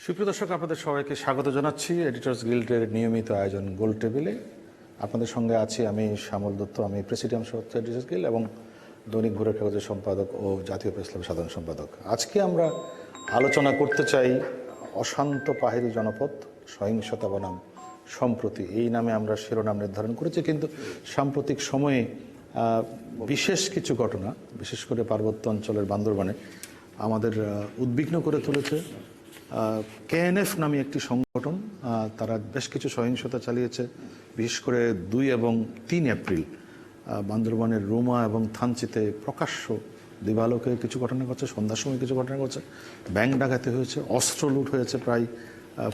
সুপ্রিয় দর্শক, আপনাদের সবাইকে স্বাগত জানাচ্ছি এডিটর্স গিল্ডের নিয়মিত আয়োজন গোল টেবিলে। আপনাদের সঙ্গে আছি আমি শ্যামল দত্ত, আমি প্রেসিডিয়াম সদস্য এডিটর্স গিল্ড এবং দৈনিক ভোরের কাগজের সম্পাদক ও জাতীয় প্রেস ক্লাবের সাধারণ সম্পাদক। আজকে আমরা আলোচনা করতে চাই অশান্ত পাহাড়ি জনপদ, সহিংসতা বনাম সম্প্রতি। এই নামে আমরা শিরোনাম নির্ধারণ করেছি, কিন্তু সাম্প্রতিক সময়ে বিশেষ কিছু ঘটনা, বিশেষ করে পার্বত্য অঞ্চলের বান্দরবানে আমাদের উদ্বিগ্ন করে তুলেছে। কেএনএফ নামে একটি সংগঠন, তারা বেশ কিছু সহিংসতা চালিয়েছে, বিশেষ করে 2 এবং 3 এপ্রিল বান্দরবানের রুমা এবং থানচিতে প্রকাশ্য দিবালোকে কিছু ঘটনা ঘটছে, সন্ধ্যার সময় কিছু ঘটনা ঘটছে, ব্যাংক ডাকাতি হয়েছে, অস্ত্র লুট হয়েছে প্রায়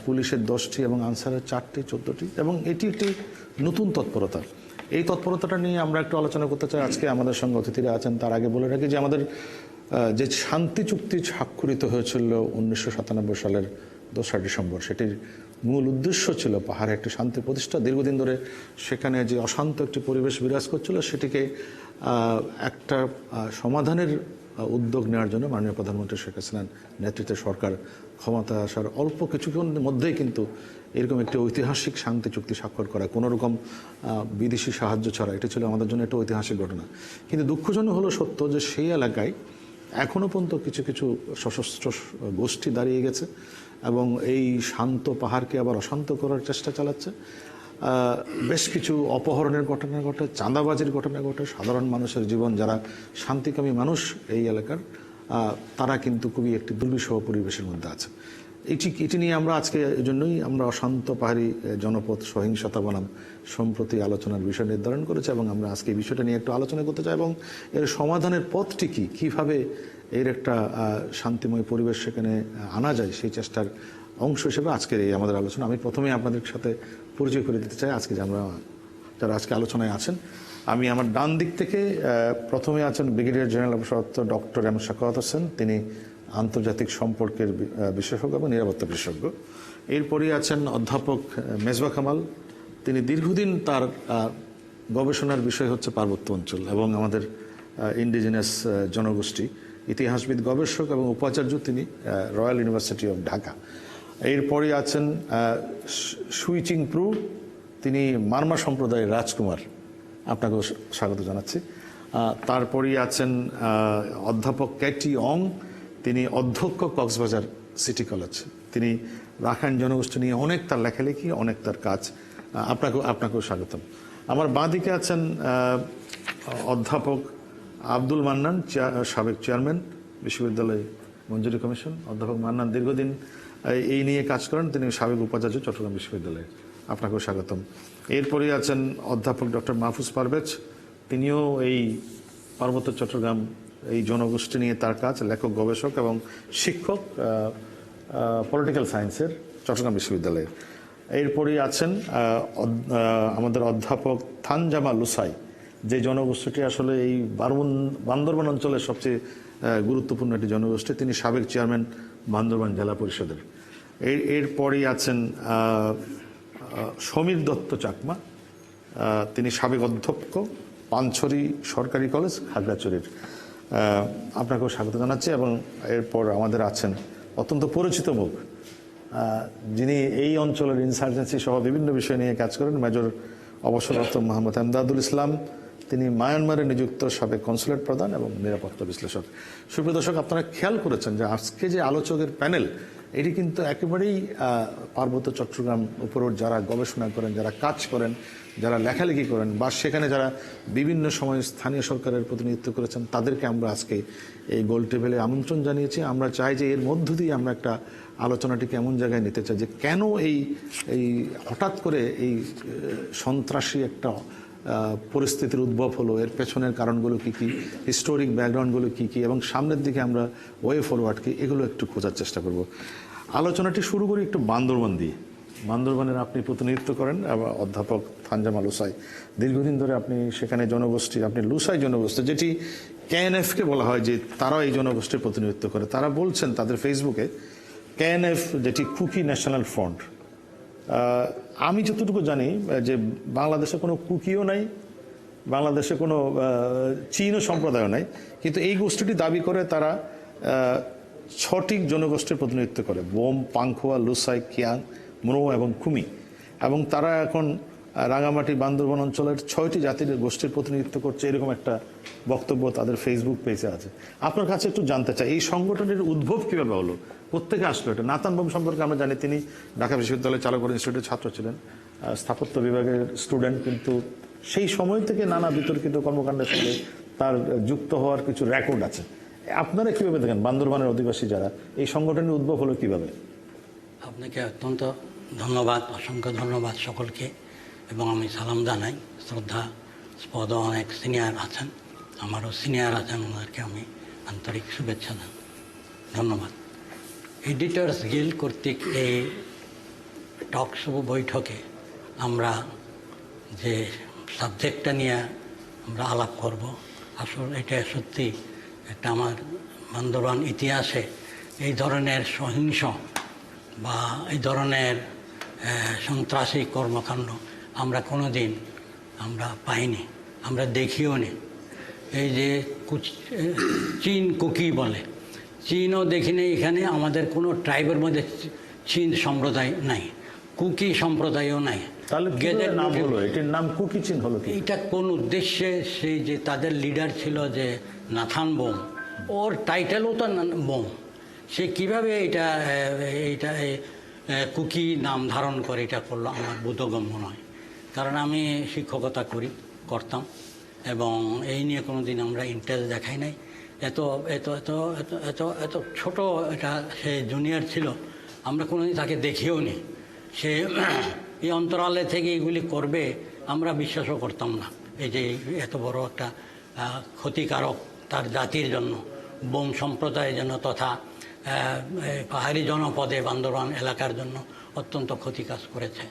পুলিশের 10টি এবং আনসারের 4টি 14টি, এবং এটি একটি নতুন তৎপরতা। এই তৎপরতাটা নিয়ে আমরা একটু আলোচনা করতে চাই। আজকে আমাদের সঙ্গে অতিথিরা আছেন। তার আগে বলে রাখি যে আমাদের যে শান্তি চুক্তি স্বাক্ষরিত হয়েছিল 1997 সালের 2রা ডিসেম্বর, সেটির মূল উদ্দেশ্য ছিল পাহাড়ে একটি শান্তি প্রতিষ্ঠা। দীর্ঘদিন ধরে সেখানে যে অশান্ত একটি পরিবেশ বিরাজ করছিল, সেটিকে একটা সমাধানের উদ্যোগ নেওয়ার জন্য মাননীয় প্রধানমন্ত্রী শেখ হাসিনার নেতৃত্বে সরকার ক্ষমতা আসার অল্প কিছুক্ষণের মধ্যেই কিন্তু এরকম একটি ঐতিহাসিক শান্তি চুক্তি স্বাক্ষর করা, কোনো রকম বিদেশি সাহায্য ছাড়া, এটি ছিল আমাদের জন্য একটা ঐতিহাসিক ঘটনা। কিন্তু দুঃখজনক হলো সত্য যে সেই এলাকায় এখনও পর্যন্ত কিছু কিছু সশস্ত্র গোষ্ঠী দাঁড়িয়ে গেছে এবং এই শান্ত পাহাড়কে আবার অশান্ত করার চেষ্টা চালাচ্ছে। বেশ কিছু অপহরণের ঘটনা ঘটে, চাঁদাবাজির ঘটনা ঘটে। সাধারণ মানুষের জীবন, যারা শান্তিকামী মানুষ এই এলাকার, তারা কিন্তু খুবই একটি দুর্বিষহ পরিবেশের মধ্যে আছে। এটি নিয়ে আমরা আজকে এজন্যই আমরা অশান্ত পাহাড়ি জনপদ, সহিংসতা বনাম সম্প্রতি আলোচনার বিষয় নির্ধারণ করেছে, এবং আমরা আজকে এই বিষয়টা নিয়ে একটু আলোচনা করতে চাই এবং এর সমাধানের পথটি কী, কীভাবে এর একটা শান্তিময় পরিবেশ সেখানে আনা যায়, সেই চেষ্টার অংশ হিসেবে আজকের এই আমাদের আলোচনা। আমি প্রথমে আপনাদের সাথে পরিচয় করে দিতে চাই আজকে যারা আজকে আলোচনায় আছেন। আমি আমার ডান দিক থেকে প্রথমে আছেন ব্রিগেডিয়ার জেনারেল অবসরপ্রাপ্ত ডক্টর এম শাখাওয়াত হোসেন, তিনি আন্তর্জাতিক সম্পর্কের বিশেষজ্ঞ এবং নিরাপত্তা বিশেষজ্ঞ। এরপরই আছেন অধ্যাপক মেজবা কামাল, তিনি দীর্ঘদিন তার গবেষণার বিষয় হচ্ছে পার্বত্য অঞ্চল এবং আমাদের ইন্ডিজিনাস জনগোষ্ঠী, ইতিহাসবিদ, গবেষক এবং উপাচার্য তিনি রয়্যাল ইউনিভার্সিটি অফ ঢাকা। এরপরই আছেন সুইচিং প্রু, তিনি মারমা সম্প্রদায়ের রাজকুমার, আপনাকেও স্বাগত জানাচ্ছি। তারপরই আছেন অধ্যাপক কেটি অং, তিনি অধ্যক্ষ কক্সবাজার সিটি কলেজ, তিনি রাখাইন জনগোষ্ঠী নিয়ে অনেক তার লেখালেখি, অনেক তার কাজ। আপনাকেও স্বাগতম। আমার বাঁ দিকে আছেন অধ্যাপক আব্দুল মান্নান, সাবেক চেয়ারম্যান বিশ্ববিদ্যালয় মঞ্জুরি কমিশন। অধ্যাপক মান্নান দীর্ঘদিন এই নিয়ে কাজ করেন, তিনি সাবেক উপাচার্য চট্টগ্রাম বিশ্ববিদ্যালয়ে, আপনাকেও স্বাগতম। এরপরেই আছেন অধ্যাপক ডক্টর মাহফুজ পারভেজ, তিনিও এই পার্বত্য চট্টগ্রাম এই জনগোষ্ঠী নিয়ে তার কাজ, লেখক, গবেষক এবং শিক্ষক পলিটিক্যাল সায়েন্সের চট্টগ্রাম বিশ্ববিদ্যালয়ে। এরপরেই আছেন আমাদের অধ্যাপক থানজামা লুসাই, যে জনগোষ্ঠীটি আসলে এই বান্দরবান অঞ্চলের সবচেয়ে গুরুত্বপূর্ণ একটি জনগোষ্ঠী, তিনি সাবেক চেয়ারম্যান বান্দরবান জেলা পরিষদের। এরপরেই আছেন সমীর দত্ত চাকমা, তিনি সাবেক অধ্যক্ষ পানছড়ি সরকারি কলেজ, খাগড়াছড়ির, আপনাকেও স্বাগত জানাচ্ছি। এবং এরপর আমাদের আছেন অত্যন্ত পরিচিত মুখ, যিনি এই অঞ্চলের ইনসার্জেন্সি সহ বিভিন্ন বিষয় নিয়ে কাজ করেন, মেজর অবসরপ্রাপ্ত মোহাম্মদ এমদাদুল ইসলাম, তিনি মায়ানমারে নিযুক্ত সাবেক কনসুলেট প্রধান এবং নিরাপত্তা বিশ্লেষক। সুপ্রিয় দর্শক, আপনারা খেয়াল করেছেন যে আজকে যে আলোচকের প্যানেল, এটি কিন্তু একেবারেই পার্বত্য চট্টগ্রাম উপর যারা গবেষণা করেন, যারা কাজ করেন, যারা লেখালেখি করেন, বা সেখানে যারা বিভিন্ন সময় স্থানীয় সরকারের প্রতিনিধিত্ব করেছেন, তাদেরকে আমরা আজকে এই গোল টেবিলে আমন্ত্রণ জানিয়েছি। আমরা চাই যে এর মধ্য দিয়ে আমরা একটা আলোচনাটিকে এমন জায়গায় নিতে চাই যে কেন এই হঠাৎ করে এই সন্ত্রাসী একটা পরিস্থিতির উদ্ভব হলো, এর পেছনের কারণগুলো কী কী, হিস্টোরিক ব্যাকগ্রাউন্ডগুলো কী কী, এবং সামনের দিকে আমরা ওয়ে ফরওয়ার্ড কী, এগুলো একটু খোঁজার চেষ্টা করব। আলোচনাটি শুরু করি একটু বান্দরবান দিয়ে। বান্দরবানের আপনি প্রতিনিধিত্ব করেন, অধ্যাপক থানজামা লুসাই, দীর্ঘদিন ধরে আপনি সেখানে জনগোষ্ঠী, আপনি লুসাই জনগোষ্ঠী, যেটি কেএনএফকে বলা হয় যে তারাও এই জনগোষ্ঠীর প্রতিনিধিত্ব করে। তারা বলছেন তাদের ফেসবুকে, কেএনএফ যেটি কুকি ন্যাশনাল ফ্রন্ট, আমি যতটুকু জানি যে বাংলাদেশে কোনো কুকিও নাই, বাংলাদেশে কোনো চীনও সম্প্রদায়ও নাই, কিন্তু এই গোষ্ঠীটি দাবি করে তারা 6টি জনগোষ্ঠীর প্রতিনিধিত্ব করে: বোম, পাংখোয়া, লুসাই, কিয়াং, মনো এবং কুমি। এবং তারা এখন রাঙামাটি, বান্দরবান অঞ্চলের 6টি জাতির গোষ্ঠীর প্রতিনিধিত্ব করছে, এরকম একটা বক্তব্য তাদের ফেসবুক পেজে আছে। আপনার কাছে একটু জানতে চাই, এই সংগঠনের উদ্ভব কিভাবে হলো, কোত্থেকে আসলো এটা? নাতান বোম সম্পর্কে আমরা জানি তিনি ঢাকা বিশ্ববিদ্যালয়ের চালকর ইনস্টিটিউটের ছাত্র ছিলেন, স্থাপত্য বিভাগের স্টুডেন্ট, কিন্তু সেই সময় থেকে নানা বিতর্কিত কর্মকাণ্ডের সঙ্গে তার যুক্ত হওয়ার কিছু রেকর্ড আছে। আপনারা কিভাবে দেখেন, বান্দরবানের অধিবাসী যারা, এই সংগঠনের উদ্ভব হলো কিভাবে? আপনাকে অত্যন্ত ধন্যবাদ, অসংখ্য ধন্যবাদ সকলকে। এবং আমি সালাম জানাই, শ্রদ্ধা স্পদ অনেক সিনিয়র আছেন, আমারও সিনিয়র আছেন, ওনাদেরকে আমি আন্তরিক শুভেচ্ছা জানাই, ধন্যবাদ। এডিটর্স গিল্ড কর্তৃক এই টক শো বৈঠকে আমরা যে সাবজেক্টটা নিয়ে আমরা আলাপ করব, আসলে এটা সত্যি একটা আমার বান্দরবান ইতিহাসে এই ধরনের সহিংস বা এই ধরনের সন্ত্রাসী কর্মকাণ্ড আমরা কোনো দিন আমরা পাইনি, আমরা দেখিও নি। এই যে চীন কুকি বলে, চীনও দেখিনি এখানে, আমাদের কোনো ট্রাইবের মধ্যে চীন সম্প্রদায় নাই, কুকি সম্প্রদায়ও নাই। তাহলে নাম হলো, এটার নাম কুকি চীন হলো? এটা কোন উদ্দেশ্যে, সেই যে তাদের লিডার ছিল যে নাথান বোম, ওর টাইটেলও তো বোম, সে কিভাবে এটা কুকি নাম ধারণ করে এটা করলো আমার বোধগম্য নয়। কারণ আমি শিক্ষকতা করতাম এবং এই নিয়ে কোনো দিন আমরা ইন্টারেস্ট দেখাই নাই। এত এত এত এত এত এত ছোট এটা সে জুনিয়র ছিল, আমরা কোনো দিন তাকে দেখিও নি। সে এই অন্তরালে থেকে এগুলি করবে আমরা বিশ্বাসও করতাম না। এই যে এত বড় একটা ক্ষতিকারক তার জাতির জন্য, বোম সম্প্রদায়ের জন্য, তথা পাহাড়ি জনপদে বান্দরবান এলাকার জন্য অত্যন্ত ক্ষতি কাজ করেছে।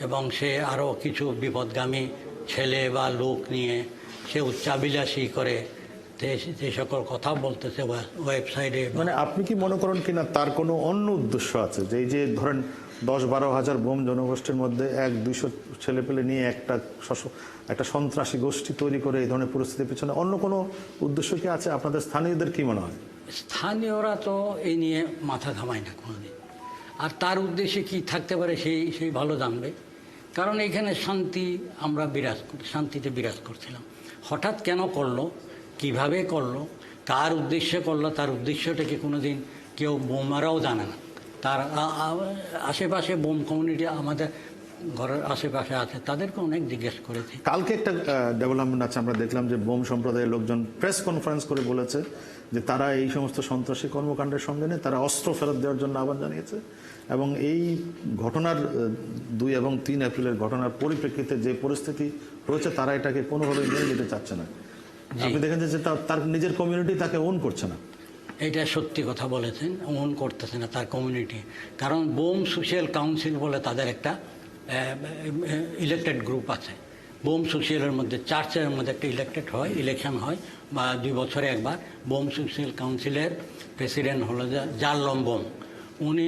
এবং সে আরও কিছু বিপদগামী ছেলে বা লোক নিয়ে সে উচ্চাবিলাসী করে যে সকল কথা বলতেছে ওয়েবসাইটে। মানে আপনি কি মনে করেন কিনা তার কোনো অন্য উদ্দেশ্য আছে, যে এই যে ধরেন 10-12 হাজার বোম জনগোষ্ঠীর মধ্যে 100-200 ছেলে পেলে নিয়ে একটা সন্ত্রাসী গোষ্ঠী তৈরি করে এই ধরনের পরিস্থিতির পিছনে অন্য কোনো উদ্দেশ্য কি আছে? আপনাদের স্থানীয়দের কি মনে হয়? স্থানীয়রা তো এই নিয়ে মাথা ঘামায় না কোনোদিন, আর তার উদ্দেশ্যে কি থাকতে পারে সেই ভালো জানবে। কারণ এখানে আমরা শান্তিতে বিরাজ করছিলাম। হঠাৎ কেন করলো, কিভাবে করলো, কার উদ্দেশ্যে করলো, তার উদ্দেশ্যটাকে কোনোদিন কেউ বোমারাও জানে না। তার আশেপাশে বোম কমিউনিটি আমাদের ঘরের আশেপাশে আছে, তাদেরকে অনেক জিজ্ঞেস করেছি। কালকে একটা ডেভেলপমেন্ট আছে, আমরা দেখলাম যে বোম সম্প্রদায়ের লোকজন প্রেস কনফারেন্স করে বলেছে যে তারা এই সমস্ত সন্ত্রাসী কর্মকাণ্ডের সঙ্গে নেই, তারা অস্ত্র ফেরত দেওয়ার জন্য আহ্বান জানিয়েছে। এবং এই ঘটনার 2 এবং 3 এপ্রিলের ঘটনার পরিপ্রেক্ষিতে যে পরিস্থিতি রয়েছে, তারা এটাকে কোনোভাবেই মেনে নিতে চাচ্ছে না। আপনি দেখেন যে তার নিজের কমিউনিটি তাকে ওন করছে না। এটা সত্যি কথা বলেছেন, ওন করতেছে না তার কমিউনিটি। কারণ বোম সোশ্যাল কাউন্সিল বলে তাদের একটা ইলেকটেড গ্রুপ আছে। বোম সোশ্যালের মধ্যে চার্চের মধ্যে একটা ইলেকশন হয় বা 2 বছরে একবার। বোম সোশ্যাল কাউন্সিলের প্রেসিডেন্ট হলো জারলম বোম। উনি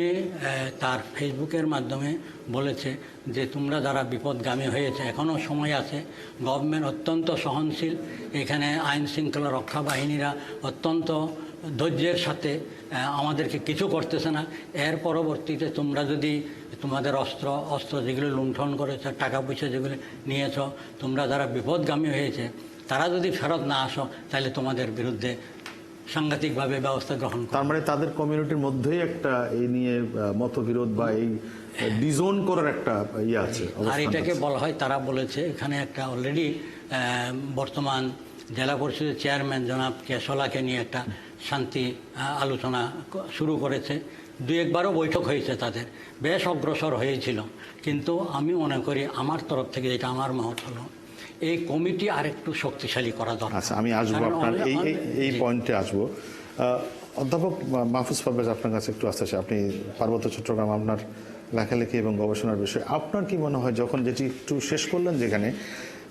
তার ফেসবুকের মাধ্যমে বলেছে যে তোমরা যারা বিপদগামী হয়েছে, এখনও সময় আছে, গভর্নমেন্ট অত্যন্ত সহনশীল, এখানে আইন শৃঙ্খলা রক্ষা বাহিনীরা অত্যন্ত ধৈর্যের সাথে আমাদেরকে কিছু করতেছে না। এর পরবর্তীতে তোমরা যদি তোমাদের অস্ত্র যেগুলো লুণ্ঠন করেছ, টাকা পয়সা যেগুলো নিয়েছ, তোমরা যারা বিপদগামী হয়েছে তারা যদি ফেরত না আসো, তাহলে তোমাদের বিরুদ্ধে সাংঘাতিকভাবে ব্যবস্থা গ্রহণ করে। তার মানে তাদের কমিউনিটির মধ্যেই একটা এই নিয়ে মতবিরোধ বা এই ডিজোন করার একটা ইয়ে আছে। আর এটাকে বলা হয়, তারা বলেছে এখানে একটা অলরেডি বর্তমান জেলা পরিষদের চেয়ারম্যান জনাব কেশলাকে নিয়ে একটা শান্তি আলোচনা শুরু করেছে। 2 একবারও বৈঠক হয়েছে, তাদের বেশ অগ্রসর হয়েছিল। কিন্তু আমি মনে করি আমার তরফ থেকে, যেটা আমার মত হলো, এই কমিটি আরেকটু শক্তিশালী করা দরকার। আচ্ছা, আমি আসবো আপনার এই পয়েন্টে আসবো। অধ্যাপক মাহফুজ পারভেজ, আপনার কাছে একটু আসতে চাই। আপনি পার্বত্য চট্টগ্রাম, আপনার লেখালেখি এবং গবেষণার বিষয়, আপনার কি মনে হয়, যখন যেটি একটু শেষ করলেন, যেখানে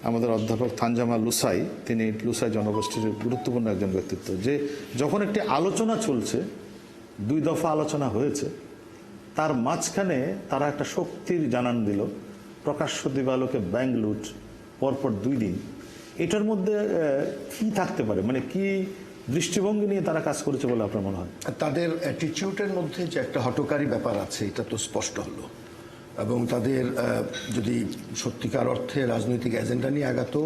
আমাদের অধ্যাপক থানজামা লুসাই, তিনি লুসাই জনগোষ্ঠীর গুরুত্বপূর্ণ একজন ব্যক্তিত্ব, যে যখন একটি আলোচনা চলছে, 2 দফা আলোচনা হয়েছে, তার মাঝখানে তারা একটা শক্তির জানান দিল, প্রকাশ্য দিবালোকে ব্যাংক লুট, পরপর 2 দিন। এটার মধ্যে কি থাকতে পারে, মানে কি দৃষ্টিভঙ্গি নিয়ে তারা কাজ করেছে বলে আপনার মনে হয়? তাদের অ্যাটিটিউডের মধ্যে যে একটা হঠকারী ব্যাপার আছে এটা তো স্পষ্ট হলো, এবং তাদের যদি সত্যিকার অর্থে রাজনৈতিক এজেন্ডা নিয়ে আগাতো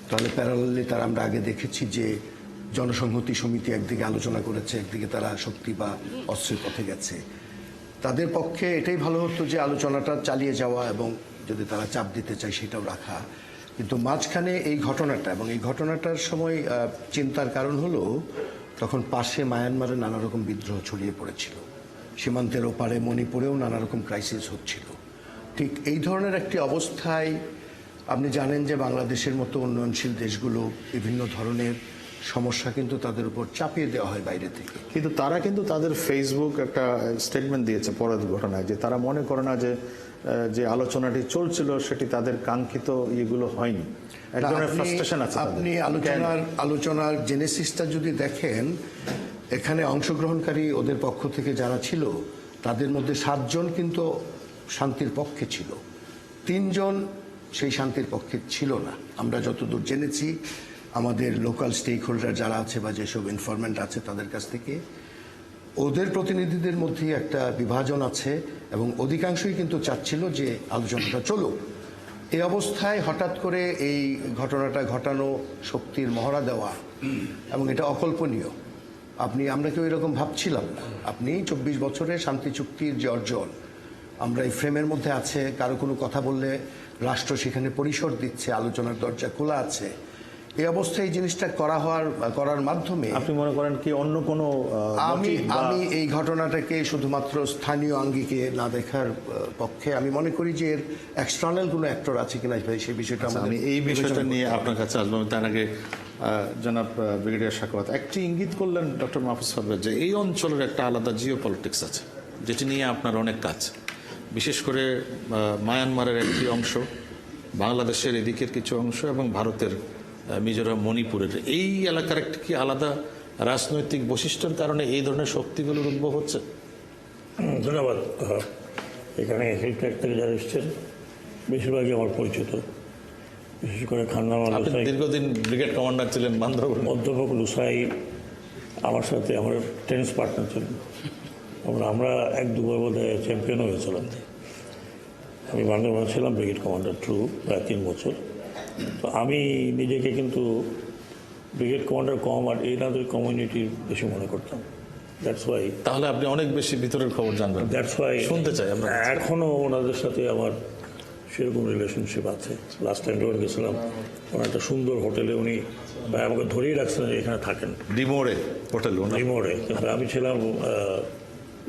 তাহলে প্যারালালি তারা আমরা আগে দেখেছি যে জনসংহতি সমিতি একদিকে আলোচনা করেছে, একদিকে তারা শক্তি বা অস্ত্রের পথে গেছে। তাদের পক্ষে এটাই ভালো হতো যে আলোচনাটা চালিয়ে যাওয়া এবং যদি তারা চাপ দিতে চায় সেটাও রাখা। কিন্তু মাঝখানে এই ঘটনাটা, এবং এই ঘটনাটার সময় চিন্তার কারণ হলো তখন পাশে মায়ানমারে নানা রকম বিদ্রোহ ছড়িয়ে পড়েছিল, সীমান্তের ওপারে মণিপুরেও নানা রকম ক্রাইসিস হচ্ছিল। ঠিক এই ধরনের একটি অবস্থায় আপনি জানেন যে বাংলাদেশের মতো উন্নয়নশীল দেশগুলো বিভিন্ন ধরনের সমস্যা কিন্তু তাদের উপর চাপিয়ে দেওয়া হয় বাইরে থেকে। কিন্তু তারা কিন্তু তাদের ফেসবুক একটা স্টেটমেন্ট দিয়েছে পরের ঘটনায় যে তারা মনে করে না যে আলোচনাটি চলছিল সেটি তাদের কাঙ্ক্ষিত ইয়েগুলো হয়নি। এক ধরনের ফ্রাস্ট্রেশন আছে তাদের। আপনি আলোচনার জেনেসিসটা যদি দেখেন, এখানে অংশগ্রহণকারী ওদের পক্ষ থেকে যারা ছিল তাদের মধ্যে 7 জন কিন্তু শান্তির পক্ষে ছিল, 3 জন সেই শান্তির পক্ষে ছিল না। আমরা যতদূর জেনেছি আমাদের লোকাল স্টেক হোল্ডার যারা আছে বা যেসব ইনফরমেন্ট আছে তাদের কাছ থেকে, ওদের প্রতিনিধিদের মধ্যে একটা বিভাজন আছে এবং অধিকাংশই কিন্তু চাচ্ছিল যে আলোচনাটা চলুক। এই অবস্থায় হঠাৎ করে এই ঘটনাটা ঘটানো, শক্তির মহড়া দেওয়া, এবং এটা অকল্পনীয়। আমরা কেউ এরকম ভাবছিলাম না। আপনি 24 বছরের শান্তি চুক্তির যে অর্জন, আমরা এই ফ্রেমের মধ্যে আছে, কারো কোনো কথা বললে রাষ্ট্র সেখানে পরিসর দিচ্ছে, আলোচনার দরজা খোলা আছে। এই অবস্থায় এই জিনিসটা করার মাধ্যমে আপনি মনে করেন কি অন্য কোনো আমি এই ঘটনাটাকে শুধুমাত্র স্থানীয় আঙ্গিকে না দেখার পক্ষে আমি মনে করি যে এর এক্সটার্নাল কোনো অ্যাক্টর আছে কিনা সেই বিষয়টা আমি এই বিষয়টা নিয়ে আপনার কাছে আসবো। আমি তার আগে জনাব ব্রিগেডিয়ার সাখাওয়াত একটি ইঙ্গিত করলেন ডক্টর মাহফুজ সাহেব যে এই অঞ্চলের একটা আলাদা জিও পলিটিক্স আছে যেটি নিয়ে আপনার অনেক কাজ, বিশেষ করে মায়ানমারের একটি অংশ, বাংলাদেশের এদিকের কিছু অংশ এবং ভারতের মিজোরাম, মণিপুরের এই এলাকার একটি কি আলাদা রাজনৈতিক বৈশিষ্ট্যের কারণে এই ধরনের শক্তিগুলোর উদ্ভব হচ্ছে? ধন্যবাদ। এখানে হেল্পলাইন থেকে যারা এসছেন বেশিরভাগই আমার পরিচিত, বিশেষ করে খান্না দীর্ঘদিন ব্রিগেড কমান্ডার ছিলেন বান্দরবান। অধ্যাপক লুসাই আমার সাথে আমার টেনিস পার্টনার ছিলেন, আমরা 1-2 বার বোধহয় চ্যাম্পিয়নও হয়েছিলাম। আমি বান্দরবান ছিলাম ব্রিগেড কমান্ডার থ্রু প্রায় 3 বছর। তো আমি নিজেকে কিন্তু ব্রিগেড কমান্ডার কম আর এনাদের কমিউনিটির বেশি মনে করতাম। That's why. তাহলে আপনি অনেক বেশি ভিতরের খবর জানবেন। দ্যাটস ওয়াই শুনতে চাই আমরা। এখনও ওনাদের সাথে আমার সেরকম রিলেশনশিপ আছে। লাস্ট টাইম যখন গেছিলাম ওনার একটা সুন্দর হোটেলে উনি আমাকে ধরেই রাখছেন যে এখানে থাকেন, ডিমোরে হোটেল। ডিমোরে। কিন্তু আমি ছিলাম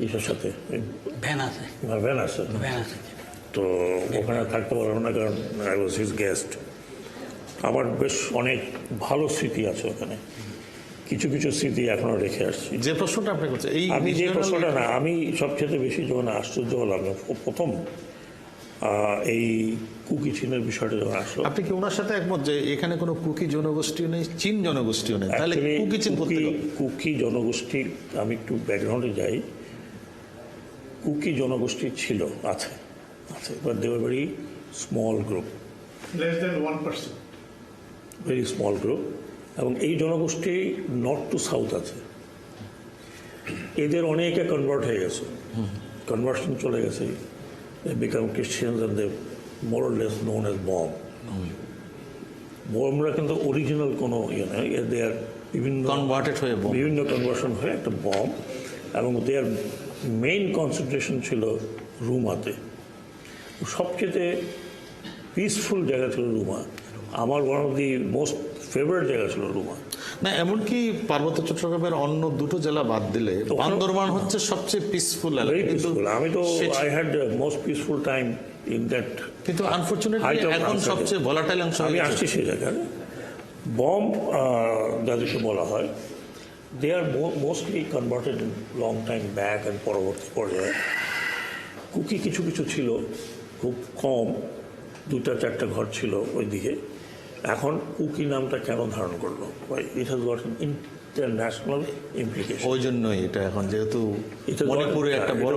ইসের সাথে, ভ্যান আছে, ভ্যান আছে, তো ওখানে থাকতে পারলাম না কারণ আই ওয়াজ হিজ গেস্ট। আমার বেশ অনেক ভালো স্মৃতি আছে ওখানে, কিছু কিছু স্মৃতি এখনো রেখে আসছি। যে প্রশ্নটা আপনি করছেন এই আমি যে প্রশ্নটা না, আমি সবচেয়ে বেশি যখন আশ্চর্য হলাম প্রথম এই কুকি চীনের বিষয়টা যখন আসলো। আপনি কি ওনার সাথে একমত যে এখানে কোনো কুকি জনগোষ্ঠীও নেই, চীন জনগোষ্ঠীও নেই, তাহলে কুকি চীন করতে হবে? কুকি জনগোষ্ঠী, আমি একটু ব্যাকগ্রাউন্ডে যাই, কুকি জনগোষ্ঠী ছিল, আছে, but they were very small group, less than 1%. Very small group. এবং এই জনগোষ্ঠী নর্থ টু সাউথ আছে। এদের অনেকে কনভার্ট হয়ে গেছে, কনভার্সন চলে গেছে, they become Christians and they more or less known as Bom. Bumrah কিন্তু অরিজিনাল কোনো ইয়ে নয়, দেয়ার বিভিন্ন কনভার্টেড হয়ে বিভিন্ন কনভার্সন হয়ে একটা বম, এবং দেয়ার মেইন কনসেন্ট্রেশন ছিল রুমাতে। সবচেয়ে পিসফুল জায়গা ছিল রুমা। আমার one of the most favourite জায়গা ছিল রুমা। না, এমনকি পার্বত্য চট্টগ্রামের অন্য 2টো জেলা বাদ দিলে বান্দরবান হচ্ছে সবচেয়ে পিসফুল এলাকা। আমি তো I had most peaceful time in that. কিন্তু আনফরচুনেটলি এখন সবচেয়ে ভলাটাইল অংশ। আমি আসছি সেই জায়গায়। বম যাদেরকে বলা হয়, they are mostly converted long time back and পরবর্তী পর্যায়ে। কুকি কিছু কিছু ছিল, খুব কম, 2-4টা ঘর ছিল ওইদিকে। এখন কুকি নামটা কেন ধারণ করলো? It has got international implication. ওই জন্যই এটা এখন যেহেতু মণিপুরে একটা বড়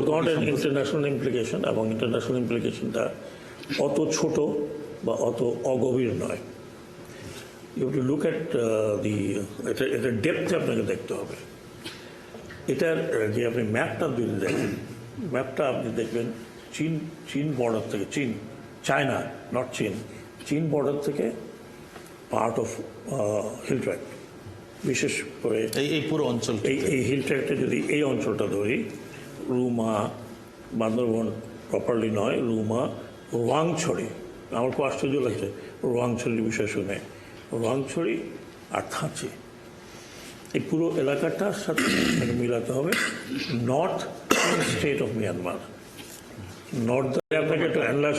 ইন্টারন্যাশনাল ইমপ্লিকেশন, এবং ইন্টারন্যাশনাল ইমপ্লিকেশনটা অত ছোট বা অত অগভীর নয়। You have to look at এটা ডেপথে আপনাকে দেখতে হবে। এটার যে আপনি ম্যাপটা যদি দেখেন, ম্যাপটা আপনি দেখবেন চীন বর্ডার থেকে, চায়না নট চীন বর্ডার থেকে পার্ট অফ হিল ট্র্যাক্ট, বিশেষ করে এই পুরো অঞ্চল এই হিল ট্র্যাক্টে যদি এই অঞ্চলটা ধরি, রুমা, বান্দরবন প্রপারলি নয়, রুমা, রোয়াংছড়ি, আমার খুব আশ্চর্য লাগছে রোয়াংছড়ির বিষয় শুনে, রোয়াংছড়ি আর থাঁচি, এই পুরো এলাকাটার সাথে মিলাতে হবে north state of Myanmar. North আপনাকে একটু অ্যানালাইজ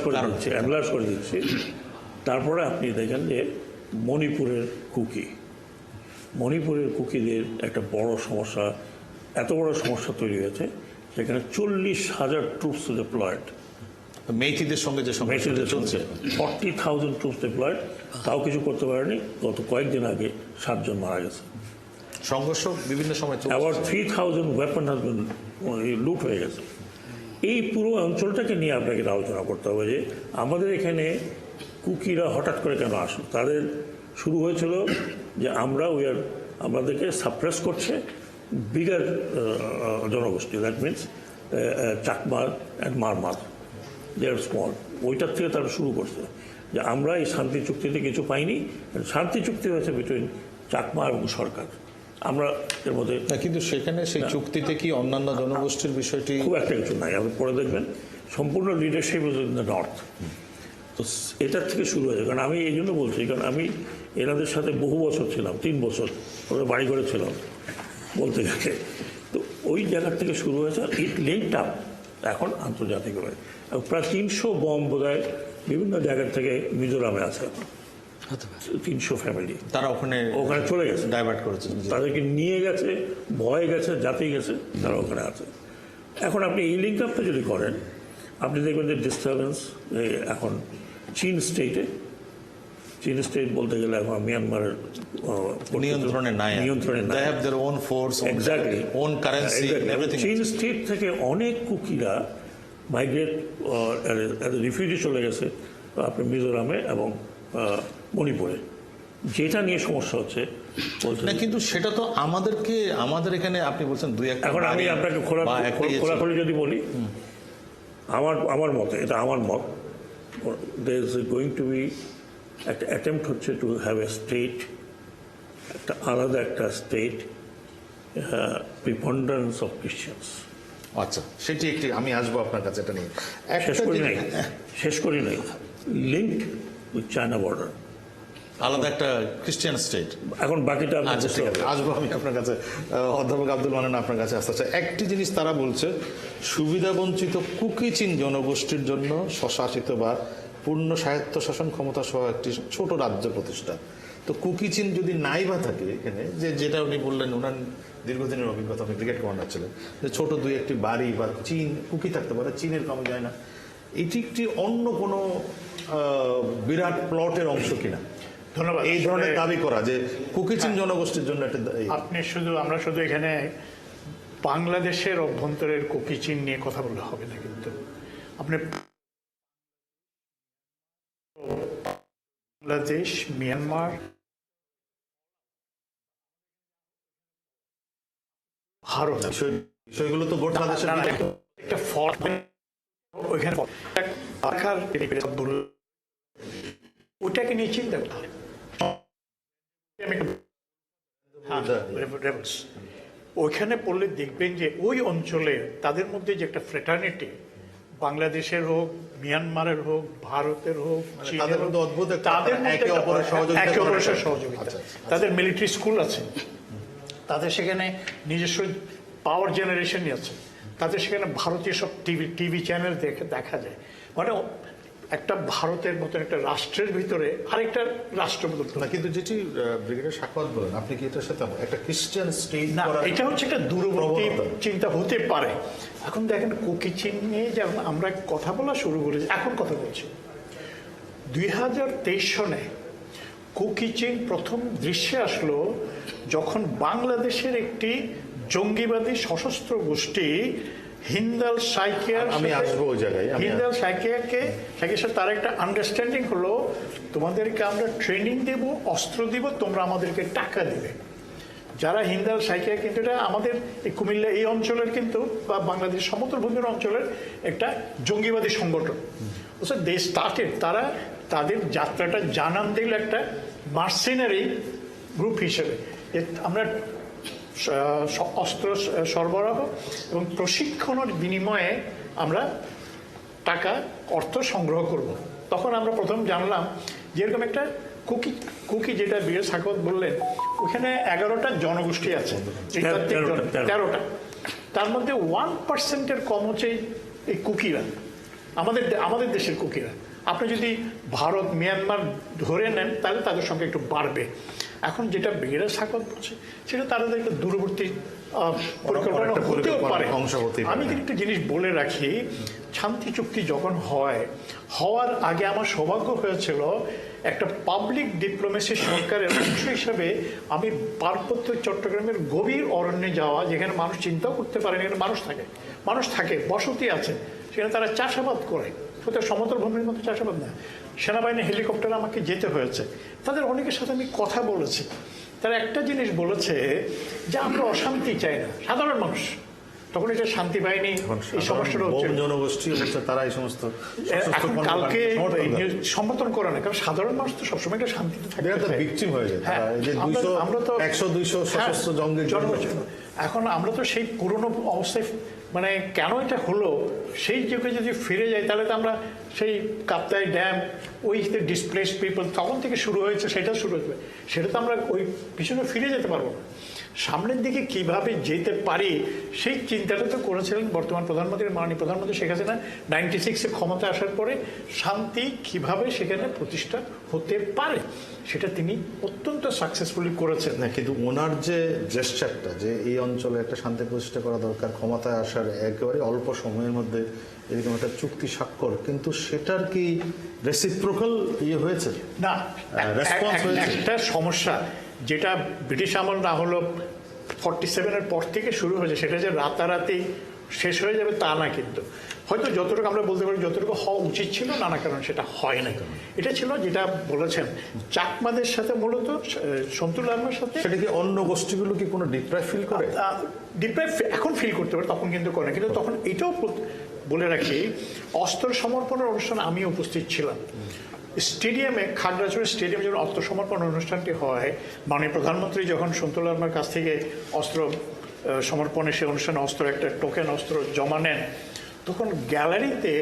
করে দিচ্ছি। তারপরে আপনি দেখেন যে মণিপুরের কুকিদের একটা বড় সমস্যা, এত বড় সমস্যা তৈরি হয়েছে সেখানে 40,000 ট্রুপস ডিপ্লয়েড, মেইতিদের সঙ্গে যে সমস্যাটা চলছে 40,000 ট্রুপস ডিপ্লয়েড, তাও কিছু করতে পারেনি। গত কয়েকদিন আগে 7 জন মারা গেছে। সংঘর্ষ বিভিন্ন সময় চলছে। আবার 3,000 ওয়েপন লুট হয়ে গেছে। এই পুরো অঞ্চলটাকে নিয়ে আপনাকে আলোচনা করতে হবে যে আমাদের এখানে কুকিরা হঠাৎ করে কেন আসলো। তাদের শুরু হয়েছিল যে আমাদেরকে সাপ্রেস করছে বিগার জনগোষ্ঠী, দ্যাট মিনস চাকমা অ্যান্ড মারমার, দে আর স্মল। ওইটার থেকে তারা শুরু করছে যে আমরা এই শান্তি চুক্তিতে কিছু পাইনি। শান্তি চুক্তি হয়েছে বিটুইন চাকমা এবং সরকার, আমরা এর মধ্যে কিন্তু সেখানে সেই চুক্তিতে কি অন্যান্য জনগোষ্ঠীর বিষয়টি খুব একটা কিছু নাই। আপনি পরে দেখবেন সম্পূর্ণ leadership is in the north. তো এটার থেকে শুরু হয়েছে। কারণ আমি এই জন্য বলছি, কারণ আমি এনাদের সাথে বহু বছর ছিলাম, 3 বছর ওদের বাড়ি করে ছিলাম বলতে গেলে। তো ওই জায়গার থেকে শুরু হয়েছে, ইট লিঙ্কড আপ এখন আন্তর্জাতিকভাবে। প্রায় 300 বম বোধহয় বিভিন্ন জায়গার থেকে মিজোরামে আছে এখন, 300 ফ্যামিলি তারা ওখানে চলে গেছে, ডাইভার্ট করেছে, তাদেরকে নিয়ে গেছে, ভয়ে গেছে, জাতেই গেছে, তারা ওখানে আছে। এখন আপনি এই লিঙ্ক আপটা যদি করেন, আপনি দেখবেন যে ডিস্টারবেন্স এখন চীন স্টেট বলতে গেলে এখন মিয়ানমারের নিয়ন্ত্রণে নাই। They have their own force, Exactly. own currency, everything. চীন স্টেট থেকে অনেক কুকিরা মাইগ্রেট রিফিউজি চলে গেছে আপনার মিজোরামে এবং মণিপুরে। যেটা নিয়ে সমস্যা হচ্ছে না, কিন্তু সেটা তো আমাদের এখানে আপনি বলছেন 2-1 এখন আমি আপনাকে খোলাখুলি যদি বলি, আমার মতে, এটা আমার মত, there is going to be একটা অ্যাটেম্প্ট হচ্ছে টু হ্যাভ এ স্টেট, একটা আলাদা একটা স্টেট, প্রিপন্ডারেন্স অফ ক্রিশ্চিয়ানস। আচ্ছা, সেটি একটি আমি আসবো আপনার কাছে এটা নিয়ে। শেষ করি নাই লিঙ্কড উইথ চায়না বর্ডার, আলাদা একটা খ্রিস্টান স্টেট। এখন বাকিটা আচ্ছা, ঠিক আছে, আসবো আমি আপনার কাছে। অধ্যাপক আব্দুল মান্নান আপনার কাছে আসতে চাই। একটি জিনিস তারা বলছে, সুবিধাবঞ্চিত কুকি চীন জনগোষ্ঠীর জন্য স্বশাসিত বা পূর্ণ স্বায়ত্তশাসন ক্ষমতা সহ একটি ছোট রাজ্য প্রতিষ্ঠা। তো কুকি চীন যদি নাই বা থাকে এখানে, যেটা উনি বললেন, ওনার দীর্ঘদিনের অভিজ্ঞতা, উনি ব্রিগেড কমান্ডার ছিলেন, যে ছোট 2-1টি বাড়ি বা কুকি থাকতে পারে, চীনের কমে যায় না, এটি একটি অন্য কোনো বিরাট প্লটের অংশ কিনা? ধন্যবাদ। এই ধরনের দাবি করা যে কুকি চীন জনগোষ্ঠীর জন্য একটা আমরা শুধু এখানে বাংলাদেশের অভ্যন্তরের কুকি চীন নিয়ে কথা বললে হবে না, কিন্তু আপনি বাংলাদেশ, মিয়ানমার, ভারত, বিষয়গুলো তো গোটা দেশের একটা ফর্ম ওইখানে ওটাকে নিয়ে চিন্তা করতে হবে। ওইখানে পড়লে দেখবেন যে ওই অঞ্চলে তাদের মধ্যে যে একটা ফ্রেটার্নিটি, বাংলাদেশের হোক, মিয়ানমারের হোক, ভারতের হোক, চীনের হোক, তাদের একে অপরের সহযোগিতা। তাদের মিলিটারি স্কুল আছে, তাদের সেখানে নিজস্ব পাওয়ার জেনারেশনই আছে, তাদের সেখানে ভারতীয় সব টিভি চ্যানেল দেখা যায়। মানে একটা ভারতের মতন একটা রাষ্ট্রের ভিতরে আরেকটা রাষ্ট্র না, কিন্তু যেটি ব্রিগেডিয়ার সাখাওয়াত বলেন, আপনি কি এটার সাথে একটা খ্রিস্টান স্টেট না, এটা হচ্ছে একটা দূরবর্তী চিন্তা হতে পারে। এখন দেখেন কুকি চীন নিয়ে যেমন আমরা কথা বলা শুরু করেছি, এখন কথা বলছি 2023 সনে কুকি চীন প্রথম দৃশ্যে আসলো যখন বাংলাদেশের একটি জঙ্গিবাদী সশস্ত্র গোষ্ঠী হিন্দাল সাইকিয়ার আমি আসবো ওই জায়গায়, হিন্দাল সাইকিয়ার সাথে তার একটা আন্ডারস্ট্যান্ডিং হলো, তোমাদেরকে আমরা ট্রেনিং দেব, অস্ত্র দিব, তোমরা আমাদেরকে টাকা দিবে। যারা হিন্দাল সাইকিয়া কিন্তু এটা আমাদের এই কুমিল্লা এই অঞ্চলের কিন্তু বা বাংলাদেশ সমতল ভূমির অঞ্চলের একটা জঙ্গিবাদী সংগঠন। দে স্টার্টেড, তারা তাদের যাত্রাটা জানান দিল একটা মার্সেনারি গ্রুপ হিসেবে। আমরা অস্ত্র সরবরাহ এবং প্রশিক্ষণের বিনিময়ে আমরা টাকা অর্থ সংগ্রহ করব। তখন আমরা প্রথম জানলাম যেরকম একটা কুকি যেটা বীর সাকত বললেন, ওখানে 11টা জনগোষ্ঠী আছে, 13টা, তার মধ্যে 1% কম হচ্ছে এই কুকিরা, আমাদের দেশের কুকিরা। আপনি যদি ভারত মিয়ানমার ধরে নেন তাহলে তাদের সঙ্গে একটু বাড়বে। এখন যেটা বীর সাকত বলছে সেটা তাদের একটা দূরবর্তী পরিকল্পনা হতেও পারে। আমি কিন্তু একটা জিনিস বলে রাখি, শান্তি চুক্তি যখন হওয়ার আগে আমার সৌভাগ্য হয়েছিল একটা পাবলিক ডিপ্লোমেসি সরকারের অংশ হিসাবে আমি পার্বত্য চট্টগ্রামের গভীর অরণ্যে যাওয়া, যেখানে মানুষ চিন্তাও করতে পারেনি, এখানে মানুষ থাকে, বসতি আছে, সেখানে তারা চাষাবাদ করে, কোথাও সমতল ভূমির মতো চাষাবাদ না। সেনাবাহিনী হেলিকপ্টারে আমাকে যেতে হয়েছে, তাদের অনেকের সাথে আমি কথা বলেছি। তারা একটা জিনিস বলেছে যে আমরা অশান্তি চাই না, সাধারণ মানুষ। তখন এটা শান্তি বাহিনী এই সমস্যাটা হচ্ছে, জনগোষ্ঠী হচ্ছে তারা এই সমস্ত এখন কালকে সমর্থন করে না, কারণ সাধারণ মানুষ তো সবসময় একটা শান্তিতে থাকে, ভিকটিম হয়ে যায়। আমরা তো 100-200 সশস্ত্র জঙ্গির জন্য এখন আমরা তো সেই পুরনো অবস্থায়, মানে কেন এটা হলো সেই যুগে যদি ফিরে যাই তাহলে তো আমরা সেই কাপ্তাই ড্যাম, ওই ডিসপ্লেসড পিপল তখন থেকে শুরু হয়েছে, সেটা শুরু হয়েছে, সেটা তো আমরা ওই পিছনে ফিরে যেতে পারবো না। সামনের দিকে কিভাবে যেতে পারি সেই চিন্তাটা তো করেছিলেন বর্তমান প্রধানমন্ত্রী, মাননীয় প্রধানমন্ত্রী শেখ হাসিনা 96-এ ক্ষমতা আসার পরে শান্তি কিভাবে সেখানে প্রতিষ্ঠা হতে পারে সেটা তিনি অত্যন্ত সাকসেসফুলি করেছেন। না, কিন্তু ওনার যে জেস্টারটা যে এই অঞ্চলে একটা শান্তি প্রতিষ্ঠা করা দরকার, ক্ষমতায় আসার একেবারে অল্প সময়ের মধ্যে এরকম একটা চুক্তি স্বাক্ষর, কিন্তু সেটার কি রেসিপ্রোকাল হয়েছে? না, রেসপন্স হয়েছে? একটা সমস্যা যেটা ব্রিটিশ আমল না হলো 47-এর পর থেকে শুরু হয়েছে, সেটা যে রাতারাতি শেষ হয়ে যাবে তা না, কিন্তু হয়তো যতটুকু আমরা বলতে পারি যতটুকু হওয়া উচিত ছিল নানা কারণ সেটা হয় না। এটা ছিল যেটা বলেছেন চাকমাদের সাথে, মূলত সন্তুল আহমেদের সাথে। সেটা কি অন্য গোষ্ঠীগুলো কি কোনো ডিপ্রাইভ ফিল করে? ডিপ্রাইভ এখন ফিল করতে পারে, তখন কিন্তু করে না। কিন্তু তখন এটাও বলে রাখি, অস্ত্র সমর্পণের অনুষ্ঠানে আমি উপস্থিত ছিলাম স্টেডিয়ামে, খাগড়াছড়ি স্টেডিয়ামে যখন অস্ত্র সমর্পণ অনুষ্ঠানটি হয়, মাননীয় প্রধানমন্ত্রী যখন সন্তুল আহমেদের কাছ থেকে অস্ত্র সমর্পণে সে অনুষ্ঠানে অস্ত্র একটা টোকেন অস্ত্র জমা নেন, তখন গ্যালারিতে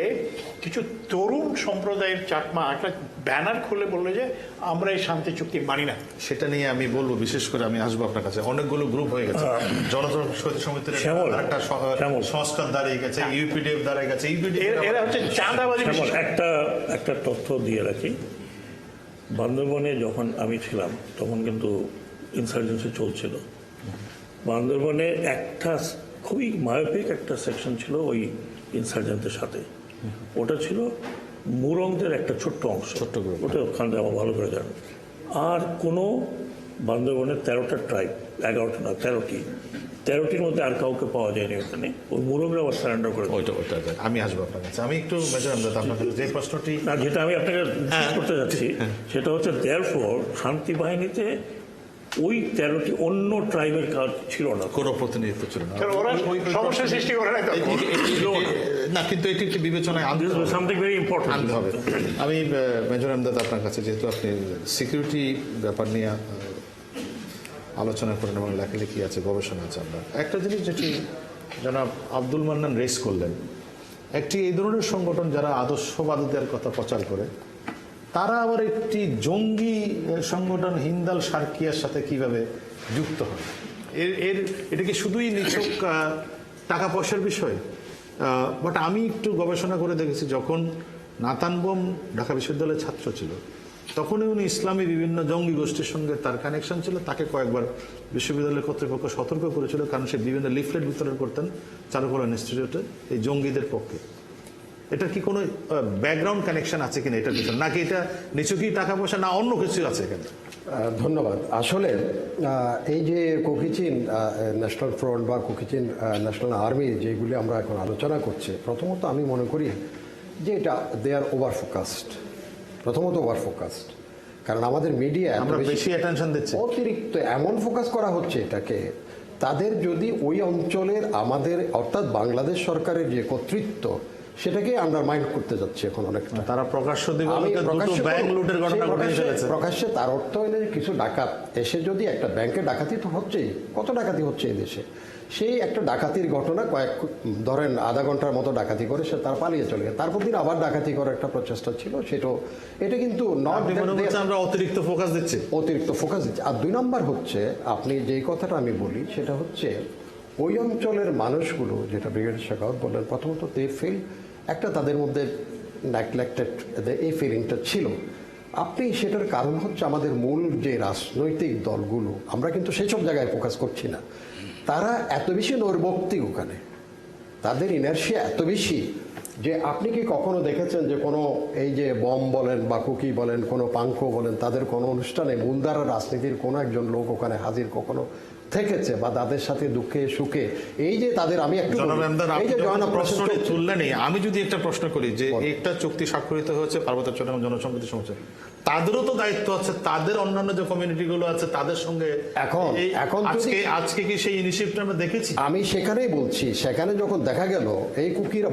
কিছু তরুণ সম্প্রদায়ের চাকমা একটা ব্যানার খুলে বললো যে আমরা এই শান্তি চুক্তি মানি না। সেটা নিয়ে আমি বলবো, বিশেষ করে আমি আসবো আপনার কাছে, অনেকগুলো গ্রুপ হয়ে গেছে, জনতা সমিতির একটা সংস্কার দাঁড়িয়ে গেছে, ইউপিডিএফ দাঁড়িয়ে গেছে, এরা হচ্ছে চাঁদাবাজি। একটা তথ্য দিয়ে রাখি, বান্দরবনে যখন আমি ছিলাম তখন কিন্তু ইনসার্জেন্সি চলছিল। বান্দরবনে একটা খুবই মায়োপিক একটা সেকশন ছিল ওই ইনসার্জেন্টের সাথে, ওটা ছিল মুরংদের একটা ছোট্ট অংশ, ওটা ওখানে আমার ভালো করে জানো। আর কোনো বান্দরবনের 13টা ট্রাইব, 11টা না 13টির মধ্যে আর কাউকে পাওয়া যায়নি ওখানে। ওই মুরংরা আবার সারেন্ডার করে। আমি আসবো আপনার কাছে, আমি একটু আপনার কাছে যে প্রশ্নটি, না, যেটা আমি আপনাকে করতে যাচ্ছি সেটা হচ্ছে দেয়ারফর শান্তি বাহিনীতে ওই 13টি অন্য ট্রাইবের কাজ ছিল না, কোনো প্রতিনিধিত্ব ছিল না, সমস্যা সৃষ্টি করে না, কিন্তু এটি একটি বিবেচনায় সামথিং ভেরি ইম্পর্টেন্ট আনতে হবে। আমি মেজর আমদাদ আপনার কাছে, যেহেতু আপনি সিকিউরিটি ব্যাপার নিয়ে আলোচনা করেন এবং লেখালেখি আছে, গবেষণা আছে, আপনার একটা জিনিস যেটি জনাব আব্দুল মান্নান রেস করলেন, একটি এই ধরনের সংগঠন যারা আদর্শবাদীদের কথা প্রচার করে, তারা আবার একটি জঙ্গি সংগঠন হিন্দাল সার্কিয়ার সাথে কিভাবে যুক্ত হয়? এটা কি শুধুই নিছক টাকা পয়সার বিষয়? বাট আমি একটু গবেষণা করে দেখেছি, যখন নাতান বোম ঢাকা বিশ্ববিদ্যালয়ের ছাত্র ছিল তখনই উনি ইসলামী বিভিন্ন জঙ্গি গোষ্ঠীর সঙ্গে তার কানেকশন ছিল। তাকে কয়েকবার বিশ্ববিদ্যালয় কর্তৃপক্ষ সতর্ক করেছিল, কারণ সে বিভিন্ন লিফলেট বিতরণ করতেন চারুকলা ইনস্টিটিউটে এই জঙ্গিদের পক্ষে। এটার কি কোনো ব্যাকগ্রাউন্ড কানেকশন আছে কিনা এটার পিছনে, নাকি এটা নিছকই টাকা পয়সা, না অন্য কিছু আছে এখানে? ধন্যবাদ। আসলে এই যে কুকিচিন ন্যাশনাল ফ্রন্ট বা কুকিচিন ন্যাশনাল আর্মি যেগুলি আমরা এখন আলোচনা করছি, প্রথমত আমি মনে করি যে এটা দে আর ওভার ফোকাসড। প্রথমত ওভার ফোকাসড, কারণ আমাদের মিডিয়া আমরা বেশি অ্যাটেনশন দিচ্ছি, অতিরিক্ত এমন ফোকাস করা হচ্ছে এটাকে। তাদের যদি ওই অঞ্চলের আমাদের অর্থাৎ বাংলাদেশ সরকারের যে কর্তৃত্ব সেটাকে আন্ডারমাইন করতে যাচ্ছে এখন অনেকটা। তারা প্রকাশ্য দিবসে দুটো ব্যাংক লুটের ঘটনা ঘটিয়ে ফেলেছে। প্রকাশ্যে তার অর্থ হলে কিছু ডাকাত এসে যদি একটা ব্যাংকে ডাকাতি তো হচ্ছেই, কত ডাকাতি হচ্ছে এই দেশে, সেই একটা ডাকাতির ঘটনা ধরেন আধা ঘন্টার মতো ডাকাতি করে সে তার পালিয়ে চলে গেছে, তারপর দিন আবার ডাকাতি করার একটা প্রচেষ্টা ছিল, সেটাও এটা কিন্তু আমরা অতিরিক্ত ফোকাস দিচ্ছি, অতিরিক্ত ফোকাস দিচ্ছে। আর 2 নম্বর হচ্ছে আপনি যেই কথাটা আমি বলি সেটা হচ্ছে ওই অঞ্চলের মানুষগুলো, যেটা ব্রিগেডিয়ার শেখাওয়াত বললেন, প্রথমত দে ফিল একটা তাদের মধ্যে নেগলেক্টেড, এই ফিলিংটা ছিল। আপনি সেটার কারণ হচ্ছে আমাদের মূল যে রাজনৈতিক দলগুলো, আমরা কিন্তু সেই সব জায়গায় ফোকাস করছি না। তারা এত বেশি নৈর্ভক্তিক ওখানে, তাদের ইনার্শিয়া এত বেশি যে আপনি কি কখনো দেখেছেন যে কোনো এই যে বম বলেন বা কুকি বলেন, কোনো পাঙ্কো বলেন, তাদের কোনো অনুষ্ঠানে মূলধারা রাজনীতির কোনো একজন লোক ওখানে হাজির কখনো থেকেছে বা তাদের সাথে দুঃখে সুখে এই যে তাদের, আমি একটু প্রশ্নটি তুললেনই, আমি যদি একটা প্রশ্ন করি যে একটা চুক্তি স্বাক্ষরিত হয়েছে পার্বত্য চট্টগ্রাম জনসংহতি সংস্থা, তাদেরও তো দায়িত্ব আছে, তাদের অন্যান্য যে কমিউনিটি গুলো আছে তাদের সঙ্গে এখন আজকে কি সেই ইনিশিয়েটিভটা আমরা দেখেছি? আমি সেখানেই বলছি, সেখানে যখন দেখা গেল এই কুকিরা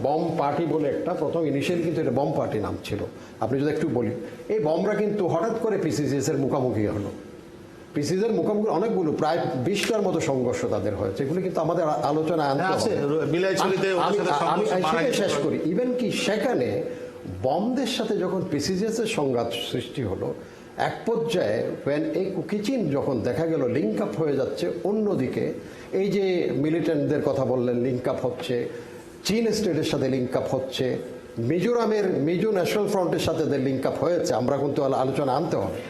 বম পার্টি বলে একটা প্রথম ইনিশিয়াল কিন্তু এটা বম পার্টি নাম ছিল, আপনি যদি একটু বলি, এই বমরা কিন্তু হঠাৎ করে পিসিসিএস এর মুখোমুখি হলো। পিসিসিএস এর মুখোমুখি অনেকগুলো প্রায় 20টার মতো সংঘর্ষ তাদের হয়েছে, এগুলো কিন্তু আমাদের আলোচনায় আনতে হবে। আমি শেষ করি, ইভেন কি সেখানে বমদের সাথে যখন পিসিসিএস এর সংঘাত সৃষ্টি হলো, এক পর্যায়ে এই কুকিচিন যখন দেখা গেল লিঙ্ক আপ হয়ে যাচ্ছে অন্যদিকে, এই যে মিলিটেন্টদের কথা বললেন লিঙ্ক আপ হচ্ছে, চীন স্টেটের সাথে লিঙ্ক আপ হচ্ছে, মিজোরামের মিজো ন্যাশনাল ফ্রন্টের সাথে লিঙ্ক আপ হয়েছে, আমরা কিন্তু আলোচনা আনতে হবে।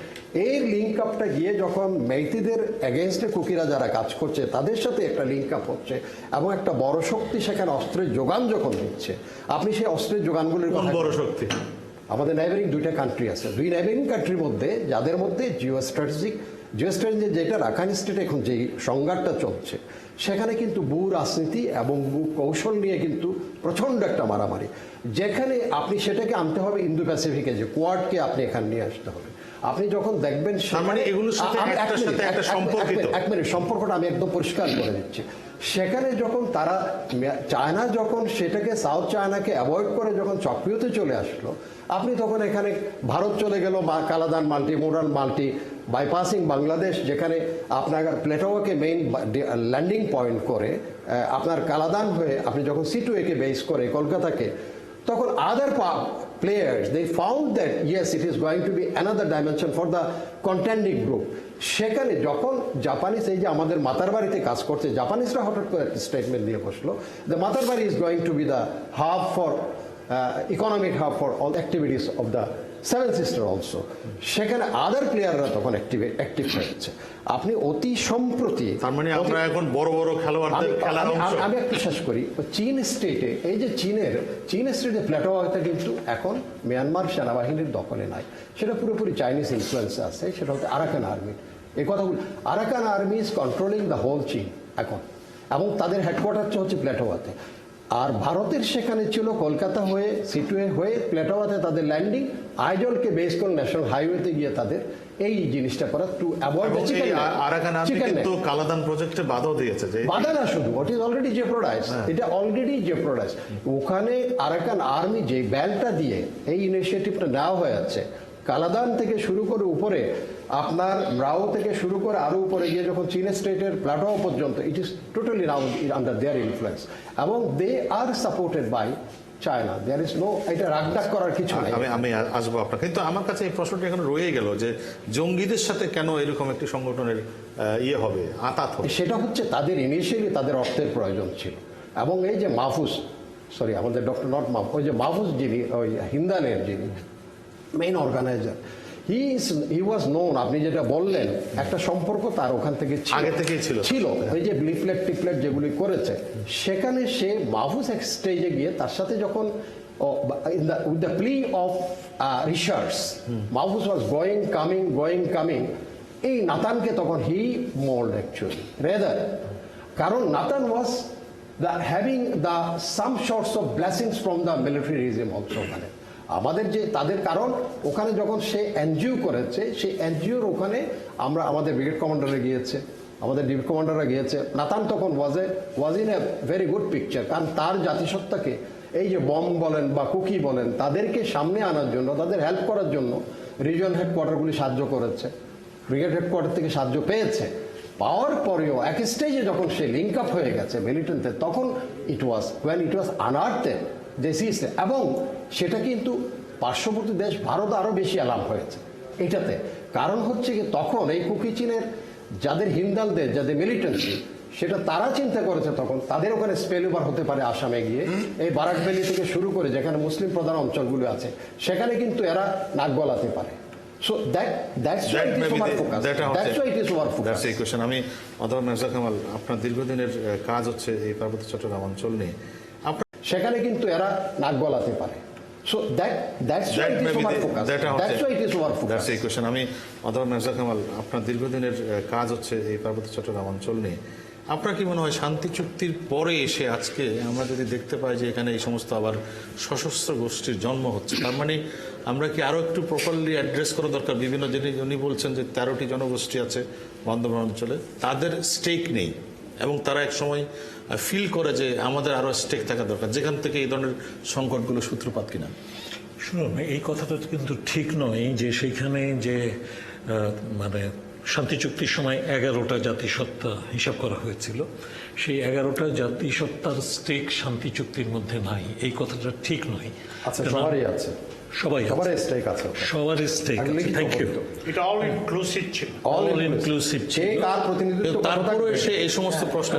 এই লিঙ্ক আপটা গিয়ে যখন মেইতিদের এগেনস্টে কুকিরা যারা কাজ করছে তাদের সাথে একটা লিঙ্ক আপ হচ্ছে এবং একটা বড় শক্তি সেখানে অস্ত্রের যোগান যখন দিচ্ছে, আপনি সেই অস্ত্রের যোগানগুলির কথা, বড় শক্তি আমাদের নেইবারিং 2টা কান্ট্রি আছে, 2 নেইবারিং কান্ট্রির মধ্যে যাদের মধ্যে জিও স্ট্র্যাটেজি যেটা রাখাইন স্টেটে এখন যে সংঘাতটা চলছে, সেখানে কিন্তু ভূ রাজনীতি এবং ভূ কৌশল নিয়ে কিন্তু প্রচণ্ড একটা মারামারি, যেখানে আপনি সেটাকে আনতে হবে ইন্দো প্যাসিফিকে, যে কোয়াডকে আপনি এখানে নিয়ে আসতে হবে। আপনি যখন দেখবেন এক মিনিট সম্পর্কটা আমি একদম পরিষ্কার করে দিচ্ছি, সেখানে যখন তারা চায়না যখন সেটাকে সাউথ চায়নাকে অ্যাভয়েড করে যখন চক্রিয়তে চলে আসলো, আপনি তখন এখানে ভারত চলে গেল Kaladan multi modal multi bypassing Bangladesh, যেখানে আপনার প্লেটোয়াকে মেইন ল্যান্ডিং পয়েন্ট করে আপনার কালাদান হয়ে আপনি যখন সিটুয়েকে বেস করে কলকাতাকে, তখন আদার players they found that yes it is going to be another dimension for the contending group। সেখানে যখন জাপানিজ এই যে আমাদের মাতারবাড়িতে কাজ করছে, জাপানিজরা হঠাৎ করে একটা স্টেটমেন্ট দিয়ে বসলো, the Matarbari is going to be the hub for economic hub for all activities of the seven sister also, সেখানে আদার প্লেয়াররা তখন অ্যাক্টিভ হয়েছে। আপনি অতি সম্প্রতি, তার মানে আমরা এখন বড় বড় খেলোয়াড়দের খেলার অংশ। আমি একটু শেষ করি, চীন স্টেটে এই যে চীন স্টেটে প্ল্যাটোয়াটা কিন্তু এখন মিয়ানমার সেনাবাহিনীর দখলে নাই, সেটা পুরোপুরি চাইনিজ ইনফ্লুয়েন্সে আছে, সেটা হচ্ছে আরাকান আর্মি। এই কথাগুলো, Arakan army is controlling the whole Chin এখন, এবং তাদের হেডকোয়ার্টার হচ্ছে প্ল্যাটোয়াতে। আর ভারতের সেখানে ছিল কলকাতা হয়ে সিটুয়ে হয়ে প্লেটোয়াতে তাদের ল্যান্ডিং, আইজলকে বেস করে ন্যাশনাল হাইওয়েতে গিয়ে তাদের এই জিনিসটা করা টু অ্যাভয়েড কালাদান প্রজেক্টে বাধা দিয়েছে, যে বাধা না শুধু, ওট ইজ অলরেডি জেপ্রোডাইজ, এটা অলরেডি জেপ্রোডাইজ। ওখানে আরাকান আর্মি যে ব্যালটা দিয়ে এই ইনিশিয়েটিভটা নেওয়া হয়ে আছে, কালাদান থেকে শুরু করে উপরে আপনার রাও থেকে শুরু করে আরো উপরে গিয়ে যখন চীন স্টেটের প্লাটো পর্যন্ত, it is totally under their influence, এবং they are supported by China. There is no, এটা রাগডাক করার কিছু নাই। আমি আসবো আপনার, কিন্তু আমার কাছে এই প্রশ্নটা এখন রয়ে গেল যে জঙ্গিদের সাথে কেন এরকম একটি সংগঠনের ইয়ে হবে, আতাত হবে? সেটা হচ্ছে তাদের ইনিশিয়ালি তাদের অর্থের প্রয়োজন ছিল, এবং এই যে মাহফুজ, সরি আমাদের ডক্টর নট মাহফুজ, ওই যে মাহফুজ যিনি ওই হিন্দালের যিনি main organiser, he was known, আপনি যেটা বললেন একটা সম্পর্ক তার ওখান থেকে আগে থেকেই ছিল। ওই যে লিফলেট টিফলেট যেগুলি করেছে, সেখানে সে মাহফুজ এক স্টেজে গিয়ে তার সাথে যখন with the plea of research, Mahfuz was going coming, এই নাতানকে তখন হি mold actually rather, কারণ Nathan was having some sorts of blessings from the military regime also ওখানে আমাদের যে তাদের, কারণ ওখানে যখন সে এনজিও করেছে, সেই এনজিওর ওখানে আমাদের ব্রিগেড কমান্ডাররা গিয়েছে, আমাদের ডিভিড কমান্ডাররা গিয়েছে। নাতান তখন was in a very good picture, কারণ তার জাতিসত্তাকে এই যে বম বলেন বা কুকি বলেন তাদেরকে সামনে আনার জন্য, তাদের হেল্প করার জন্য রিজন হেডকোয়ার্টারগুলি সাহায্য করেছে, ব্রিগেড হেডকোয়ার্টার থেকে সাহায্য পেয়েছে। পাওয়ার পরেও এক স্টেজে যখন সে লিঙ্ক আপ হয়ে গেছে মিলিটেন্টে, তখন ইট ওয়াজ আনআর্থেড ডিসিজ, এবং সেটা কিন্তু পার্শ্ববর্তী দেশ ভারত আরও বেশি অ্যালার্ম হয়েছে এটাতে। কারণ হচ্ছে কি, তখন এই কুকি চীনের যাদের হিন্দালদের, যাদের মিলিটেন্সি, সেটা তারা চিন্তা করেছে তখন তাদের ওখানে স্পেল ওভার হতে পারে আসামে গিয়ে, এই বারাক ভ্যালি থেকে শুরু করে যেখানে মুসলিম প্রধান অঞ্চলগুলো আছে সেখানে কিন্তু এরা নাক গলাতে পারে। So that's why it is our focus. That's why it is our focus. That's the question. আমি অথবা মির্জা কামাল, আপনার দীর্ঘদিনের কাজ হচ্ছে এই পার্বত্য চট্টগ্রাম অঞ্চল নিয়ে, সেখানে কিন্তু এরা নাক গলাতে পারে। So that's why it is our focus. That's why it is our focus. That's the question. আমি অথবা মির্জা কামাল, আপনার দীর্ঘদিনের কাজ হচ্ছে এই পার্বত্য চট্টগ্রাম অঞ্চল নিয়ে, আপনার কি মনে হয় শান্তি চুক্তির পরে এসে আজকে আমরা যদি দেখতে পাই যে এখানে এই সমস্ত আবার সশস্ত্র গোষ্ঠীর জন্ম হচ্ছে, তার মানে আমরা কি আরো একটু প্রপারলি অ্যাড্রেস করা দরকার? বিভিন্ন উনি বলছেন যে 13টি জনগোষ্ঠী আছে বান্দরবান অঞ্চলে, তাদের স্টেক নেই এবং তারা এক সময় ফিল করে যে আমাদের আরো স্টেক থাকা দরকার, যেখান থেকে এই ধরনের সংকটগুলো সূত্রপাত কিনা। শুনুন, এই কথাটা কিন্তু ঠিক নয় যে সেইখানে যে মানে শান্তি চুক্তির সময় 11টা জাতিসত্তা হিসাব করা হয়েছিল, সেই 11টা জাতিসত্তার স্টেক শান্তি চুক্তির মধ্যে নাই, এই কথাটা ঠিক নয়। আচ্ছা, সবারই আছে, সবারই স্টেক আছে, সবারই স্টেক আছে। Thank you. এটা অল ইনক্লুসিভ ছিল, অল ইনক্লুসিভ ছিল। কার প্রতিনিধিত্ব, তারপরে এসে এই সমস্ত প্রশ্ন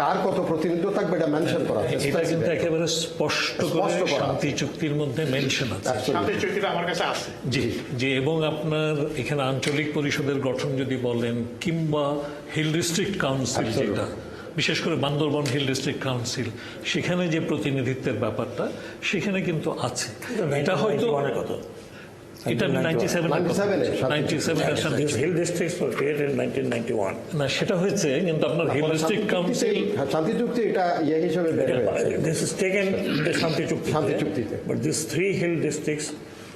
কার কত প্রতিনিধিত্ব থাকবে এটা মেনশন করা, এটা কিন্তু একেবারে স্পষ্ট করে শান্তি চুক্তির মধ্যে মেনশন আছে। শান্তি চুক্তিটা আমার কাছে আছে। জি জি। এবং আপনার এখানে আঞ্চলিক পরিষদের গঠন যদি বলেন, কিংবা হিল ডিস্ট্রিক্ট কাউন্সিল, যেটা বিশেষ করে বান্দরবান হিল ডিস্ট্রিক্ট কাউন্সিল, সেখানে যে প্রতিনিধিত্বের ব্যাপারটা সেখানে কিন্তু আছে। এটা হয়তো এটা 97 hill districts were created in 1991 না, সেটা হয়েছে, কিন্তু আপনার হিল ডিস্ট্রিক্ট কাউন্সিল শান্তি চুক্তি এটা হিসেবে বের হয়েছে, দিস ইজ টেকেন দ্য শান্তি চুক্তিতে, but this 3 hill districts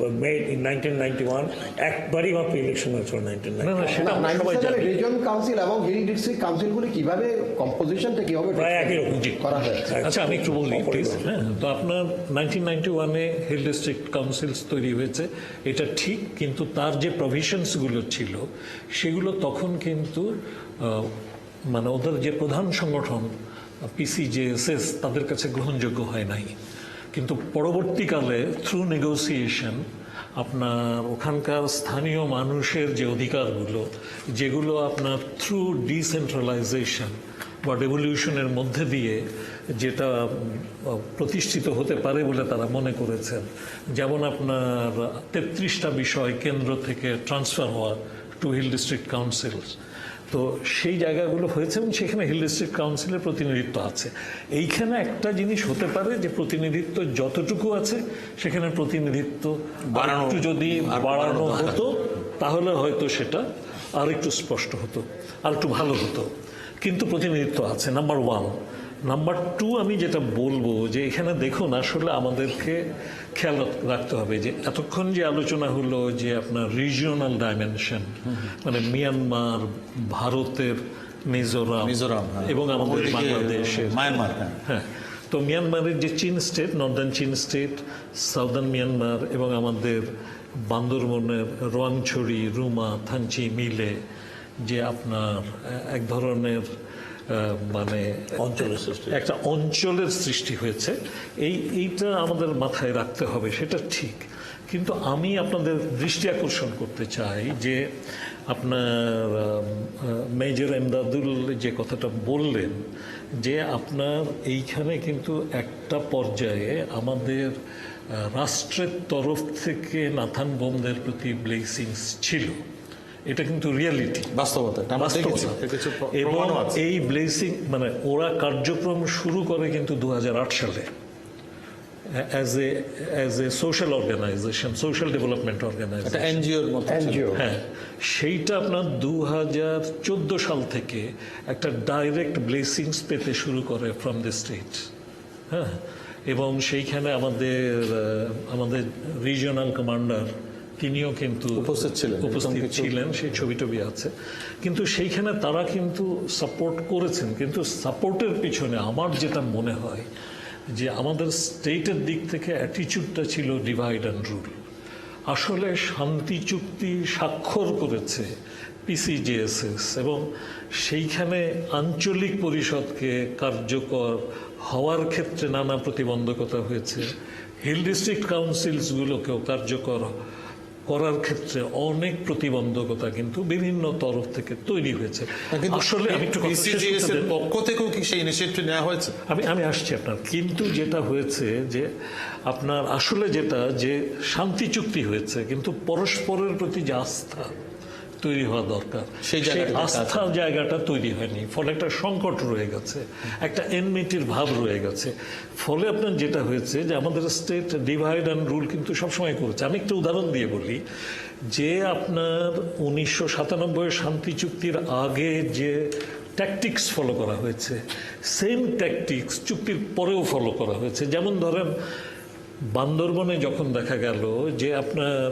were made in 1991, একবারই মাত্র ইলেকশন হয়েছিল 1991। না, সেটা সবাই জানে। রিজন কাউন্সিল এবং হিল ডিস্ট্রিক্ট কাউন্সিলগুলি কিভাবে কম্পোজিশনটা কিভাবে প্রায় একই রকম করা হয়েছে। আচ্ছা, আমি একটু বলি প্লিজ। হ্যাঁ, তো আপনার 1991-এ হিল ডিস্ট্রিক্ট কাউন্সিলস তৈরি হয়েছে, এটা ঠিক, কিন্তু তার যে প্রভিশনসগুলো ছিল সেগুলো তখন কিন্তু মানে ওদের যে প্রধান সংগঠন PCJSS তাদের কাছে গ্রহণযোগ্য হয় নাই। কিন্তু পরবর্তীকালে থ্রু নেগোসিয়েশন আপনার ওখানকার স্থানীয় মানুষের যে অধিকারগুলো, যেগুলো আপনার থ্রু ডিসেন্ট্রালাইজেশন বা রেভলিউশনের মধ্যে দিয়ে যেটা প্রতিষ্ঠিত হতে পারে বলে তারা মনে করেছেন, যেমন আপনার 33টা বিষয় কেন্দ্র থেকে ট্রান্সফার হওয়া টু হিল ডিস্ট্রিক্ট কাউন্সিলস, তো সেই জায়গাগুলো হয়েছে এবং সেখানে হিল ডিস্ট্রিক্ট কাউন্সিলের প্রতিনিধিত্ব আছে। এইখানে একটা জিনিস হতে পারে যে প্রতিনিধিত্ব যতটুকু আছে সেখানে প্রতিনিধিত্ব একটু যদি বাড়ানো হতো তাহলে হয়তো সেটা আর একটু স্পষ্ট হতো, আর একটু ভালো হতো, কিন্তু প্রতিনিধিত্ব আছে, নাম্বার 1। নাম্বার 2, আমি যেটা বলবো যে এখানে দেখুন, আসলে আমাদেরকে খেয়াল রাখতে হবে যে এতক্ষণ যে আলোচনা হলো যে আপনার রিজিওনাল ডাইমেনশন, মানে মিয়ানমার, ভারতের মিজোরাম এবং আমাদের বাংলাদেশের মায়ানমার, হ্যাঁ, তো মিয়ানমারের যে চীন স্টেট, নর্দার্ন চীন স্টেট, সাউদার্ন মিয়ানমার এবং আমাদের বান্দরবনের রোয়াংছড়ি, রুমা, থানচি মিলে যে আপনার এক ধরনের মানে একটা অঞ্চলের সৃষ্টি হয়েছে, এইটা আমাদের মাথায় রাখতে হবে, সেটা ঠিক। কিন্তু আমি আপনাদের দৃষ্টি আকর্ষণ করতে চাই যে আপনার মেজর এমদাদুল যে কথাটা বললেন যে আপনার এইখানে কিন্তু একটা পর্যায়ে আমাদের রাষ্ট্রের তরফ থেকে নাথান বোমদের প্রতি ব্লেসিংস ছিল, এটা কিন্তু রিয়ালিটি, বাস্তবতা এটা আমরা দেখেছি, এর কিছু এবং প্রমাণও আছে। এই ব্লেসিং মানে ওরা কার্যক্রম শুরু করে কিন্তু 2008 সালে as a social organisation, social development একটা অর্গানাইজেশন, এনজিওর মতো ছিল। এনজিও হ্যাঁ, সেইটা আপনার 2014 সাল থেকে একটা ডাইরেক্ট ব্লেসিংস পেতে শুরু করে ফ্রম দ্য স্টেট। হ্যাঁ, এবং সেইখানে আমাদের রিজিওনাল কমান্ডার তিনিও কিন্তু উপস্থিত ছিলেন, উপস্থিত এরকম কিছু- ছিলেন, সেই ছবি টবি আছে। কিন্তু সেইখানে তারা কিন্তু সাপোর্ট করেছেন, কিন্তু সাপোর্টের পিছনে আমার যেটা মনে হয় যে আমাদের স্টেটের দিক থেকে অ্যাটিচিউডটা ছিল ডিভাইড অ্যান্ড রুল। আসলে শান্তি চুক্তি স্বাক্ষর করেছে পিসিজেএসএস, এবং সেইখানে আঞ্চলিক পরিষদকে কার্যকর হওয়ার ক্ষেত্রে নানা প্রতিবন্ধকতা হয়েছে, হিল ডিস্ট্রিক্ট কাউন্সিলসগুলোকেও কার্যকর করার ক্ষেত্রে অনেক প্রতিবন্ধকতা কিন্তু বিভিন্ন তরফ থেকে তৈরি হয়েছে। কিন্তু আসলে আমি একটু কথা শেষ করতে PCGS এর দেন। পক্ষ থেকেও কি সেই ইনিশিয়েটিভ নেওয়া হয়েছে? আমি আসছি আপনার, কিন্তু যেটা হয়েছে যে আপনার আসলে যেটা যে শান্তি চুক্তি হয়েছে, কিন্তু পরস্পরের প্রতি যে আস্থা তৈরি হওয়া দরকার, সেই সেই জায়গাটা আস্থার জায়গাটা তৈরি হয়নি, ফলে একটা সংকট রয়ে গেছে, একটা এনমিটির ভাব রয়ে গেছে। ফলে আপনার যেটা হয়েছে যে আমাদের স্টেট ডিভাইড অ্যান্ড রুল কিন্তু সবসময় করেছে। আমি একটা উদাহরণ দিয়ে বলি যে আপনার 1997 শান্তি চুক্তির আগে যে ট্যাকটিক্স ফলো করা হয়েছে, সেম ট্যাকটিক্স চুক্তির পরেও ফলো করা হয়েছে। যেমন ধরেন বান্দরবনে যখন দেখা গেল যে আপনার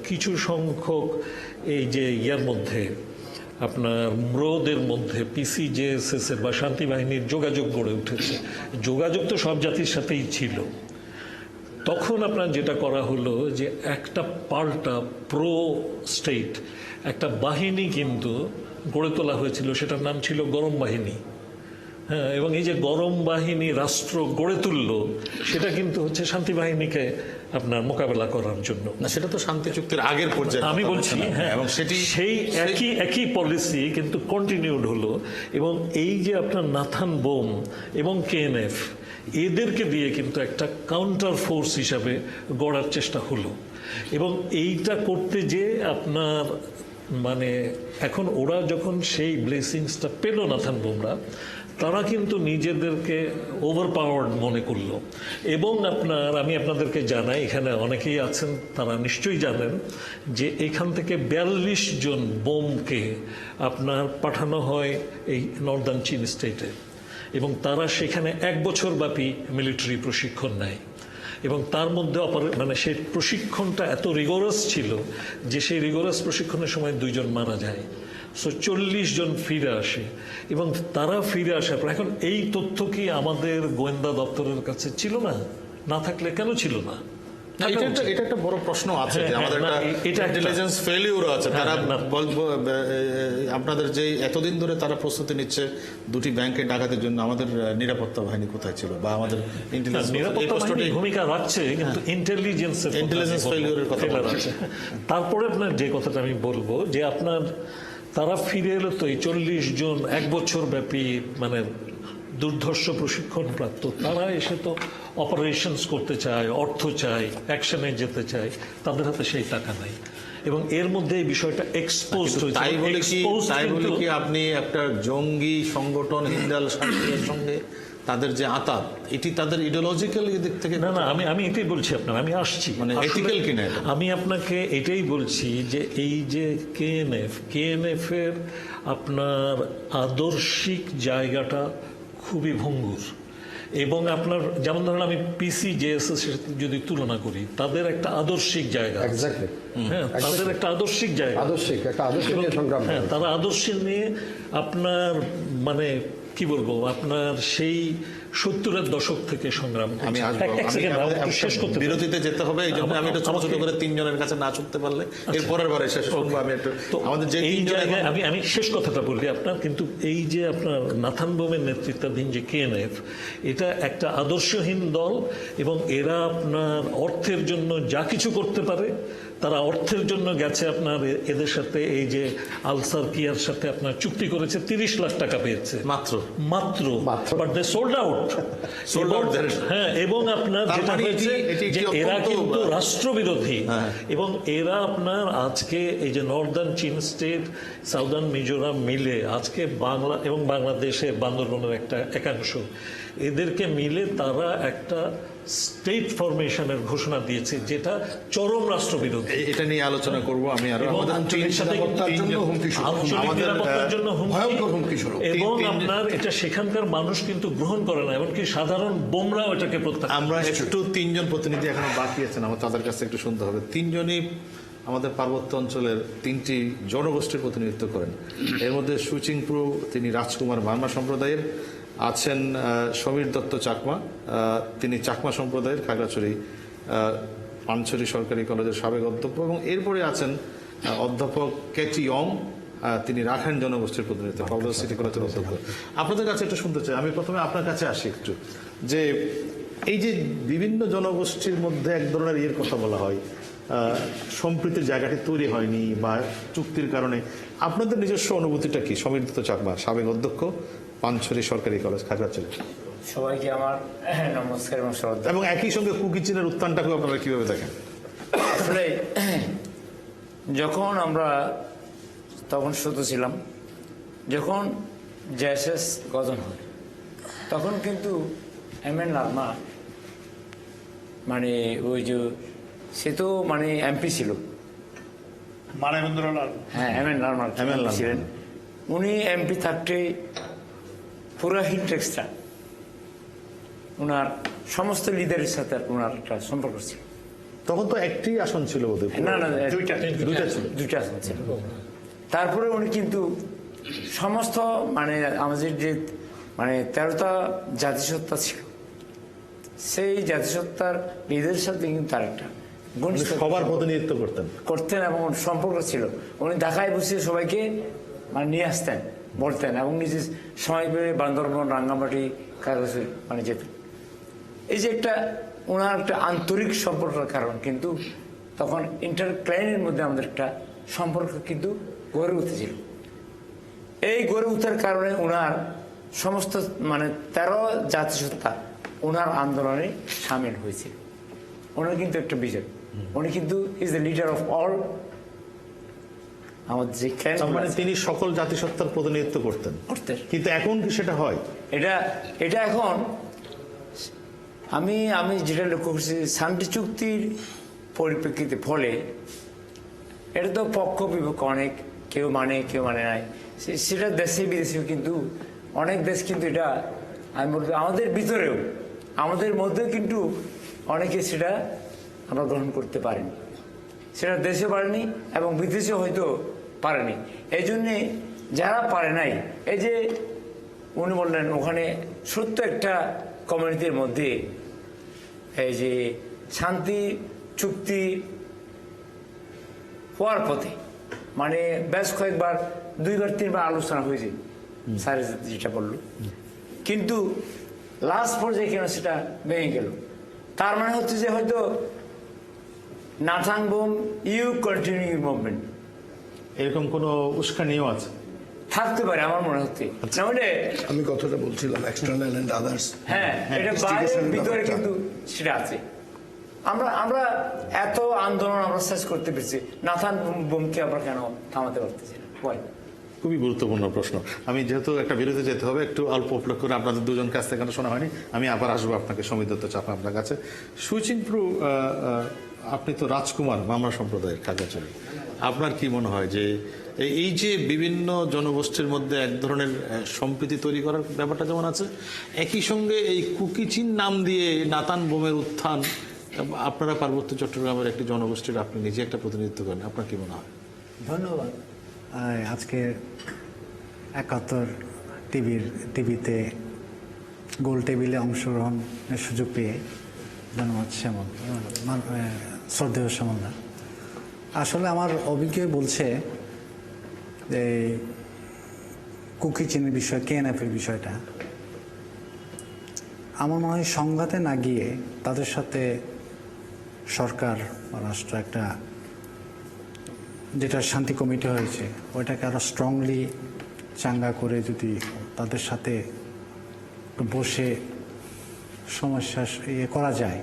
কিছু সংখ্যক এই যে ইয়ার মধ্যে আপনার ম্রোদের মধ্যে পিসিজেএসএস এর বা শান্তি বাহিনীর যোগাযোগ গড়ে উঠেছে, যোগাযোগ তো সব জাতির সাথেই ছিল, তখন আপনার যেটা করা হলো যে একটা পাল্টা প্রো স্টেট একটা বাহিনী কিন্তু গড়ে তোলা হয়েছিল, সেটার নাম ছিল গরম বাহিনী। হ্যাঁ, এবং এই যে গরম বাহিনী রাষ্ট্র গড়ে তুললো, সেটা কিন্তু হচ্ছে শান্তি বাহিনীকে আপনার মোকাবেলা করার জন্য। না, সেটা তো শান্তি চুক্তির আগের পর্যায়ে আমি বলছি, হ্যাঁ, এবং সেটি সেই একই পলিসি কিন্তু কন্টিনিউড হলো। এবং এই যে আপনার নাথান বোম এবং কেএনএফ, এদেরকে দিয়ে কিন্তু একটা কাউন্টার ফোর্স হিসাবে গড়ার চেষ্টা হলো। এবং এইটা করতে যে আপনার মানে এখন ওরা যখন সেই ব্লেসিংসটা পেল নাথান বোমরা, তারা কিন্তু নিজেদেরকে ওভারপাওয়ার্ড মনে করলো। এবং আমি আপনাদেরকে জানাই, এখানে অনেকেই আছেন তারা নিশ্চয়ই জানেন যে এখান থেকে 42 জন বোমকে আপনার পাঠানো হয় এই নর্দার্ন চীন স্টেটে, এবং তারা সেখানে 1 বছর ব্যাপী মিলিটারি প্রশিক্ষণ নেয়। এবং তার মধ্যে মানে সেই প্রশিক্ষণটা এত রিগোরাস ছিল যে সেই রিগোরাস প্রশিক্ষণের সময় 2 জন মারা যায়। সো 40 জন ফিরে আসে, এবং তারা ফিরে আসার পর এখন এই তথ্য কি আমাদের গোয়েন্দা দপ্তরের কাছে ছিল না? না থাকলে কেন ছিল না? না, এটা একটা বড় প্রশ্ন আছে যে আমাদের হ্যাঁ, একটা ইন্টেলিজেন্স ফেলিউর আছে। তারা হ্যাঁ, বলবো আপনাদের যে এতদিন ধরে তারা প্রস্তুতি নিচ্ছে 2টি ব্যাংকে ডাকাতের জন্য, আমাদের নিরাপত্তা বাহিনী কোথায় ছিল বা আমাদের নিরাপত্তা বাহিনী ভূমিকা রাখছে, কিন্তু ইন্টেলিজেন্স ফেলিউরের কথা বলছে। তারপরে আপনার যে কথাটা আমি বলবো যে আপনার তারা ফিরে এলো তো এই 40 জন 1 বছর ব্যাপী মানে দুর্ধর্ষ প্রশিক্ষণ প্রাপ্ত, তারা এসে তো অপারেশনস করতে চায়, অর্থ চায়, অ্যাকশনে যেতে চায়, তাদের হাতে সেই টাকা নাই। এবং এর মধ্যে এই বিষয়টা এক্সপোজ হয়েছে। তাই বলে কি আপনি একটা জঙ্গি সংগঠন হিন্দাল শান্তির সঙ্গে তাদের যে আতাত, এটি তাদের ইডিওলজিক্যাল দিক থেকে না, আমি এটাই বলছি আপনার, আমি আসছি মানে আসলে ethical কিনা এটা? আমি আপনাকে এটাই বলছি যে এই যে কেএনএফ এর আপনার আদর্শিক জায়গাটা খুবই ভঙ্গুর। এবং আপনার যেমন ধরেন আমি পিসিজেএসএস যদি তুলনা করি, তাদের একটা আদর্শিক জায়গা আছে। এক্স্যাক্টলি, হ্যাঁ, তাদের একটা আদর্শিক জায়গা, একটা আদর্শ নিয়ে সংগ্রাম হ্যাঁ, তারা আদর্শ নিয়ে আপনার মানে কি বলবো আপনার সেই 70-এর দশক থেকে সংগ্রাম করছে। আমি আসবো, এক সেকেন্ড, আমি শেষ করতে দিন। বিরতিতে যেতে হবে, এই জন্য আমি একটু ছোট ছোট করে 3 জনের কাছে না ছুটতে পারলে এর পরের বারে শেষ করবো। আমি একটু তো আমাদের যে এই 3 জন জায়গায় আমি শেষ কথাটা বলি আপনার, কিন্তু এই যে আপনার নাথান বোমের নেতৃত্বাধীন যে কেএনএফ, এটা একটা আদর্শহীন দল, এবং এরা আপনার অর্থের জন্য যা কিছু করতে পারে তারা অর্থের জন্য গেছে আপনার এদের সাথে, এই যে আলসার কিয়ার সাথে আপনার চুক্তি করেছে, 30 লাখ টাকা পেয়েছে মাত্র মাত্র, বাট দে সোল্ড আউট। হ্যাঁ, এবং আপনার তার যেটা মানে হয়েছে এটি যে এরা অত্যন্ত- কিন্তু রাষ্ট্রবিরোধী, এবং এরা আপনার আজকে এই যে নর্দার্ন চীন স্টেট, সাউদার্ন মিজোরাম মিলে আজকে বাংলা এবং বাংলাদেশের বান্দরবনের একটা একাংশ, এদেরকে মিলে তারা একটা স্টেট ফরমেশনের ঘোষণা দিয়েছে, যেটা চরম রাষ্ট্রবিরোধী। এটা নিয়ে আলোচনা করব আমি আরো। এবং আমাদের আঞ্চলিক নিরাপত্তার জন্য হুমকি স্বরূপ। আঞ্চলিক আমাদের, নিরাপত্তার জন্য ভয়ঙ্কর হুমকি স্বরূপ। এবং তিন- আপনার এটা সেখানকার মানুষ কিন্তু গ্রহণ করে না, এমনকি সাধারণ বোমরাও এটাকে প্রত্যাখ্যান আমরা একটু 3 জন প্রতিনিধি এখনো বাকি আছেন, আমার তাদের কাছে একটু শুনতে হবে। 3 জনই আমাদের পার্বত্য অঞ্চলের 3টি জনগোষ্ঠীর প্রতিনিধিত্ব করেন। এর মধ্যে সুচিংপ্রু, তিনি রাজকুমার মারমা সম্প্রদায়ের আছেন। সমীর দত্ত চাকমা, তিনি চাকমা সম্প্রদায়ের, খাগড়াছড়ি পানছড়ি সরকারি কলেজের সাবেক অধ্যক্ষ। এবং এরপরে আছেন অধ্যাপক কেটি ইয়ং, তিনি রাখাইন জনগোষ্ঠীর প্রতিনিধিত্ব, কক্সবাজার সিটি কলেজের অধ্যক্ষ। আপনাদের কাছে একটু শুনতে চাই, আমি প্রথমে আপনার কাছে আসি একটু, যে এই যে বিভিন্ন জনগোষ্ঠীর মধ্যে এক ধরনের ইয়ের কথা বলা হয়, সম্প্রীতির জায়গাটি তৈরি হয়নি বা চুক্তির কারণে, আপনাদের নিজস্ব অনুভূতিটা কি? সমীর দত্ত চাকমা, সাবেক অধ্যক্ষ, পানছড়ি সরকারি কলেজ, খাগড়াছড়ি। সবাইকে আমার নমস্কার এবং শ্রদ্ধা। এবং একই সঙ্গে কুকি চীনের উত্থানটাকে আপনারা কিভাবে দেখেন? আসলে যখন আমরা তখন ছোট ছিলাম, যখন জেএসএস গঠন হয়, তখন কিন্তু এমএন লালমা, মানে ওই যে সে তো মানে এমপি ছিল, মানবেন্দ্রলাল। হ্যাঁ এমএন লালমা ছিলেন। উনি এমপি থাকতে পুরো হিলটেক্সটা ওনার সমস্ত লিডারের সাথে ওনার একটা সম্পর্ক ছিল। তখন তো একটি আসন ছিল বোধহয়। না না দুইটা ছিল। দুইটা আসন ছিল। তারপরে উনি কিন্তু সমস্ত মানে আমাদের যে মানে 13টা জাতিসত্তা ছিল, সেই জাতিসত্তার লিডারের সাথে কিন্তু তার একটা ঘনিষ্ঠ সবার প্রতিনিধিত্ব করতেন। করতেন এবং সম্পর্ক ছিল। উনি ঢাকায় বসে সবাইকে মানে নিয়ে আসতেন, বলতেন, এবং নিজে সময় পেয়ে বান্দরবন, রাঙ্গামাটি, কাগজে মানে যেতেন। এই যে একটা ওনার একটা আন্তরিক সম্পর্কের কারণ কিন্তু তখন ইন্টারক্লাইনের মধ্যে আমাদের একটা সম্পর্ক কিন্তু গড়ে উঠেছিল। এই গড়ে ওঠার কারণে ওনার সমস্ত মানে 13 জাতিসত্তা ওনার আন্দোলনে সামিল হয়েছিল। ওনার কিন্তু একটা বিজয়, উনি কিন্তু is the leader of all আমাদের যে তার মানে তিনি সকল জাতিসত্তার প্রতিনিধিত্ব করতেন। কিন্তু এখন কি সেটা হয়? এটা এখন আমি যেটা লক্ষ্য করছি, শান্তি চুক্তির পরিপ্রেক্ষিতে ফলে এটা তো পক্ষ বিপক্ষ অনেক, কেউ মানে কেউ মানে নাই, সেটা দেশে বিদেশেও কিন্তু অনেক দেশ কিন্তু এটা আমি বলবো আমাদের ভিতরেও আমাদের মধ্যেও কিন্তু অনেকে সেটা আমরা গ্রহণ করতে পারিনি, সেটা দেশে পারেনি এবং বিদেশে হয়তো পারেনি। এই জন্যে যারা পারে নাই, এই যে উনি বললেন ওখানে সত্য একটা কমিউনিটির মধ্যে এই যে শান্তি চুক্তি হওয়ার পথে মানে বেশ কয়েকবার 2-3বার আলোচনা হয়েছে, স্যার যেটা বললো, কিন্তু লাস্ট পর্যায়ে কেন সেটা ভেঙে গেল। তার মানে হচ্ছে যে হয়তো Nathan Bawm you continue movement এরকম কোনো উস্কানিও আছে? থাকতে পারে আমার মনে হচ্ছে। নাহলে আমি কথাটা বলছিলাম এক্সটার্নাল এন্ড আদার্স। হ্যাঁ, এটা বাইরের ভিতরে কিন্তু সেটা আছে। আমরা এত আন্দোলন আমরা শেষ করতে পেরেছি, নাথান বোমকে আমরা কেন থামাতে পারতেছি না? খুবই গুরুত্বপূর্ণ প্রশ্ন। আমি যেহেতু একটা বিরতি যেতে হবে, একটু অল্প উপলক্ষ করে আপনাদের দুজন কাছ থেকে শোনা হয়নি, আমি আবার আসবো আপনাকে, সমীর দত্ত চাকমা আপনার কাছে। সুচিংপ্রু, আপনি তো রাজকুমার মামা সম্প্রদায়ের, খাগড়াছড়ি, আপনার কি মনে হয় যে এই যে বিভিন্ন জনগোষ্ঠীর মধ্যে এক ধরনের সম্প্রীতি তৈরি করার ব্যাপারটা যেমন আছে, একই সঙ্গে এই কুকি চীন নাম দিয়ে নাতান বোমের উত্থান, আপনারা পার্বত্য চট্টগ্রামের একটি জনগোষ্ঠীর আপনি নিজে একটা প্রতিনিধিত্ব করেন, আপনার কি মনে হয়? ধন্যবাদ। আজকে 71 টিভিতে গোল টেবিলে অংশগ্রহণের সুযোগ পেয়ে ধন্যবাদ শ্যামল, শ্রদ্ধেয় শ্যামলদা। আসলে আমার অভিজ্ঞ বলছে যে কুকি চীনের বিষয়, কেএনএফের বিষয়টা আমার মনে হয় সংঘাতে না গিয়ে তাদের সাথে সরকার বা রাষ্ট্র একটা যেটা শান্তি কমিটি হয়েছে ওইটাকে আরো স্ট্রংলি চাঙ্গা করে যদি তাদের সাথে বসে সমস্যা ইয়ে করা যায়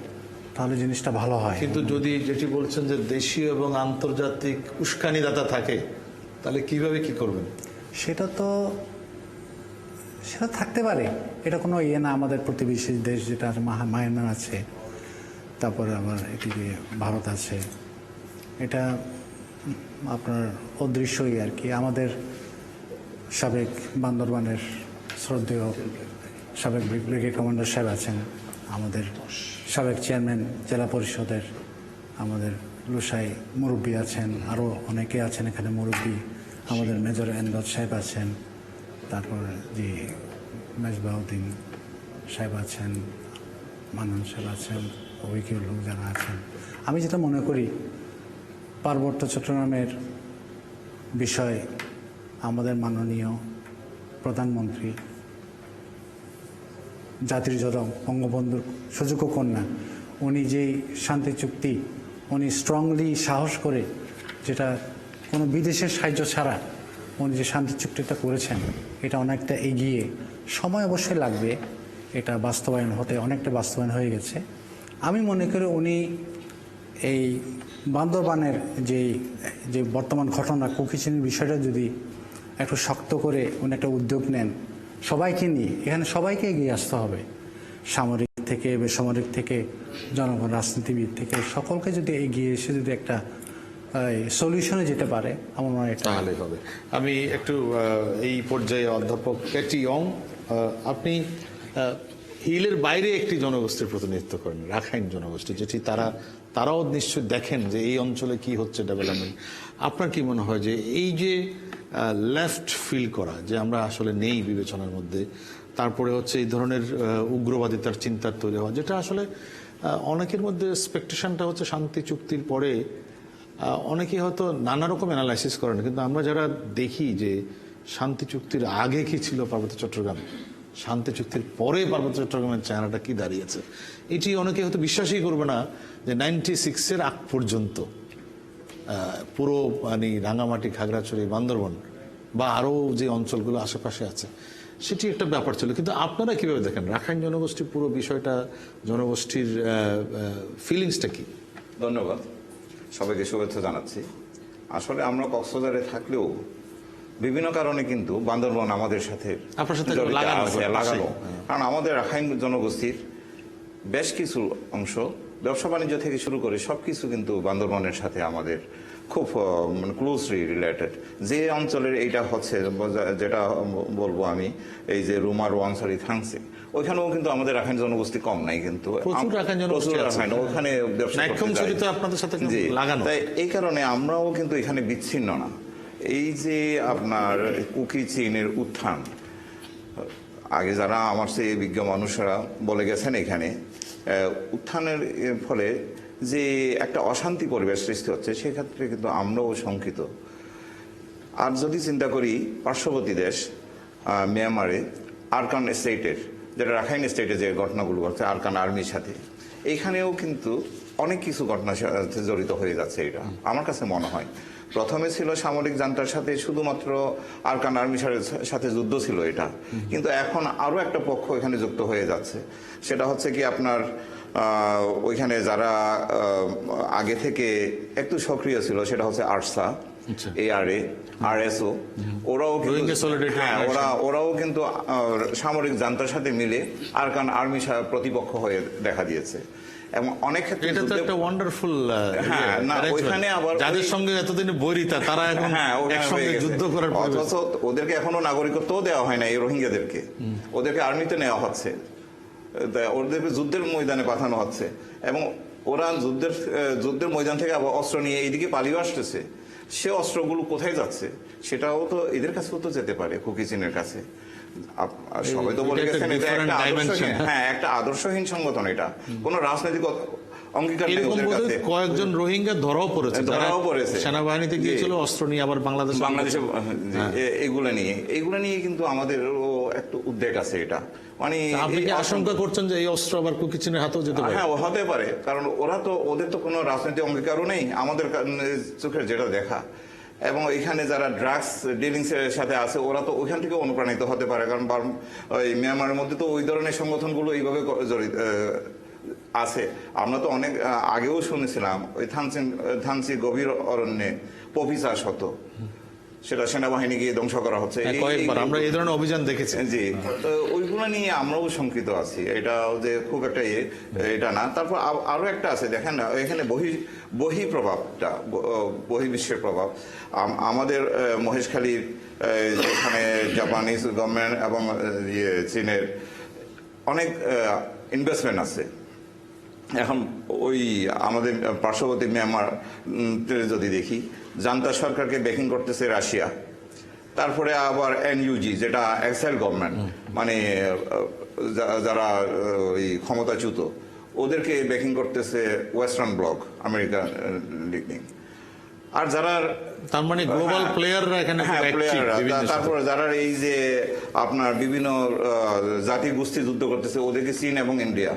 তাহলে জিনিসটা ভালো হয়। কিন্তু যদি যেটি বলছেন যে দেশীয় এবং আন্তর্জাতিক উস্কানিদাতা থাকে তাহলে কিভাবে কি করবেন? সেটা থাকতে পারে, এটা কোনো ইয়ে না। আমাদের প্রতিবেশী দেশ যেটা আছে মায়ানমার আছে, তারপরে আবার এদিকে ভারত আছে, এটা আপনার অদৃশ্যই আর কি। আমাদের সাবেক বান্দরবানের শ্রদ্ধেয় সাবেক ব্রিগেড কমান্ডার সাহেব আছেন, আমাদের সাবেক চেয়ারম্যান জেলা পরিষদের আমাদের লুসাই মুরব্বী আছেন, আরও অনেকে আছেন এখানে মুরব্বী। আমাদের মেজর এন্দাজ সাহেব আছেন, তারপর যে মেজবাউদ্দিন সাহেব আছেন, মানন সাহেব আছেন, অভিজ্ঞ লোক যারা আছেন। আমি যেটা মনে করি পার্বত্য চট্টগ্রামের বিষয় আমাদের মাননীয় প্রধানমন্ত্রী জাতির জনক বঙ্গবন্ধুর সুযোগ্য কন্যা, উনি যেই শান্তি চুক্তি উনি স্ট্রংলি সাহস করে, যেটা কোনো বিদেশের সাহায্য ছাড়া উনি যে শান্তি চুক্তিটা করেছেন, এটা অনেকটা এগিয়ে, সময় অবশ্যই লাগবে এটা বাস্তবায়ন হতে, অনেকটা বাস্তবায়ন হয়ে গেছে। আমি মনে করি উনি এই বান্দরবানের যে বর্তমান ঘটনা কুকিচিনির বিষয়টা যদি একটু শক্ত করে উনি একটা উদ্যোগ নেন, সবাইকে নিয়ে, এখানে সবাইকে এগিয়ে আসতে হবে, সামরিক থেকে বেসামরিক থেকে জনগণ রাজনীতিবিদ থেকে সকলকে যদি এগিয়ে এসে যদি একটা সলিউশনে যেতে পারে আমার মনে হয় এটা তাহলেই হবে। আমি একটু এই পর্যায়ে অধ্যাপক ক্যাটি ইয়ং, আপনি হিলের বাইরে একটি জনগোষ্ঠীর প্রতিনিধিত্ব করেন, রাখাইন জনগোষ্ঠী, যেটি তারাও নিশ্চয় দেখেন যে এই অঞ্চলে কি হচ্ছে ডেভেলপমেন্ট। আপনার কি মনে হয় যে এই যে লেফট ফিল করা, যে আমরা আসলে নেই বিবেচনার মধ্যে, তারপরে হচ্ছে এই ধরনের উগ্রবাদিতার চিন্তার তৈরি হওয়া, যেটা আসলে অনেকের মধ্যে এক্সপেকটেশনটা হচ্ছে শান্তি চুক্তির পরে অনেকে হয়তো নানা রকম অ্যানালাইসিস করেন, কিন্তু আমরা যারা দেখি যে শান্তি চুক্তির আগে কি ছিল পার্বত্য চট্টগ্রাম, শান্তি চুক্তির পরে পার্বত্য চট্টগ্রামের চেহারাটা কি দাঁড়িয়েছে, এটি অনেকে হয়তো বিশ্বাসই করবে না যে 96-এর আগ পর্যন্ত পুরো মানে রাঙামাটি, খাগড়াছড়ি, বান্দরবন বা আরও যে অঞ্চলগুলো আশেপাশে আছে সেটি একটা ব্যাপার ছিল। কিন্তু আপনারা কিভাবে দেখেন রাখাইন জনগোষ্ঠীর পুরো বিষয়টা, জনগোষ্ঠীর ফিলিংসটা কি? ধন্যবাদ, সবাইকে শুভেচ্ছা জানাচ্ছি। আসলে আমরা কক্সবাজারে থাকলেও বিভিন্ন কারণে কিন্তু বান্দরবন আমাদের সাথে আপনার সাথে লাগানো, কারণ আমাদের রাখাইন জনগোষ্ঠীর বেশ কিছু অংশ ব্যবসা বাণিজ্য থেকে শুরু করে সবকিছু কিন্তু বান্দরবনের সাথে আমাদের খুব ক্লোজলি রিলেটেড। যে অঞ্চলের এইটা হচ্ছে, যেটা বলবো আমি, এই যে রুমার ওয়ানসারি থাংসে, ওইখানেও কিন্তু আমাদের রাখাইন জনগোষ্ঠী কম নাই, কিন্তু ওখানে তাই এই কারণে আমরাও কিন্তু এখানে বিচ্ছিন্ন না। এই যে আপনার কুকি চীনের উত্থান, আগে যারা আমার সেই বিজ্ঞ মানুষরা বলে গেছেন, এখানে উত্থানের ফলে যে একটা অশান্তি পরিবেশ সৃষ্টি হচ্ছে, সেক্ষেত্রে কিন্তু আমরাও শঙ্কিত। আর যদি চিন্তা করি পার্শ্ববর্তী দেশ মিয়ানমারে আরকান স্টেটের, যেটা রাখাইন স্টেটে যে ঘটনাগুলো ঘটছে আরকান আর্মির সাথে, এইখানেও কিন্তু অনেক কিছু ঘটনার সাথে জড়িত হয়ে যাচ্ছে। এটা আমার কাছে মনে হয় প্রথমে ছিল সামরিক জান্তার সাথে শুধুমাত্র আরকান আর্মির সাথে যুদ্ধ ছিল এটা, কিন্তু এখন আরো একটা পক্ষ এখানে যুক্ত হয়ে যাচ্ছে। সেটা হচ্ছে কি আপনার ওইখানে যারা আগে থেকে একটু সক্রিয় ছিল, সেটা হচ্ছে আরসা, ARA, RSO, ওরাও কিন্তু সামরিক জান্তার সাথে মিলে আরকান আর্মি প্রতিপক্ষ হয়ে দেখা দিয়েছে। এবং অনেক ক্ষেত্রে এটা তো একটা ওয়ান্ডারফুল, ওইখানে আবার যাদের সঙ্গে এতদিন বৈরিতা তারা এখন একসঙ্গে যুদ্ধ করার, অথচ ওদেরকে এখনো নাগরিকত্বও দেওয়া হয় না, এই রোহিঙ্গাদেরকে ওদেরকে আর্মিতে নেওয়া হচ্ছে, ওদেরকে যুদ্ধের ময়দানে পাঠানো হচ্ছে, এবং ওরা যুদ্ধের ময়দান থেকে আবার অস্ত্র নিয়ে এইদিকে পালিয়ে আসতেছে। সে অস্ত্রগুলো কোথায় যাচ্ছে সেটাও তো এদের কাছেও তো যেতে পারে, কুকি চীনের কাছে। সবাই তো বলে গেছেন এটা একটা আদর্শহীন, একটা আদর্শহীন সংগঠন, এটা কোনো রাজনৈতিক অঙ্গীকার নেই ওদের কাছে। কয়েকজন রোহিঙ্গা ধরাও পড়েছে, সেনাবাহিনীতে গিয়েছিল অস্ত্র নিয়ে, আবার বাংলাদেশে এইগুলো নিয়ে কিন্তু আমাদের একটু উদ্বেগ আছে। এটা মানে আপনি কি আশঙ্কা করছেন যে এই অস্ত্র আবার কুকি চীনের হাতেও যেতে পারে? হ্যাঁ, হতে পারে, কারণ ওদের তো কোনো রাজনৈতিক অঙ্গীকারও নেই। আমাদের চোখের যেটা দেখা, এবং এখানে যারা ড্রাগস ডিলিংস এর সাথে আছে ওরা তো ওইখান থেকে অনুপ্রাণিত হতে পারে, কারণ ওই মিয়ানমারের মধ্যে তো ওই ধরনের সংগঠনগুলো এইভাবে জড়িত আছে। আমরা তো অনেক আগেও শুনেছিলাম ওই থানচি গভীর অরণ্যে পপি চাষ হতো, সেটা সেনাবাহিনী গিয়ে ধ্বংস করা হচ্ছে। কয়েকবার আমরা এই ধরনের অভিযান দেখেছি। জি, তো ওইগুলো নিয়ে আমরাও শঙ্কিত আছি, এটা যে খুব একটা এটা না। তারপর আরো একটা আছে, দেখেন না এখানে বহি প্রভাবটা, বহির্বিশ্বের প্রভাব। আমাদের মহেশখালীর যেখানে জাপানিজ গভর্নমেন্ট এবং চীনের অনেক ইনভেস্টমেন্ট আছে। এখন ওই আমাদের পার্শ্ববর্তী মিয়ানমার যদি দেখি, জান্তা সরকারকে ব্যাকিং করতেছে রাশিয়া, তারপরে আবার এনইউজি যেটা এক্সাইল গভর্নমেন্ট, মানে যারা ওই ক্ষমতাচ্যুত, ওদেরকে ব্যাকিং করতেছে ওয়েস্টার্ন ব্লক, আমেরিকা লিগিং। আর যারা তার মানে গ্লোবাল প্লেয়াররা এখানে তারপরে যারা এই যে আপনার বিভিন্ন জাতি গোষ্ঠী যুদ্ধ করতেছে, ওদেরকে চীন এবং ইন্ডিয়া।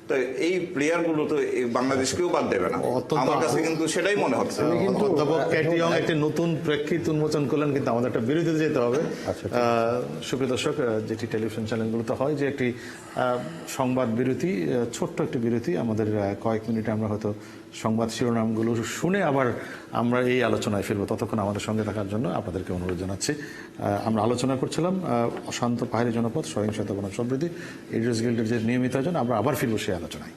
তো এই প্লেয়ার গুলো তো বাংলাদেশকেও বাদ দেবে না, আমার কাছে কিন্তু সেটাই মনে হচ্ছে। অধ্যাপক ক্যাটি ইয়ং একটি নতুন প্রেক্ষিত উন্মোচন করলেন, কিন্তু আমাদের একটা বিরতিতে যেতে হবে। সুপ্রিয় দর্শক, যেটি টেলিভিশন চ্যানেলগুলোতে হয় যে একটি সংবাদ বিরতি, ছোট্ট একটি বিরতি, আমাদের কয়েক মিনিটে আমরা হয়তো সংবাদ শিরোনামগুলো শুনে আবার আমরা এই আলোচনায় ফিরবো। ততক্ষণ আমাদের সঙ্গে থাকার জন্য আপনাদেরকে অনুরোধ জানাচ্ছি। আমরা আলোচনা করছিলাম অশান্ত পাহাড়ি জনপদ, সহিংসতা বনাম সমৃদ্ধি, এডিটর্স গিল্ডের যে নিয়মিত আয়োজন, আমরা আবার ফিরবো সেই আলোচনায়।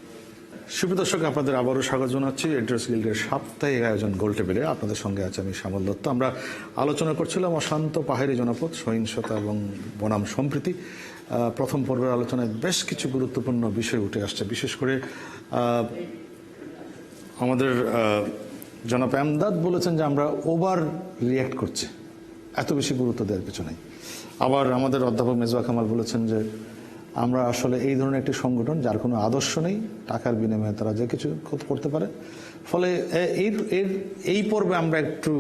সুপ্রিয় দর্শক, আপনাদের আবারও স্বাগত জানাচ্ছি এডিটর্স গিল্ডের সাপ্তাহিক আয়োজন গোলটেবিলে। আপনাদের সঙ্গে আছে আমি শ্যামল দত্ত। আমরা আলোচনা করছিলাম অশান্ত পাহাড়ি জনপদ, সহিংসতা এবং বনাম সম্প্রীতি। প্রথম পর্বের আলোচনায় বেশ কিছু গুরুত্বপূর্ণ বিষয় উঠে আসছে, বিশেষ করে আমাদের জনাব এমদাদ বলেছেন যে আমরা ওভার রিয়্যাক্ট করছি, এত বেশি গুরুত্ব দেওয়ার কিছু নেই। আবার আমাদের অধ্যাপক মেজবা কামাল বলেছেন যে আমরা আসলে এই ধরনের একটি সংগঠন যার কোনো আদর্শ নেই, টাকার বিনিময়ে তারা যে কিছু করতে পারে। ফলে এই পর্বে আমরা একটু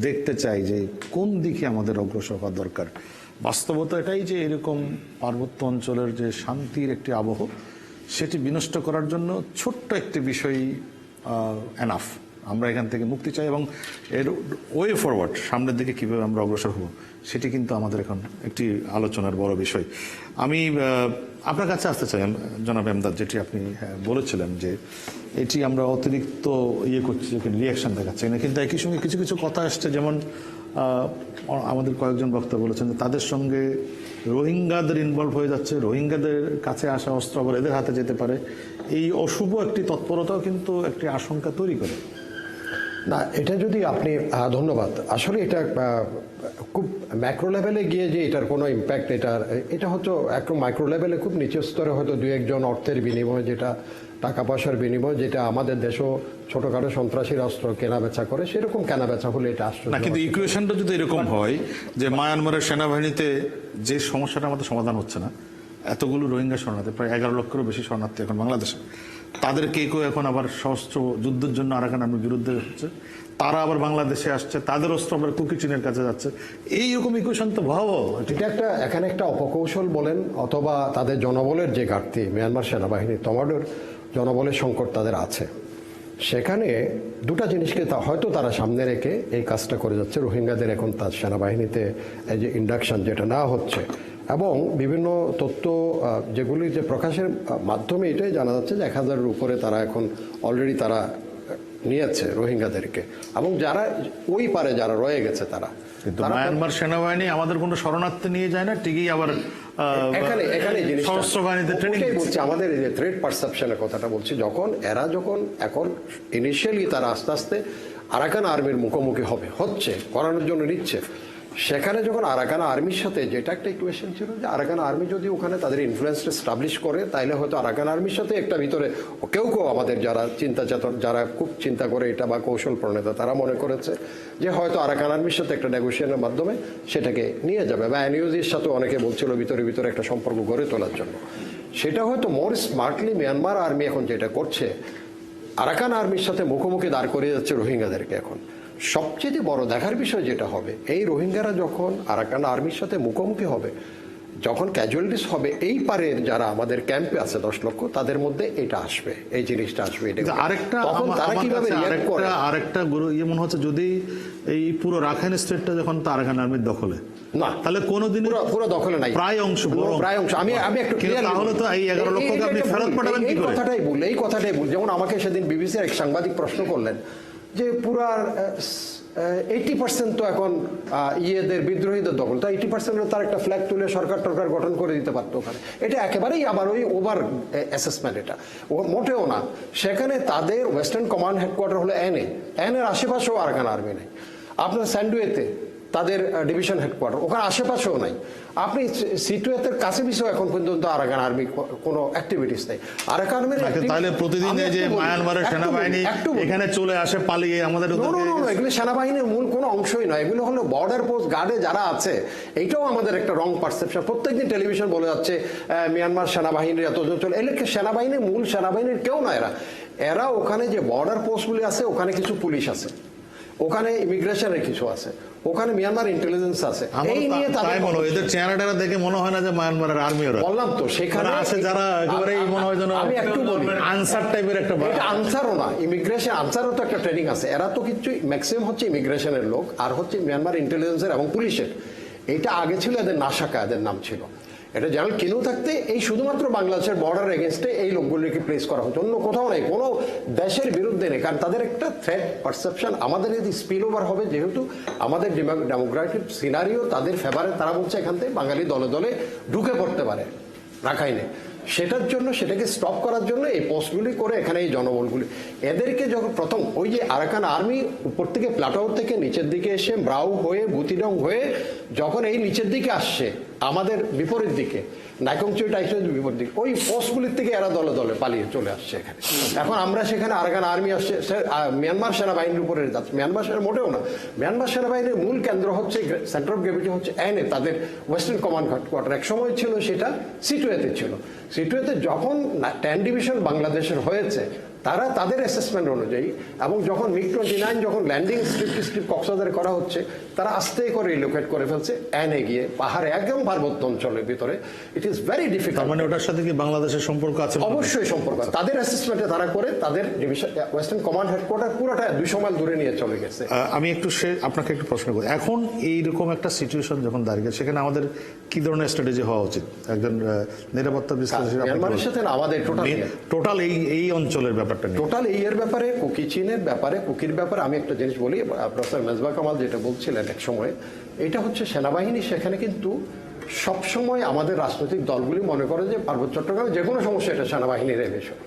দেখতে চাই যে কোন দিকে আমাদের অগ্রসর হওয়া দরকার। বাস্তবতা এটাই যে এরকম পার্বত্য অঞ্চলের যে শান্তির একটি আবহ, সেটি বিনষ্ট করার জন্য ছোট্ট একটি বিষয় এনাফ। আমরা এখান থেকে মুক্তি চাই এবং এর ওয়ে ফরওয়ার্ড, সামনের দিকে কীভাবে আমরা অগ্রসর হব, সেটি কিন্তু আমাদের এখন একটি আলোচনার বড় বিষয়। আমি আপনার কাছে আসতে চাই জনাব এমদাদ, যেটি আপনি বলেছিলেন যে এটি আমরা অতিরিক্ত করছি, রিয়াকশন দেখাচ্ছি না, কিন্তু একই সঙ্গে কিছু কিছু কথা আসছে, যেমন আমাদের কয়েকজন বক্তা বলেছেন যে তাদের সঙ্গে রোহিঙ্গাদের ইনভলভ হয়ে যাচ্ছে, রোহিঙ্গাদের কাছে আসা অস্ত্র আবার এদের হাতে যেতে পারে। এই অশুভ একটি তৎপরতাও কিন্তু একটি আশঙ্কা তৈরি করে। না, এটা যদি আপনি ধন্যবাদ। আসলে এটা খুব ম্যাক্রো লেভেলে গিয়ে যে এটার কোনো ইম্প্যাক্ট, এটা হয়তো একদম মাইক্রো লেভেলে খুব নিচু স্তরে হয়তো দু একজন অর্থের বিনিময়, যেটা টাকা পয়সার বিনিময়, যেটা আমাদের দেশও ছোটখাটো সন্ত্রাসী অস্ত্র কেনা বেচা করে, সেরকম কেনা বেচা হলে এটা আসছে না। কিন্তু ইকুয়েশনটা যদি এরকম হয় যে মায়ানমারের সেনাবাহিনীতে যে সমস্যাটা আমাদের সমাধান হচ্ছে না, এতগুলো রোহিঙ্গা শরণার্থী, প্রায় 11 লক্ষেরও বেশি শরণার্থী এখন বাংলাদেশে, তাদের কেউ এখন আবার সশস্ত্র যুদ্ধের জন্য আরাকান আর্মির বিরুদ্ধে হচ্ছে, তারা আবার বাংলাদেশে আসছে, তাদের অস্ত্র আবার কুকি চীনের কাছে যাচ্ছে। এইরকম ইকুয়েশন তো ভয়াবহ। এটা এখানে একটা অপকৌশল বলেন অথবা তাদের জনবলের যে ঘাটতি, মিয়ানমার সেনাবাহিনী টমাটোর জনবলের সংকট তাদের আছে, সেখানে দুটা জিনিসকে হয়তো তারা সামনে রেখে এই কাজটা করে যাচ্ছে। রোহিঙ্গাদের এখন তার সেনাবাহিনীতে এই যে ইন্ডাকশন যেটা না হচ্ছে, এবং বিভিন্ন তথ্য যেগুলি যে প্রকাশের মাধ্যমে এটাই জানা যাচ্ছে যে 1000-এর উপরে তারা এখন অলরেডি তারা নিয়েছে রোহিঙ্গাদেরকে, এবং যারা ওই পারে যারা রয়ে গেছে তারা। কিন্তু মায়ানমার সেনাবাহিনী আমাদের কোনো শরণার্থী নিয়ে যায় না, ঠিকই আবার এখানে সশস্ত্র বাহিনীতে ট্রেনিং বলছে। আমাদের এই যে থ্রেট পারসেপশনের কথাটা বলছি, যখন এখন ইনিশিয়ালি তারা আস্তে আস্তে আরাকান আর্মির মুখোমুখি করানোর জন্য নিচ্ছে, সেখানে যখন আরাকান আর্মির সাথে, যেটা একটা ইকুয়েশন ছিল যে আরাকান আর্মি যদি ওখানে তাদের ইনফ্লুয়েন্সটা এস্টাবলিশ করে, তাইলে হয়তো আরাকান আর্মির সাথে একটা ভিতরে কেউ আমাদের যারা যারা খুব চিন্তা করে এটা বা কৌশল প্রণেতা, তারা মনে করেছে যে হয়তো আরাকান আর্মির সাথে একটা নেগোসিয়েশনের মাধ্যমে সেটাকে নিয়ে যাবে, বা এনইউজির সাথে অনেকে বলছিল ভিতরে একটা সম্পর্ক গড়ে তোলার জন্য। সেটা হয়তো মোর স্মার্টলি মিয়ানমার আর্মি এখন যেটা করছে, আরাকান আর্মির সাথে মুখোমুখি দাঁড় করিয়ে যাচ্ছে রোহিঙ্গাদেরকে। এখন সবচেয়ে বড় দেখার বিষয় যেটা হবে, এই রোহিঙ্গারা যখন আরাকান আর্মির সাথে মুখোমুখি হবে, যখন ক্যাজুয়ালিটিস হবে এই পারের যারা আমাদের ক্যাম্পে আছে 10 লক্ষ, তাদের মধ্যে এটা আসবে, এই জিনিসটা আসবে। এটা কিন্তু আরেকটা তখন তারা আমার কিভাবে কাছে react করে? আরেকটা গুরু ইয়ে মনে হচ্ছে, যদি এই পুরো রাখাইন স্টেটটা যখন আরাকান আর্মির দখলে, না, তাহলে কোনোদিন পুরো দখলে নাই, প্রায় অংশ আমি একটু কিন্তু clearly তাহলে তো এই 11 লক্ষকে আপনি ফেরত পাঠাবেন কি এই করে? কথাটাই ভুল। যেমন আমাকে সেদিন বিবিসির এক সাংবাদিক প্রশ্ন করলেন যে পুরা 80% তো এখন ইয়েদের বিদ্রোহীদের দখল, তো 80% তার একটা ফ্ল্যাগ তুলে সরকার টরকার গঠন করে দিতে পারতো ওখানে। এটা একেবারেই আবার ওই ওভার অ্যাসেসমেন্ট, এটা মোটেও না। সেখানে তাদের ওয়েস্টার্ন কমান্ড হেডকোয়ার্টার হলো এর আশেপাশেও আরাকান আর্মি নেই। আপনার স্যান্ডুয়েতে তাদের ডিভিশন হেডকোয়ার্টার, ওখানে আশেপাশেও নাই। আপনি সিটুয়েতের কাছে পিছেও এখন পর্যন্ত আরাকান আর্মি কোনো অ্যাক্টিভিটিস নেই। আরাকান আর্মির তাহলে প্রতিদিন এই যে মায়ানমারের সেনাবাহিনী এখানে চলে আসে পালিয়ে আমাদের, এগুলো সেনাবাহিনীর মূল কোনো অংশই নয়, এগুলো হলো বর্ডার পোস্ট গার্ডে যারা আছে। এইটাও আমাদের একটা রং পারসেপশন। প্রত্যেকদিন টেলিভিশন বলে যাচ্ছে মিয়ানমার সেনাবাহিনীর এতজন চলে, এলে সেনাবাহিনীর মূল সেনাবাহিনীর কেউ না এরা ওখানে যে বর্ডার পোস্টগুলি আছে, ওখানে কিছু পুলিশ আছে, ওখানে ইমিগ্রেশনের কিছু আছে, ওখানে মিয়ানমার ইন্টেলিজেন্স আছে। এই নিয়ে তাই মনে হয় এদের চেহারাটা দেখে মনে হয় না যে মায়ানমারের আর্মি ওরা। বললাম তো সেখানে আছে যারা একেবারে মনে হয় যেন আমি একটু বলি আনসার টাইপের একটা, এটা আনসারও না, ইমিগ্রেশন আনসারও তো একটা ট্রেনিং আছে। এরা তো কিছু ম্যাক্সিমাম হচ্ছে ইমিগ্রেশনের লোক, আর হচ্ছে মিয়ানমার ইন্টেলিজেন্সের এবং পুলিশের। এটা আগে ছিল এদের নাশাকা, এদের নাম ছিল। এটা জেনারেল কিনু থাকতে এই শুধুমাত্র বাংলাদেশের বর্ডার এগেনস্টে এই লোকগুলিকে প্লেস করা হচ্ছে, অন্য কোথাও নেই, কোনো দেশের বিরুদ্ধে নেই। কারণ তাদের একটা থ্রেট পারসেপশন আমাদের যদি স্পিল ওভার হবে, যেহেতু আমাদের ডেমোক্রেটিক সিনারিও তাদের ফেভারে, তারা বলছে এখান থেকে বাঙালি দলে দলে ঢুকে পড়তে পারে রাখাইনে। সেটার জন্য, সেটাকে স্টপ করার জন্য এই পোস্টগুলি করে এখানে এই জনবলগুলি এদেরকে যখন প্রথম ওই যে আরাকান আর্মি উপর থেকে প্লাটাও থেকে নিচের দিকে এসে ব্রাউ হয়ে বুতিডং হয়ে যখন এই নিচের দিকে আসছে আমাদের বিপরীত দিকে, নাইকংচুই টাইসের বিপরীত দিকে, ওই পোস্টগুলির থেকে এরা দলে দলে পালিয়ে চলে আসছে এখানে। এখন আমরা সেখানে আরাকান আর্মি আসছে, মিয়ানমার সেনাবাহিনীর উপরে যাচ্ছে। মিয়ানমার সেনা মোটেও না, মিয়ানমার সেনাবাহিনীর মূল কেন্দ্র হচ্ছে, সেন্টার অফ গ্র্যাভিটি হচ্ছে তাদের ওয়েস্টার্ন কমান্ড হেডকোয়ার্টার। এক সময় ছিল সেটা সিটুয়েতে ছিল। সিটুয়েতে যখন 10 ডিভিশন বাংলাদেশের হয়েছে, তারা তাদের অ্যাসেসমেন্ট অনুযায়ী, এবং যখন MiG-29 যখন ল্যান্ডিং স্ট্রিপ কক্সবাজারে করা হচ্ছে, তারা আস্তে করে রিলোকেট করে ফেলছে গিয়ে পাহাড়ে, একদম পার্বত্য অঞ্চলের ভিতরে। It is very difficult. মানে ওটার সাথে কি বাংলাদেশের সম্পর্ক আছে? অবশ্যই সম্পর্ক আছে। তাদের অ্যাসেসমেন্টে তারা করে তাদের ডিভিশন ওয়েস্টার্ন কমান্ড হেডকোয়ার্টার পুরোটা 200 মাইল দূরে নিয়ে চলে গেছে। আমি একটু আপনাকে একটু প্রশ্ন করি, এখন এইরকম একটা সিচুয়েশন যখন দাঁড়িয়ে, সেখানে আমাদের কি ধরনের স্ট্র্যাটেজি হওয়া উচিত? একজন নিরাপত্তা বিশ্লেষক মিয়ানমারের সাথে আমাদের টোটাল এই অঞ্চলের ব্যাপারটা নিয়ে, টোটাল এই এর ব্যাপারে, কুকি চীনের ব্যাপারে, কুকির ব্যাপারে আমি একটা জিনিস বলি। প্রফেসর মেজবা কামাল যেটা বলছিলেন এক সময়, এটা হচ্ছে সেনাবাহিনী সেখানে কিন্তু সবসময় আমাদের রাজনৈতিক দলগুলি মনে করে যে পার্বত্য চট্টগ্রামে যে কোনো সমস্যা এটা সেনাবাহিনীর বিষয়।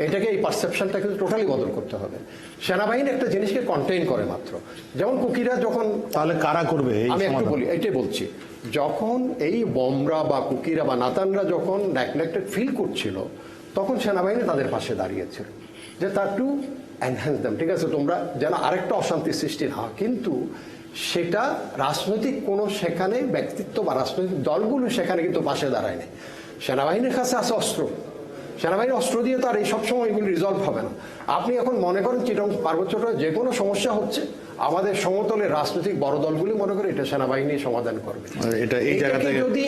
এটাকে, এই পারসেপশনটা কিন্তু টোটালি বদল করতে হবে। সেনাবাহিনী একটা জিনিসকে কন্টেইন করে মাত্র, যেমন কুকিরা যখন, তাহলে কারা করবে? আমি একটু বলি, এটাই বলছি, যখন এই বমরা বা কুকিরা বা নাতানরা যখন নেগলেক্টেড ফিল করছিল, তখন সেনাবাহিনী তাদের পাশে দাঁড়িয়েছিল যে তার টু এনহ্যান্স দেম, ঠিক আছে, তোমরা যেন আরেকটা অশান্তি সৃষ্টি না। কিন্তু সেটা রাজনৈতিক কোনো সেখানে ব্যক্তিত্ব বা রাজনৈতিক দলগুলো সেখানে কিন্তু পাশে দাঁড়ায় না। সেনাবাহিনীর কাছে আছে অস্ত্র, সেনাবাহিনী অস্ত্র দিয়ে তো আর এই সবসময় এগুলো রিজলভ হবে না। আপনি এখন মনে করেন চিটং পার্বত্য যে কোনো সমস্যা হচ্ছে, আমাদের সমতলের রাজনৈতিক বড় দলগুলি মনে করে এটা সেনাবাহিনী সমাধান করবে। যদি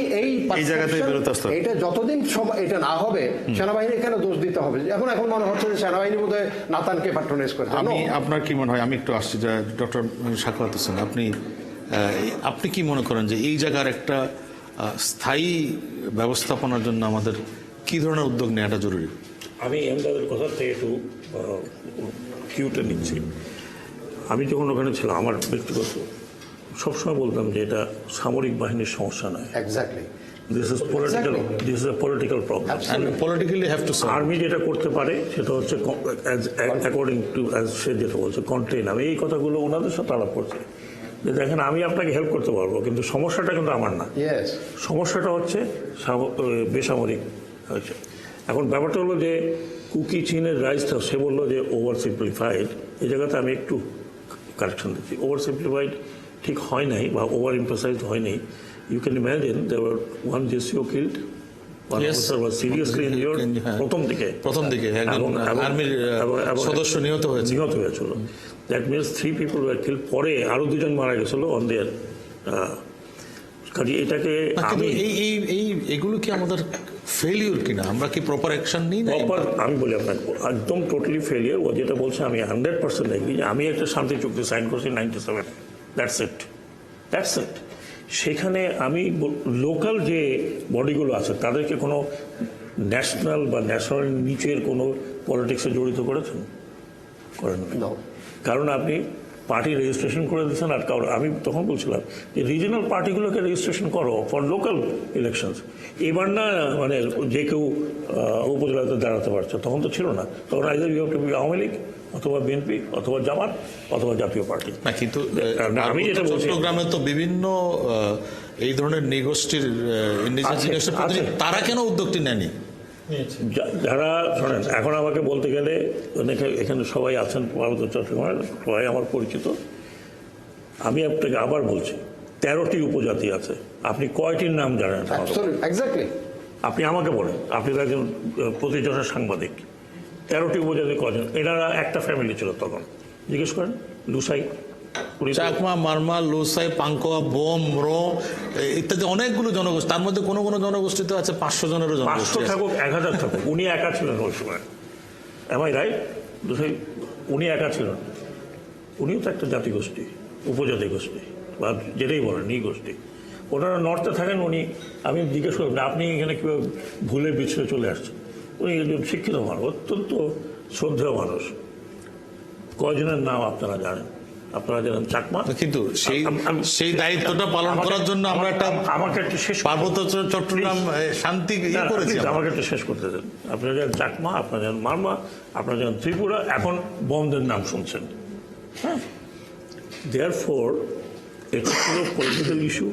এটা যতদিন এটা না হবে, সেনাবাহিনী এখানে দোষ দিতে হবে। এখন মনে হচ্ছে যে সেনাবাহিনী বোধহয় নাতানকে প্যাট্রোনাইজ করে। আপনার কি মনে হয়? আমি একটু আসছি, ডক্টর সাখাওয়াত হোসেন, আপনি কি মনে করেন যে এই জায়গার একটা স্থায়ী ব্যবস্থাপনার জন্য আমাদের কি ধরনের উদ্যোগ নেওয়াটা জরুরি? আমি এমদাদের কথা থেকে একটু কিউটা নিচ্ছি। আমি যখন ওখানে ছিলাম, আমার ব্যক্তিগত সবসময় বলতাম যে এটা সামরিক বাহিনীর সমস্যা নয়। Exactly, this is a political problem. Politically have to solve. Army যেটা করতে পারে সেটা হচ্ছে অ্যাকর্ডিং টু সে যেটা বলছে কন্টেইন। আমি এই কথাগুলো ওনাদের সাথে আলাপ করছি যে দেখেন, আমি আপনাকে হেল্প করতে পারবো, কিন্তু সমস্যাটা কিন্তু আমার না। সমস্যাটা হচ্ছে বেসামরিক হয়েছে। এখন ব্যাপারটা হলো যে কুকি চীনের রাইজটা, সে বললো যে ওভার সিম্পলিফাইড। এই জায়গাতে আমি একটু কারেকশন দিচ্ছি। ওভার সিম্পলিফাইড ঠিক হয় নাই বা ওভার এমফাসাইজড হয় নাই। You can imagine there were one JCO killed, one officer was seriously injured প্রথম দিকে আর্মির সদস্য নিহত হয়েছিল। That means 3 people were killed। পরে আরো 2জন মারা গেছিল অন দেয়ার কাজে এটাকে না, কিন্তু আমি এগুলো কি আমাদের ফেলিউর কিনা? আমরা কি প্রপার অ্যাকশন নিই না? প্রপার আমি বলি আপনাকে একদম টোটালি ফেলিয়ার। ও যেটা বলছে আমি 100% এগ্রি। আমি একটা শান্তি চুক্তি সাইন করছি 97, দ্যাটস ইট। সেখানে আমি লোকাল যে বডিগুলো আছে তাদেরকে কোনো ন্যাশনাল বা ন্যাশনাল নিচের কোনো পলিটিক্সে জড়িত করেছেন? করেন না। কারণ আপনি পার্টি রেজিস্ট্রেশন করে দিচ্ছেন। আর কারণ আমি তখন বলছিলাম যে রিজনাল পার্টিগুলোকে রেজিস্ট্রেশন করো ফর লোকাল ইলেকশনস। এবার না মানে যে কেউ উপজেলাতে দাঁড়াতে পারছে, তখন তো ছিল না। তখন either you have to be Awami League অথবা বিএনপি অথবা জামাত অথবা জাতীয় পার্টি। না, কিন্তু আমি যেটা বলছি চট্টগ্রামে তো বিভিন্ন এই ধরনের নৃগোষ্ঠীর তারা কেন উদ্যোগটি নেয়নি? যারা শোনেন, এখন আমাকে বলতে গেলে এখানে সবাই আছেন পার্বত্য চট্টগ্রামের, সবাই আমার পরিচিত। আমি আপনাকে আবার বলছি 13টি উপজাতি আছে। আপনি কয়টির নাম জানেন? এক্স্যাক্টলি। আপনি আমাকে বলেন, আপনি তো একজন প্রতিষ্ঠানের সাংবাদিক। 13টি উপজাতি কজন? এনারা একটা ফ্যামিলি ছিল তখন। জিজ্ঞেস করেন লুসাই, চাকমা, মারমা, লুসাই, পাঙ্কোয়া, বোম, ম্রো ইত্যাদি অনেকগুলো জনগোষ্ঠী। তার মধ্যে কোনো কোনো জনগোষ্ঠীতে আছে 500 জনেরও জনগোষ্ঠী। 500 থাকুক 1000 থাকুক, উনি একা ছিলেন ওই সময়। MI right? লুসাই উনি একা ছিলেন। উনিও তো একটা জাতিগোষ্ঠী, উপজাতি গোষ্ঠী বা যেটাই বলেন এই গোষ্ঠী। ওনারা নর্থে থাকেন। উনি, আমি জিজ্ঞেস করলাম আপনি এখানে কীভাবে ভুলে পিছনে চলে আসছেন? উনি একজন শিক্ষিত মানুষ, অত্যন্ত শ্রদ্ধেয় মানুষ। কয়জনের নাম আপনারা জানেন? আপনারা জানেন চাকমা। কিন্তু সেই দায়িত্বটা পালন করার জন্য আমরা একটা আমাকে একটু শেষ পার্বত্য চট্টগ্রাম শান্তি করেছি। আমাকে একটু শেষ করতে দেন। আপনারা জানেন চাকমা, আপনারা জানেন মারমা, আপনারা জানেন ত্রিপুরা, এখন বমদের নাম শুনছেন। হ্যাঁ, দেয়ারফর এটা ছিল পলিটিক্যাল ইস্যু।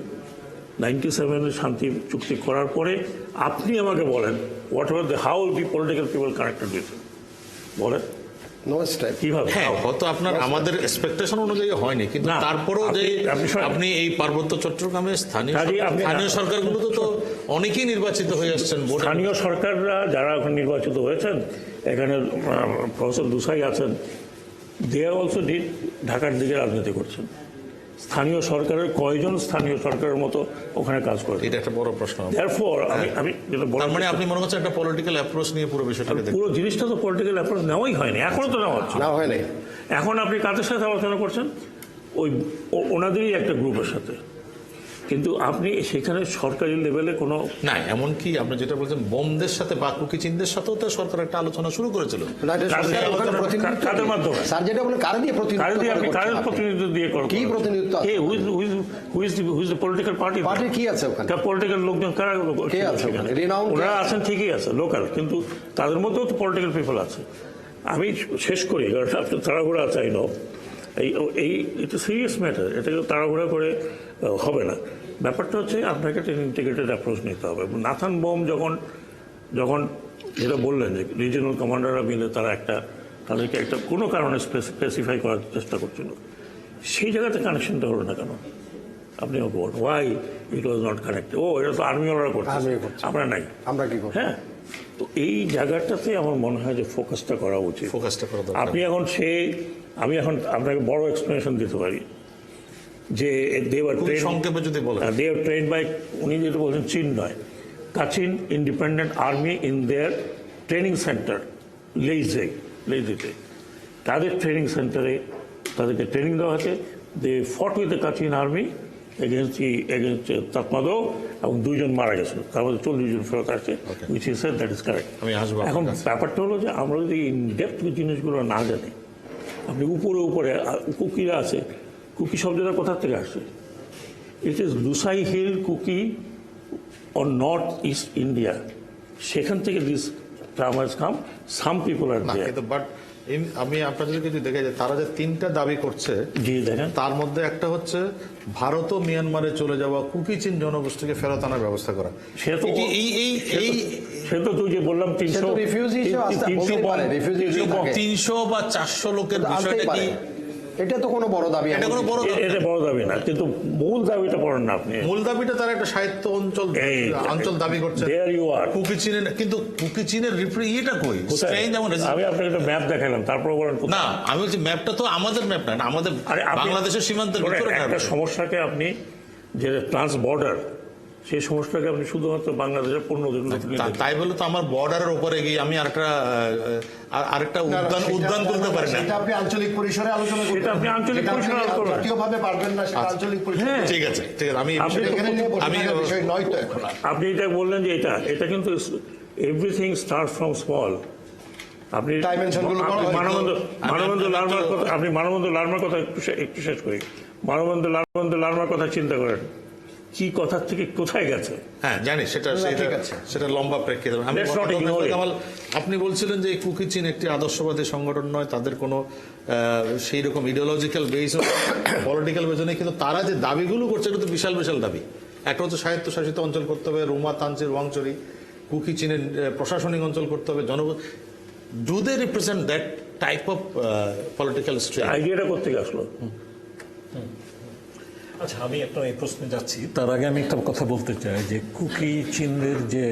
97 শান্তি চুক্তি করার পরে আপনি আমাকে বলেন what were the how the political people connected with, বলেন কিভাবে? হ্যাঁ, হয়তো আপনার আমাদের এক্সপেকটেশন অনুযায়ী হয়নি, কিন্তু তারপরেও যে আপনি এই পার্বত্য চট্টগ্রামে স্থানীয় সরকারগুলোতে তো অনেকেই নির্বাচিত হয়ে আসছেন। স্থানীয় সরকাররা যারা এখন নির্বাচিত হয়েছেন, এখানে প্রফেসর দুসাই আছেন, দে অলসো ডিড ঢাকার দিকে রাজনীতি করছেন। স্থানীয় সরকারের কয়জন স্থানীয় সরকারের মতো ওখানে কাজ করে? এটা একটা বড় প্রশ্ন। Therefore, আমি যেটা বলার, মানে আপনি মনে হচ্ছে একটা পলিটিক্যাল অ্যাপ্রোচ নিয়ে পুরো বিষয়টা দেখছেন। পুরো জিনিসটা তো পলিটিক্যাল অ্যাপ্রোচ নেওয়াই হয়নি, এখনো তো নেওয়া হচ্ছে না। এখন আপনি কাদের সাথে আলোচনা করছেন? ওই ওনাদেরই একটা গ্রুপের সাথে। কিন্তু আপনি সেখানে সরকারি লেভেলে কোনো না, এমনকি আপনি যেটা বলছেন বোমদের সাথে বা কুকিচিনদের সাথেও তো সরকার একটা আলোচনা শুরু করেছিল। কাদের মাধ্যমে? স্যার যেটা বলে কারে দিয়ে প্রতিনিধিত্ব দিয়ে কি প্রতিনিধিত্ব? Who's the political party? Party কি আছে ওখানে? পলিটিক্যাল লোকজন কারা কে আছে ওখানে? ওনারা আছেন ঠিকই আছে, লোকাল, কিন্তু তাদের মধ্যেও তো পলিটিক্যাল পিপল আছে। আমি শেষ করি, কারণ আপনার তাড়াহুড়া আছে, আই নো। এই এটা সিরিয়াস ম্যাটার, এটাকে তাড়াহুড়া করে হবে না। ব্যাপারটা হচ্ছে আপনাকে একটা ইন্টিগ্রেটেড অ্যাপ্রোচ নিতে হবে। নাথান বোম যখন যেটা বললেন যে রিজিওনাল কমান্ডাররা মিলে তাদেরকে একটা কোনো কারণে স্পেসিফাই করার চেষ্টা করছিল, সেই জায়গাতে কানেকশনটা হলো না কেন? আপনি আমাকে বলুন, why it was not connected? ও, এটা তো আর্মিওয়ালারা করছে, আমরা নাই, আমরা কি করব? হ্যাঁ, তো এই জায়গাটাতে আমার মনে হয় যে ফোকাসটা করা উচিত। আপনি এখন আমি এখন আপনাকে বড় এক্সপ্লেনেশন দিতে পারি যে সংক্ষেপে যদি বলেন, দে আর ট্রেন বাই, উনি যেটা বলছেন চীন নয়, Kachin independent army in their training center লেইজিতে, তাদের ট্রেনিং সেন্টারে তাদেরকে ট্রেনিং দেওয়া হয়েছে। They fought with the Kachin army against Tatmadaw, এবং 2 জন মারা গেছিল, তার মধ্যে 40 জন ফেরত আসছে, which is said that is correct. এখন ব্যাপারটা হলো যে আমরা যদি ইনডেপথ জিনিসগুলো না জানি, আপনি উপরে কুকিরা আছে, কুকি শব্দটা কোথা থেকে আসছে? It is Lushai hill Kuki on north east India, সেখান থেকে this term has come. Some people are there. But আমি আপনাদেরকে যদি দেখে যাই, তারা যে 3টা দাবি করছে, তার মধ্যে একটা হচ্ছে ভারত ও মিয়ানমারে চলে যাওয়া কুকিচিন জনগোষ্ঠীকে ফেরত আনার ব্যবস্থা করা। সে তো তুই যে বললাম 300 বা 400 লোকের বিষয়টা কি? এটা তো কোনো বড় দাবি, এটা কোনো বড় দাবি না, কিন্তু মূল দাবিটা পড়েন না আপনি। মূল দাবিটা তারা একটা সাহিত্য অঞ্চল দাবি করছে। কুকিচিনের, কিন্তু কুকিচিনের ইয়েটা কই? আমি আপনাকে একটা ম্যাপ দেখালাম, তারপর বলেন না, আমি বলছি ম্যাপটা তো আমাদের ম্যাপ না, আমাদের বাংলাদেশের সীমান্তের ভিতরে। একটা সমস্যাকে আপনি যে ট্রান্স বর্ডার, সেই সমস্যাটাকে আপনি শুধুমাত্র বাংলাদেশের পণ্য যেগুলো তাই বলে তো আমার বর্ডারের উপরে গিয়ে আমি আরেকটা উদ্যান তুলতে পারি না। সেটা আপনি আঞ্চলিক পরিসরে আলোচনা করবেন, সেটা আপনি আঞ্চলিক পরিসরে আলোচনা করবেন। জাতীয়ভাবে পারবেন না, সেটা আঞ্চলিক পরিসরে। ঠিক আছে, ঠিক আছে, আমি এখানে নিয়ে বলতে আমি পারার বিষয় নয় তো এখন আর। আপনি এটা বললেন যে এটা কিন্তু এভরিথিং স্টার্ট ফ্রম স্মল। আপনি Dimensionগুলো বড় হয়। মানববন্ধু লার্মার কথা, আপনি মানববন্ধু লার্মার কথা একটু শেষ করি। মানববন্ধু লার্মার কথা চিন্তা করেন, কি কথা থেকে কোথায় গেছে। হ্যাঁ জানি, সেটা লম্বা প্রেক্ষিত। Let's not ignore it. আপনি বলছিলেন যে কুকি চীন একটি আদর্শবাদী সংগঠন নয়, তাদের কোনো সেই রকম ইডিওলজিক্যাল বেস, পলিটিক্যাল বেস নেই, কিন্তু তারা যে দাবিগুলো করছে এটা তো বিশাল বিশাল দাবি। একটা হচ্ছে স্বায়ত্তশাসিত অঞ্চল করতে হবে, রোমা তানচির ওয়াংচরি, কুকি চীনের প্রশাসনিক অঞ্চল করতে হবে, do they represent that type of political straight? আইডিয়াটা কোথেকে আসলো? আচ্ছা, আমি আপনার এই প্রশ্নে যাচ্ছি, তার আগে আমি একটা কথা বলতে চাই যে কুকি চীনের যে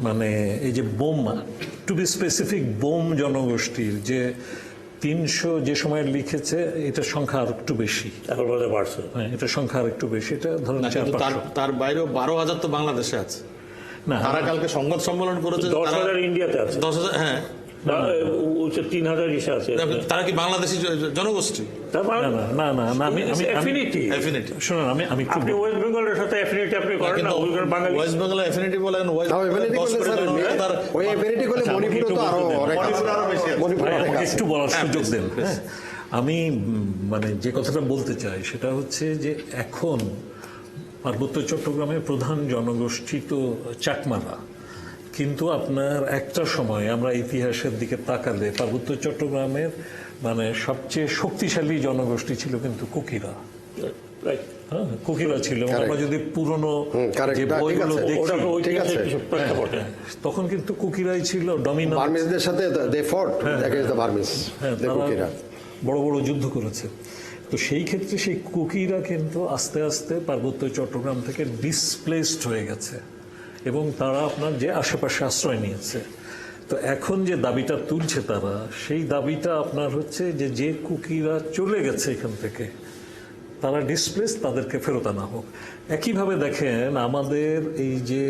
মানে এই যে Bawm, to be specific, Bawm জনগোষ্ঠীর যে 300 যে সময় লিখেছে, এটার সংখ্যা আর একটু বেশি, এখন বোধহয় বাড়ছে। হ্যাঁ, এটার সংখ্যা আর একটু বেশি, এটা ধরুন না, কিন্তু 400-500। তার বাইরেও 12,000 তো বাংলাদেশে আছে। না, তারা কালকে সংবাদ সম্মেলন করেছে, 10,000 ইন্ডিয়াতে আছে। 10,000, হ্যাঁ। 3,000 ইসে আছে। তারা কি বাংলাদেশি জনগোষ্ঠী? না, আমি অ্যাফিনিটি। শুনুন, আমি একটু আপনি ওয়েস্ট বেঙ্গলের সাথে অ্যাফিনিটি আপনি করেন না, ওই বাঙালি। ওয়েস্ট বেঙ্গল অ্যাফিনিটি বলেন, ওই এফিনিটি করলে মণিপুরে তো আরো অনেক আছে। মণিপুরে অনেক আছে। একটু বলার সুযোগ দেন। হ্যাঁ, আমি মানে যে কথাটা বলতে চাই সেটা হচ্ছে যে এখন পার্বত্য চট্টগ্রামের প্রধান জনগোষ্ঠী তো চাকমারা, কিন্তু আপনার একটা সময় আমরা ইতিহাসের দিকে তাকালে পার্বত্য চট্টগ্রামের মানে সবচেয়ে শক্তিশালী জনগোষ্ঠী ছিল কিন্তু কুকিরা। হ্যাঁ, কুকিরা ছিল। আমরা যদি পুরনো যে বইগুলো দেখি, তখন কিন্তু কুকিরাই ছিল ডমিনেন্ট। বার্মিজদের সাথে দে ফট এগেইনস্ট দ্য বার্মিজ, দ্য কুকিরা বড় বড় যুদ্ধ করেছে। তো সেই ক্ষেত্রে সেই কুকিরা কিন্তু আস্তে আস্তে পার্বত্য চট্টগ্রাম থেকে ডিসপ্লেসড হয়ে গেছে এবং তারা আপনার যে আশেপাশে আশ্রয় নিয়েছে। তো এখন যে দাবিটা তুলছে তারা, সেই দাবিটা আপনার হচ্ছে যে কুকিরা চলে গেছে এখান থেকে, তারা ডিসপ্লেস, তাদেরকে ফেরত আনা হোক। একইভাবে দেখেন আমাদের এই যে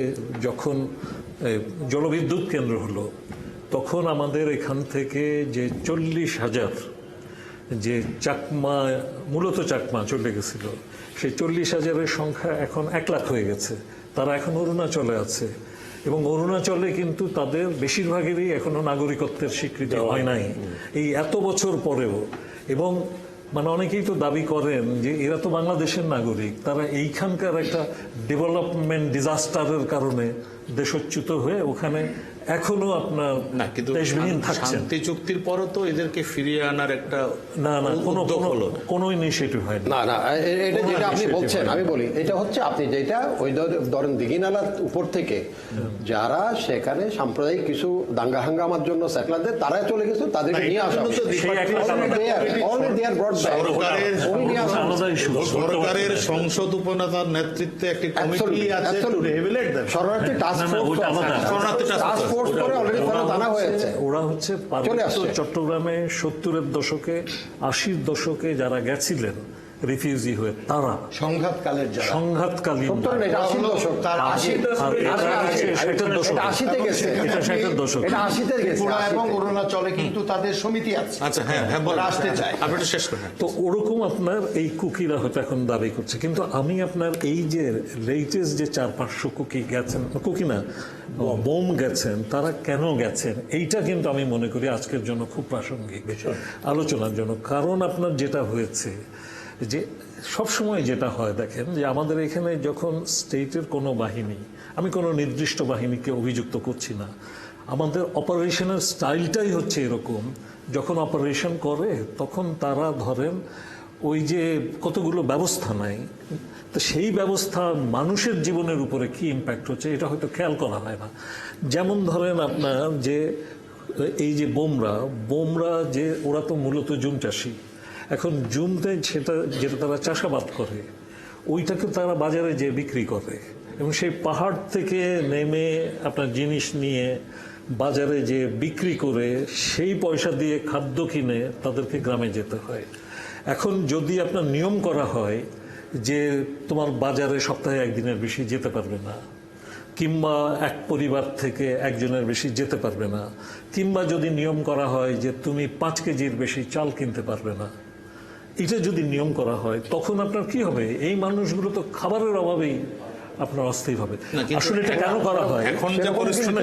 যখন জলবিদ্যুৎ কেন্দ্র হলো, তখন আমাদের এখান থেকে যে 40,000 যে চাকমা, মূলত চাকমা চলে গেছিল, সেই 40,000-এর সংখ্যা এখন 1 লাখ হয়ে গেছে। তারা এখন অরুণাচলে আছে এবং অরুণাচলে কিন্তু তাদের বেশিরভাগেরই এখনো নাগরিকত্বের স্বীকৃতি হয় নাই এই এত বছর পরেও। এবং মানে অনেকেই তো দাবি করেন যে এরা তো বাংলাদেশের নাগরিক, তারা এইখানকার একটা ডেভেলপমেন্ট ডিজাস্টারের কারণে দেশচ্যুত হয়ে ওখানে এখনো আপনার না, কিন্তু দেশবিহীন থাকছেন। শান্তি চুক্তির পরও তো এদেরকে ফিরিয়ে আনার একটা না কোনো ইনিশিয়েটিভ হয় না। এটা যেটা আপনি বলছেন, আমি বলি এটা হচ্ছে আপনি যেটা ওই ধরেন দিঘিনালার উপর থেকে যারা সেখানে সাম্প্রদায়িক কিছু দাঙ্গা হাঙ্গামার জন্য সেটলারদের তারা চলে গেছে, তাদেরকে নিয়ে আসা সরকারের সংসদ উপনেতার নেতৃত্বে একটি কমিটি আছে টু রিহেবিলিটেট দেম। শরণার্থী টাস্ক ফোর্স করে অলরেডি ফেরত আনা হয়েছে। ওরা হচ্ছে পার্বত্য চট্টগ্রামে 70-এর দশকে 80-র দশকে যারা গেছিলেন রিফিউজি হয়ে, তারা সংঘাতকালের যারা সংঘাতকালীন, ত্রিপুরা এবং অরুণাচলে কিন্তু তাদের সমিতি আছে। আচ্ছা, হ্যাঁ, আসতে চায়। আপনি একটু শেষ করেন। তো ওরকম আপনার এই কুকিরা হয়তো এখন দাবি করছে, কিন্তু আমি আপনার এই যে লেটেস্ট যে 400-500 কুকি গেছেন, কুকি না বোম গেছেন, তারা কেন গেছেন, এইটা কিন্তু আমি মনে করি আজকের জন্য খুব প্রাসঙ্গিক আলোচনার জন্য। কারণ আপনার যেটা হয়েছে যে সবসময় যেটা হয়, দেখেন যে আমাদের এখানে যখন স্টেটের কোনো বাহিনী, আমি কোনো নির্দিষ্ট বাহিনীকে অভিযুক্ত করছি না, আমাদের অপারেশনের স্টাইলটাই হচ্ছে এরকম, যখন অপারেশন করে তখন তারা ধরেন ওই যে কতগুলো ব্যবস্থা নেয়, তো সেই ব্যবস্থা মানুষের জীবনের উপরে কি ইম্প্যাক্ট হচ্ছে এটা হয়তো খেয়াল করা হয় না। যেমন ধরেন আপনার যে এই যে বোমরা যে ওরা তো মূলত জুম চাষি, এখন জুমতে যেটা তারা চাষাবাদ করে ওইটাকে তারা বাজারে যে বিক্রি করে, এবং সেই পাহাড় থেকে নেমে আপনার জিনিস নিয়ে বাজারে যে বিক্রি করে সেই পয়সা দিয়ে খাদ্য কিনে তাদেরকে গ্রামে যেতে হয়। এখন যদি আপনার নিয়ম করা হয় যে তোমার বাজারে সপ্তাহে একদিনের বেশি যেতে পারবে না, কিংবা এক পরিবার থেকে একজনের বেশি যেতে পারবে না, কিংবা যদি নিয়ম করা হয় যে তুমি 5 কেজির বেশি চাল কিনতে পারবে না, এটা যদি নিয়ম করা হয় তখন আপনার কি হবে? এই মানুষগুলো তো খাবারের অভাবেই আপনার অস্থির হবে। আসলে এটা কেন করা হয়? এখন যে পরিস্থিতি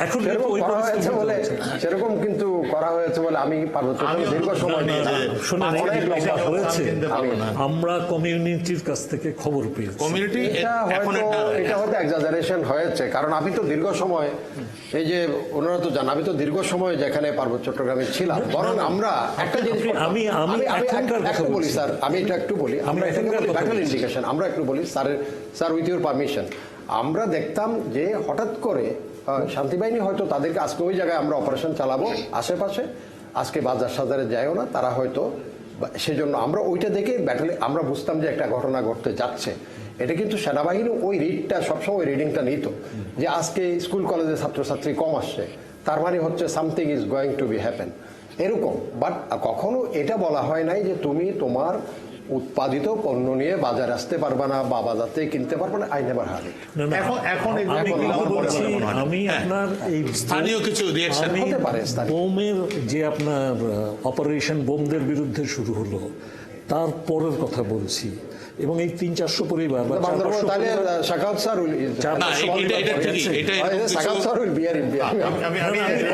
এখন সেরকম ওই করা হয়েছে পরিস্থিতি বলে হচ্ছে। সেরকম কিন্তু করা হয়েছে বলে আমি পার্বত্য দীর্ঘ সময় শোনেন, অনেক এটা লম্বা হয়েছে আমরা কমিউনিটির কাছ থেকে খবর পেয়েছি। কমিউনিটি এখন এটা হয়তো এক্সাজারেশন হয়েছে, কারণ আমি তো দীর্ঘ সময়, এই যে ওনারা তো জান, আমি তো দীর্ঘ সময় যেখানে পার্বত্য চট্টগ্রামে ছিলাম, বরং আমরা একটা জিনিস আমি এখনকার কথা একটু বলি স্যার, আমি এটা একটু বলি, আমরা এখানকার ব্যাটাল ইন্ডিকেশন আমরা একটু বলি স্যার উইথ ইউর পারমিশন। আমরা দেখতাম যে হঠাৎ করে শান্তিবাহিনী হয়তো তাদেরকে আজকে ওই জায়গায় আমরা অপারেশন চালাবো আশেপাশে, আজকে বাজার সাজারে যায়ও না, তারা হয়তো সেজন্য আমরা ওইটা দেখে ব্যাটালে আমরা বুঝতাম যে একটা ঘটনা ঘটতে যাচ্ছে। এটা কিন্তু সেনাবাহিনী ওই রিডটা সবসময় রিডিংটা নিত যে আজকে স্কুল কলেজের ছাত্রছাত্রী কম আসছে, তার মানে হচ্ছে something is going to B happen, এরকম। বাট কখনো এটা বলা হয় নাই যে তুমি তোমার উৎপাদিত পণ্য নিয়ে বাজারে আসতে পারবে না বা বাজার থেকে কিনতে পারবে না। I never hard it. আমি আপনার এই স্থানীয় কিছু রিঅ্যাকশন হতে পারে। বোমের যে আপনার অপারেশন বোমদের বিরুদ্ধে শুরু হলো তারপরের কথা বলছি, এবং এই 300-400 পরিবার বা 400 তাহলে শাকাউত স্যার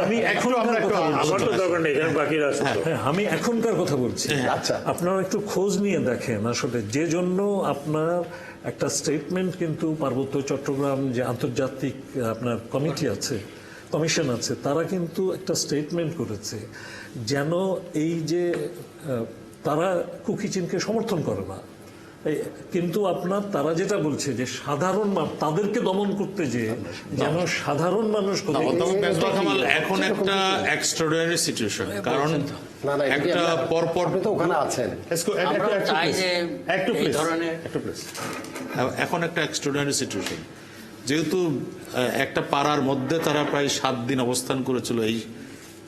আমি এখনকার কথা আমার তো দরকার নেই, এখানে বাকিরা আছে তো। আমি এখনকার কথা বলছি। আচ্ছা, আপনারা একটু খোঁজ নিয়ে দেখেন আসলে যে জন্য আপনার একটা স্টেটমেন্ট কিন্তু পার্বত্য চট্টগ্রাম যে আন্তর্জাতিক আপনার কমিটি আছে, কমিশন আছে, তারা কিন্তু একটা স্টেটমেন্ট করেছে যেন এই যে তারা কুকি চীনকে সমর্থন করে না, কিন্তু আপনার তারা যেটা বলছে যে সাধারণ তাদেরকে দমন করতে যে যেন সাধারণ মানুষ এখন একটা এক্সট্রাঅর্ডিনারি সিচুয়েশন, কারণ একটা পরপর তো ওখানে আছেন, এখন একটা এক্সট্রাঅর্ডিনারি সিচুয়েশন, যেহেতু একটা পাড়ার মধ্যে তারা প্রায় 7 দিন অবস্থান করেছিল এই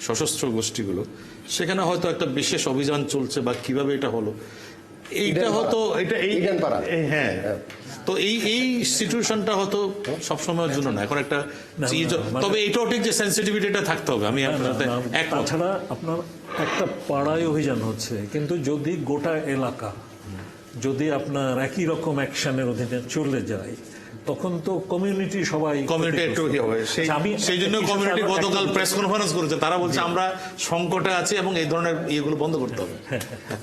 সশস্ত্র গোষ্ঠীগুলো, সেখানে হয়তো একটা বিশেষ অভিযান চলছে বা কিভাবে এটা হলো এইটা হয়তো হ্যাঁ, তো এই সিচুয়েশনটা হয়তো সবসময়ের জন্য না, এখন একটা তবে এটাও ঠিক যে সেন্সিটিভিটিটা থাকতে হবে। আমি তাছাড়া আপনার একটা পাড়ায় অভিযান হচ্ছে, কিন্তু যদি গোটা এলাকা যদি আপনার একই রকম অ্যাকশনের অধীনে চলে যায় তখন তো কমিউনিটি সবাই কমিউনিটি একটু হবে। সেই জন্য কমিউনিটি গতকাল প্রেস কনফারেন্স করেছে, তারা বলছে আমরা সংকটে আছি এবং এই ধরনের ইয়েগুলো বন্ধ করতে হবে।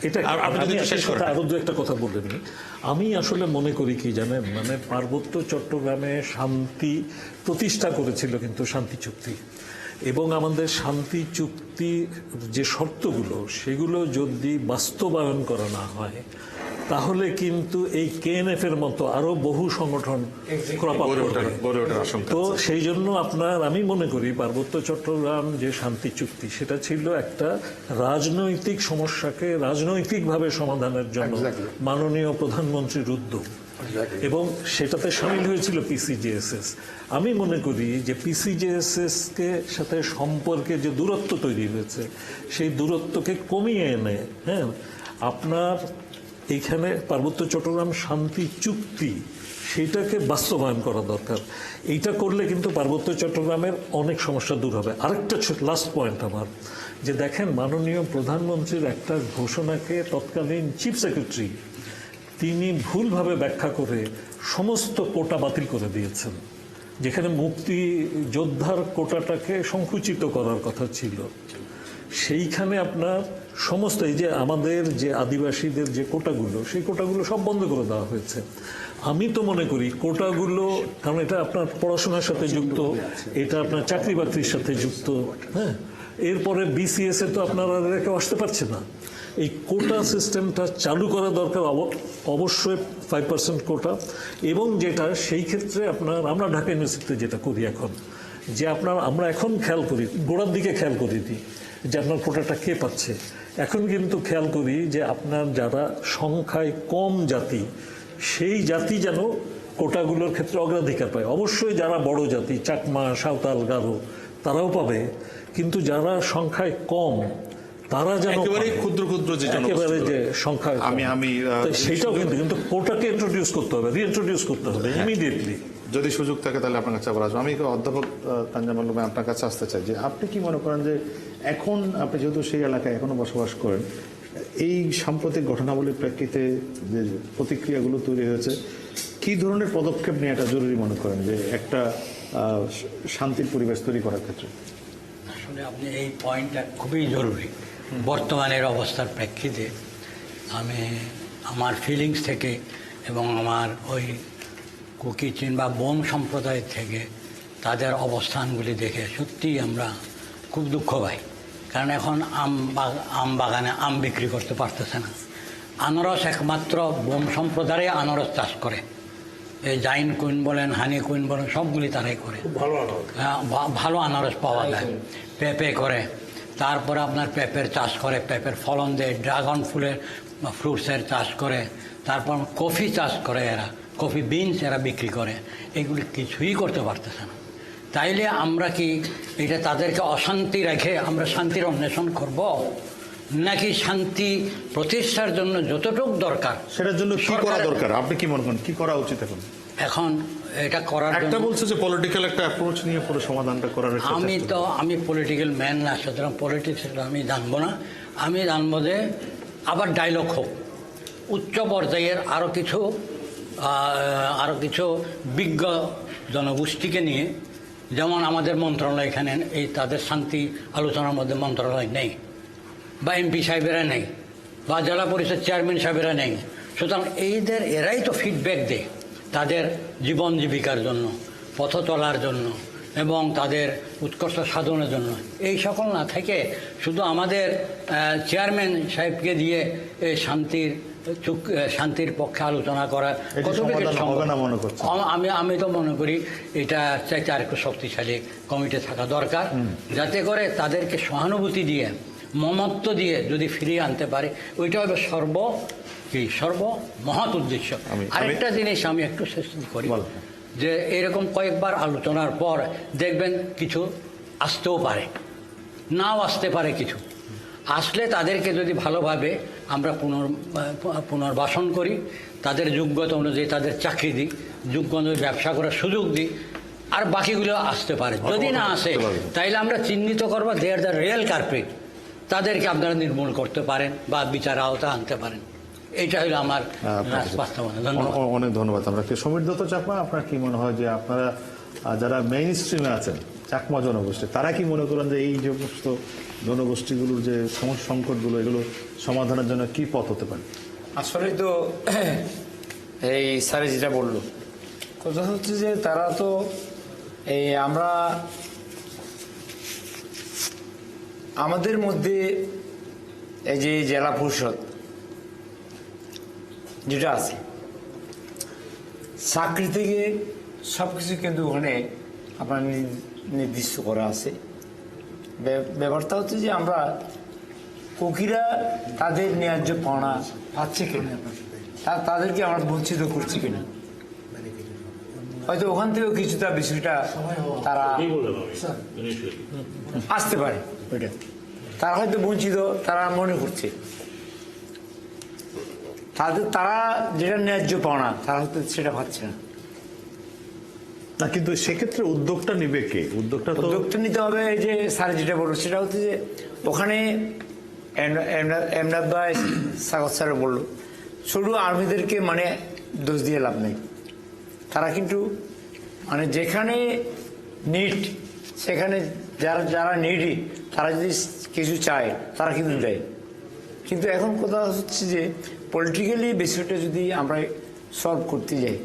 এটা আরো দু একটা কথা বলে দিই। আমি আসলে মনে করি কি জানেন, মানে পার্বত্য চট্টগ্রামে শান্তি প্রতিষ্ঠা করেছিল কিন্তু শান্তি চুক্তি, এবং আমাদের শান্তি চুক্তি যে শর্তগুলো সেগুলো যদি বাস্তবায়ন করা না হয় তাহলে কিন্তু এই কেএনএফ এর মতো আরো বহু সংগঠন তো সেই জন্য আপনার আমি মনে করি পার্বত্য চট্টগ্রাম যে শান্তি চুক্তি সেটা ছিল একটা রাজনৈতিক সমস্যাকে রাজনৈতিকভাবে সমাধানের জন্য মাননীয় প্রধানমন্ত্রীর উদ্যোগ, এবং সেটাতে সামিল হয়েছিল পিসিজেএসএস। আমি মনে করি যে পিসিজেএসএস কে সাথে সম্পর্কে যে দূরত্ব তৈরি হয়েছে সেই দূরত্বকে কমিয়ে এনে আপনার এইখানে পার্বত্য চট্টগ্রাম শান্তি চুক্তি সেটাকে বাস্তবায়ন করা দরকার। এইটা করলে কিন্তু পার্বত্য চট্টগ্রামের অনেক সমস্যা দূর হবে। আরেকটা লাস্ট পয়েন্ট আমার, যে দেখেন মাননীয় প্রধানমন্ত্রীর একটা ঘোষণাকে তৎকালীন চিফ সেক্রেটারি তিনি ভুলভাবে ব্যাখ্যা করে সমস্ত কোটা বাতিল করে দিয়েছেন, যেখানে মুক্তি যোদ্ধার কোটাটাকে সংকুচিত করার কথা ছিল। সেইখানে আপনার সমস্ত এই যে আমাদের যে আদিবাসীদের যে কোটাগুলো সেই কোটাগুলো সব বন্ধ করে দেওয়া হয়েছে। আমি তো মনে করি কোটাগুলো, কারণ এটা আপনার পড়াশোনার সাথে যুক্ত, এটা আপনার চাকরি বাকরির সাথে যুক্ত, এরপরে বিসিএস এ তো আপনারা কেউ আসতে পারছে না। এই কোটা সিস্টেমটা চালু করা দরকার, অবশ্যই 5% কোটা, এবং যেটা সেই ক্ষেত্রে আপনার আমরা ঢাকা ইউনিভার্সিটিতে যেটা করি এখন, যে আমরা এখন খেয়াল করি, গোড়ার দিকে খেয়াল করি দিই যে আপনার কোটাটা কে পাচ্ছে। এখন কিন্তু খেয়াল করি যে আপনার যারা সংখ্যায় কম জাতি সেই জাতি যেন কোটাগুলোর ক্ষেত্রে অগ্রাধিকার পায়। অবশ্যই যারা বড় জাতি চাকমা, সাঁওতাল, গারো তারাও পাবে, কিন্তু যারা সংখ্যায় কম তারা যেন একেবারে ক্ষুদ্র ক্ষুদ্র যে একেবারে যে সংখ্যা আমি সেটাও কিন্তু কোটাকে ইন্ট্রোডিউস করতে হবে, রিইন্ট্রোডিউস করতে হবে ইমিডিয়েটলি। যদি সুযোগ থাকে তাহলে আপনার কাছে আবার আসবো। আমি অধ্যাপক তানজামুল ভাই আপনার কাছে আসতে চাই যে আপনি কি মনে করেন যে এখন আপনি যেহেতু সেই এলাকায় এখনো বসবাস করেন, এই সাম্প্রতিক ঘটনাবলীর প্রেক্ষিতে যে প্রতিক্রিয়াগুলো তৈরি হয়েছে, কি ধরনের পদক্ষেপ নেওয়াটা জরুরি মনে করেন যে একটা শান্তির পরিবেশ তৈরি করার ক্ষেত্রে? আসলে আপনি এই পয়েন্টটা খুবই জরুরি বর্তমানের অবস্থার প্রেক্ষিতে। আমি আমার ফিলিংস থেকে এবং আমার ওই কুকি চীন বা বোম সম্প্রদায়ের থেকে তাদের অবস্থানগুলি দেখে সত্যিই আমরা খুব দুঃখ পাই। কারণ এখন আম বাগানে আম বিক্রি করতে পারতেছে না। আনারস একমাত্র বোম সম্প্রদায়ে আনারস চাষ করে, এই জাইন কুইন বলেন, হানি কুইন বলেন, সবগুলি তারাই করে। ভালো আনারস পাওয়া যায়। পেঁপে করে, তারপরে আপনার পেঁপের চাষ করে, পেঁপের ফলন দেয়, ড্রাগন ফ্রুটসের চাষ করে, তারপর কফি চাষ করে, এরা কফি বিনস এরা বিক্রি করে। এগুলি কিছুই করতে পারতেছে না। তাইলে আমরা কি এটা তাদেরকে অশান্তি রেখে আমরা শান্তির অন্বেষণ করব, নাকি শান্তি প্রতিষ্ঠার জন্য যতটুকু দরকার সেটার জন্য কি করা দরকার? আপনি কি মনে করেন কি করা উচিত এখন? এখন এটা করার একটা বলছে যে পলিটিক্যাল একটা অ্যাপ্রোচ নিয়ে পুরো সমাধানটা করার। আমি পলিটিক্যাল ম্যান না, সুতরাং পলিটিক্স আমি জানবো না। আমি জানবো যে আবার ডায়লগ হোক, উচ্চ পর্যায়ের আরও কিছু বিজ্ঞ জনগোষ্ঠীকে নিয়ে, যেমন আমাদের মন্ত্রণালয় এখানে এই তাদের শান্তি আলোচনার মধ্যে মন্ত্রণালয় নেই, বা এমপি সাহেবেরা নেই, বা জেলা পরিষদ চেয়ারম্যান সাহেবেরা নেই। সুতরাং এরাই তো ফিডব্যাক দেয় তাদের জীবন জীবিকার জন্য, পথ চলার জন্য এবং তাদের উৎকর্ষ সাধনের জন্য। এই সকল না থেকে শুধু আমাদের চেয়ারম্যান সাহেবকে দিয়ে এই শান্তির পক্ষে আলোচনা করা আমি তো মনে করি এটা চাইতে আর একটু শক্তিশালী কমিটি থাকা দরকার, যাতে করে তাদেরকে সহানুভূতি দিয়ে, মমত্ব দিয়ে যদি ফিরিয়ে আনতে পারে, ওইটা হবে সর্বমহৎ উদ্দেশ্য। আরেকটা জিনিস আমি একটু শেষ করি, যে এরকম কয়েকবার আলোচনার পর দেখবেন কিছু আসতেও পারে, নাও আসতে পারে। কিছু আসলে তাদেরকে যদি ভালোভাবে আমরা পুনর্বাসন করি, তাদের যোগ্যতা অনুযায়ী তাদের চাকরি দিই, যোগ্য অনুযায়ী ব্যবসা করার সুযোগ দিই, আর বাকিগুলো আসতে পারে। যদি না আসে তাইলে আমরা চিহ্নিত করবো দে আর দ্য রিয়েল কালপ্রিট, তাদেরকে আপনারা নির্মূল করতে পারেন বা বিচার আওতা আনতে পারেন। এইটা হলো আমার বাস্তবতা। অনেক ধন্যবাদ। আমরা সমীর দত্ত চাকমা, আপনার কি মনে হয় যে আপনারা যারা মেইন স্ট্রিমে আছেন চাকমা জনগোষ্ঠী, তারা কি মনে করেন যে এই যে সমস্ত জনগোষ্ঠীগুলোর যে সমস্যা সংকটগুলো, এগুলো সমাধানের জন্য কি পথ হতে পারে? আসলে তো এই স্যারে যেটা বললো, কথা হচ্ছে যে তারা তো আমরা আমাদের মধ্যে এই যে জেলা পরিষদ যেটা আছে, চাকরি থেকে সব কিছু কিন্তু ওখানে আপনার নির্দিষ্ট করা আছে। ব্যাপারটা হচ্ছে যে আমরা কুকিরা তাদের ন্যায্য পাওনা পাচ্ছে কিনা, তাদেরকে আমরা বঞ্চিত করছি কিনা, হয়তো ওখান থেকেও কিছুটা বিষয়টা তারা আসতে পারে। ওইটা তারা হয়তো বঞ্চিত তারা মনে করছে, তারা যেটা ন্যায্য পাওনা তারা হয়তো সেটা পাচ্ছে না। কিন্তু সেক্ষেত্রে উদ্যোগটা নিবে কে? উদ্যোগটা নিতে হবে। এই যে স্যার যেটা বললো সেটা হচ্ছে যে ওখানে এমদাদ ভাই সাগর স্যার বললো, শুধু আর্মিদেরকে মানে দোষ দিয়ে লাভ নেই। তারা কিন্তু মানে যেখানে নিড সেখানে যারা নিডি তারা যদি কিছু চায় তারা কিন্তু দেয়। কিন্তু এখন কথা হচ্ছে যে পলিটিক্যালি বিষয়টা যদি আমরা সলভ করতে যাই,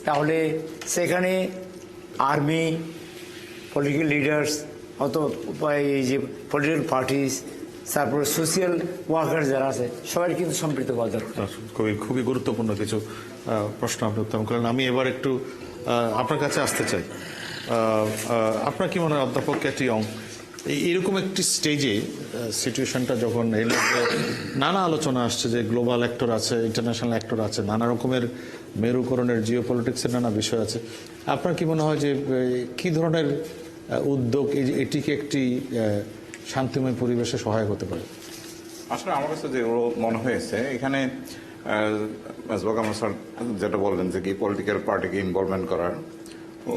তাহলে সেখানে আর্মি, পলিটিক্যাল লিডার্স, এই যে পলিটিক্যাল পার্টিস, তারপরে সোশিয়াল ওয়ার্কার যারা আছে সবাই কিন্তু সম্পৃক্ত করা দরকার। খুবই গুরুত্বপূর্ণ কিছু প্রশ্ন আপনি উত্থাপন করেন। আমি এবার একটু আপনার কাছে আসতে চাই। আপনার কি মনে হয় অধ্যাপক ক্যাটি ইয়ং, এরকম একটি স্টেজে সিচুয়েশনটা যখন এর মধ্যে নানা আলোচনা আসছে যে গ্লোবাল অ্যাক্টর আছে, ইন্টারন্যাশনাল অ্যাক্টর আছে, নানা রকমের মেরুকরণের জিও পলিটিক্সের নানা বিষয় আছে, আপনার কি মনে হয় যে কি ধরনের উদ্যোগ এটিকে একটি শান্তিময় পরিবেশে সহায়ক হতে পারে? আসলে আমার কাছে যেগুলো মনে হয়েছে এখানে মেজবাহ কামাল স্যার যেটা বললেন যে কি পলিটিক্যাল পার্টিকে ইনভলভমেন্ট করার, ও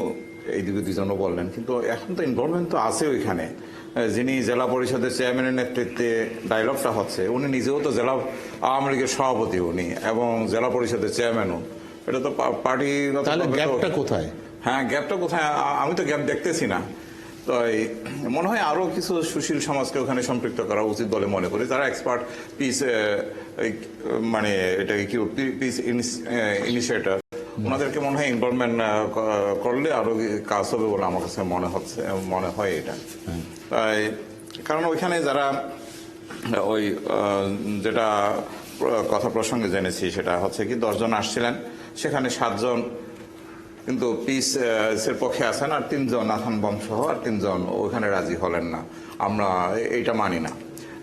এই দিকে দুজনও বললেন, কিন্তু এখন তো ইনভলভমেন্ট তো আছে ওইখানে। যিনি জেলা পরিষদের চেয়ারম্যানের নেতৃত্বে ডায়লগটা হচ্ছে, উনি নিজেও তো জেলা আওয়ামী লীগের সভাপতি উনি, এবং জেলা পরিষদের চেয়ারম্যানও। এটা তো পার্টিগত। তাহলে গ্যাপটা কোথায়? হ্যাঁ, গ্যাপটা কোথায়? আমি তো গ্যাপ দেখতেছি না। তো মনে হয় আরো কিছু সুশীল সমাজকে ওখানে সম্পৃক্ত করা উচিত বলে মনে করি, যারা এক্সপার্ট পিস, মানে এটাকে কি পিস ইনিশিয়েটার, ওনাদেরকে মনে হয় ইনভলভমেন্ট করলে আরো কাজ হবে বলে আমার কাছে মনে হয় এটা। তাই কারণ ওইখানে যারা ওই যেটা কথা প্রসঙ্গে জেনেছি সেটা হচ্ছে কি 10 জন আসছিলেন, সেখানে 7 জন কিন্তু পিসের পক্ষে আছেন, আর 3 জন নাথান বংশসহ আর 3 জন ওখানে রাজি হলেন না। আমরা এইটা মানি না।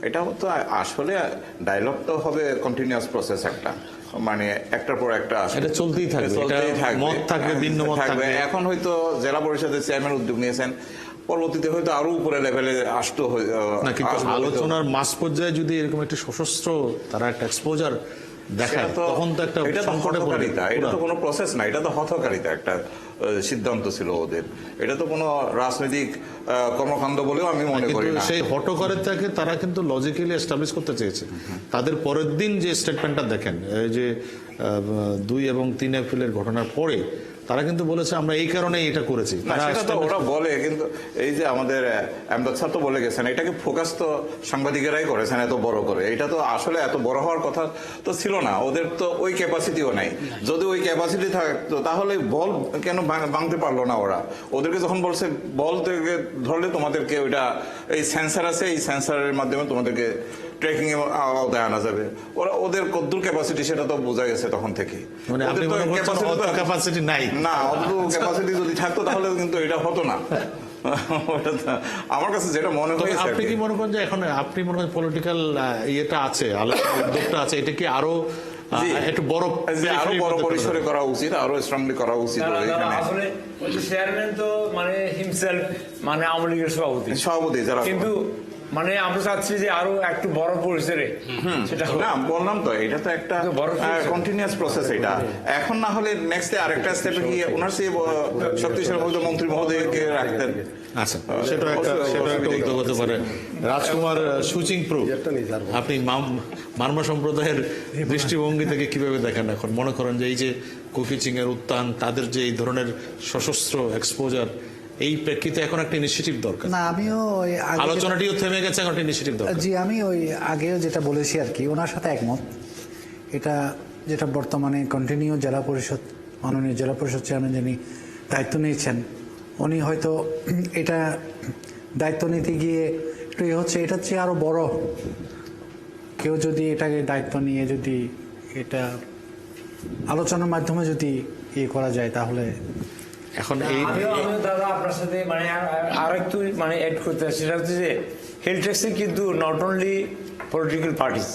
এটা তো আসলে ডায়লগ তো হবে কন্টিনিউয়াস প্রসেস, একটা মানে একটার পর একটা এটা চলতেই থাকবে, মত থাকবে, ভিন্ন মত থাকবে। এখন হয়তো জেলা পরিষদের চেয়ারম্যান উদ্যোগ নিয়েছেন, পরবর্তীতে হয়তো আরো উপরে লেভেলে আসতো না, কিন্তু আলোচনার মাঝ পর্যায়ে যদি এরকম একটা সশস্ত্র তারা একটা এক্সপোজার দেখায়, তখন তো একটা সংকটে পড়ে। এটা তো কোনো প্রসেস না, এটা তো হঠকারিতা একটা সিদ্ধান্ত ছিল ওদের। এটা তো কোনো রাজনৈতিক কর্মকাণ্ড বলেও আমি মনে করি না। সেই হঠকারিতাকে তারা কিন্তু লজিক্যালি এস্টাবলিশ করতে চেয়েছে। তাদের পরের দিন যে স্টেটমেন্টটা দেখেন, এই যে 2 এবং 3 এপ্রিলের ঘটনার পরে তারা কিন্তু বলেছে আমরা এই কারণেই এটা করেছি। ওরা বলে, কিন্তু এই যে আমাদের আমদাদ স্যার তো বলে গেছেন, এটাকে ফোকাস তো সাংবাদিকেরাই করেছেন এত বড় করে। এটা তো আসলে এত বড় হওয়ার কথা তো ছিল না, ওদের তো ওই ক্যাপাসিটিও নাই। যদি ওই ক্যাপাসিটি থাকতো তাহলে বল কেন ভাঙতে পারলো না ওরা? ওদেরকে যখন বলছে বল থেকে ধরলে তোমাদেরকে ওইটা এই সেন্সার আছে, এই সেন্সারের মাধ্যমে তোমাদেরকে ট্রেকিং এ আওতায় আনা যাবে, ওদের কদ্দুর ক্যাপাসিটি সেটা তো বোঝা গেছে তখন থেকে। মানে আপনি মনে করছেন অত ক্যাপাসিটি নাই? না, অত ক্যাপাসিটি যদি থাকতো তাহলে কিন্তু এটা হতো না। আমার কাছে যেটা মনে হয়। আপনি কি মনে করেন যে এখন আপনি মনে করেন পলিটিক্যাল ইয়েটা আছে, আলোচনার উদ্যোগটা আছে, এটা কি আরো একটু বড় পরিসরে করা উচিত, আরো স্ট্রংলি করা উচিত? আসলে চেয়ারম্যান তো মানে হিমসেলফ মানে আওয়ামী লীগের সভাপতি যারা, কিন্তু মানে আমরা চাচ্ছি যে আরো একটু বড় পরিসরে সেটা না, বললাম তো এটা তো একটা কন্টিনিউয়াস প্রসেস। এটা এখন না হলে নেক্সট আরেকটা স্টেপে গিয়ে ওনার সেই শক্তিশালী মন্ত্রী মহোদয়কে রাখতেন। আচ্ছা, সেটা একটা উদ্যোগ হতে পারে। রাজকুমার সুচিং প্রো, আপনি মারমা সম্প্রদায়ের দৃষ্টিভঙ্গি থেকে কিভাবে দেখেন? এখন মনে করেন যে এই যে কুকিচিং এর উত্থান, তাদের যে এই ধরনের সশস্ত্র এক্সপোজার, এই প্রেক্ষিতে এখন একটা ইনিশিয়েটিভ দরকার। না, আমিও ওই আলোচনাটিও থেমে গেছে, এখন একটা ইনিশিয়েটিভ দরকার। জি, আমি ওই আগেও যেটা বলেছি আর কি, ওনার সাথে একমত। এটা যেটা বর্তমানে কন্টিনিউ জেলা পরিষদ, মাননীয় জেলা পরিষদ চেয়ারম্যান যিনি দায়িত্ব নিয়েছেন, উনি হয়তো এটা দায়িত্ব নিতে গিয়ে একটু হচ্ছে, এটা চেয়ে আরো বড় কেউ যদি এটাকে দায়িত্ব নিয়ে যদি এটা আলোচনার মাধ্যমে যদি করা যায়, তাহলে এখন দাদা আপনার সাথে মানে আর একটু মানে এড করতে, সেটা হচ্ছে যে হেলথ ট্যাক্সে কিন্তু নট অনলি পলিটিক্যাল পার্টিস,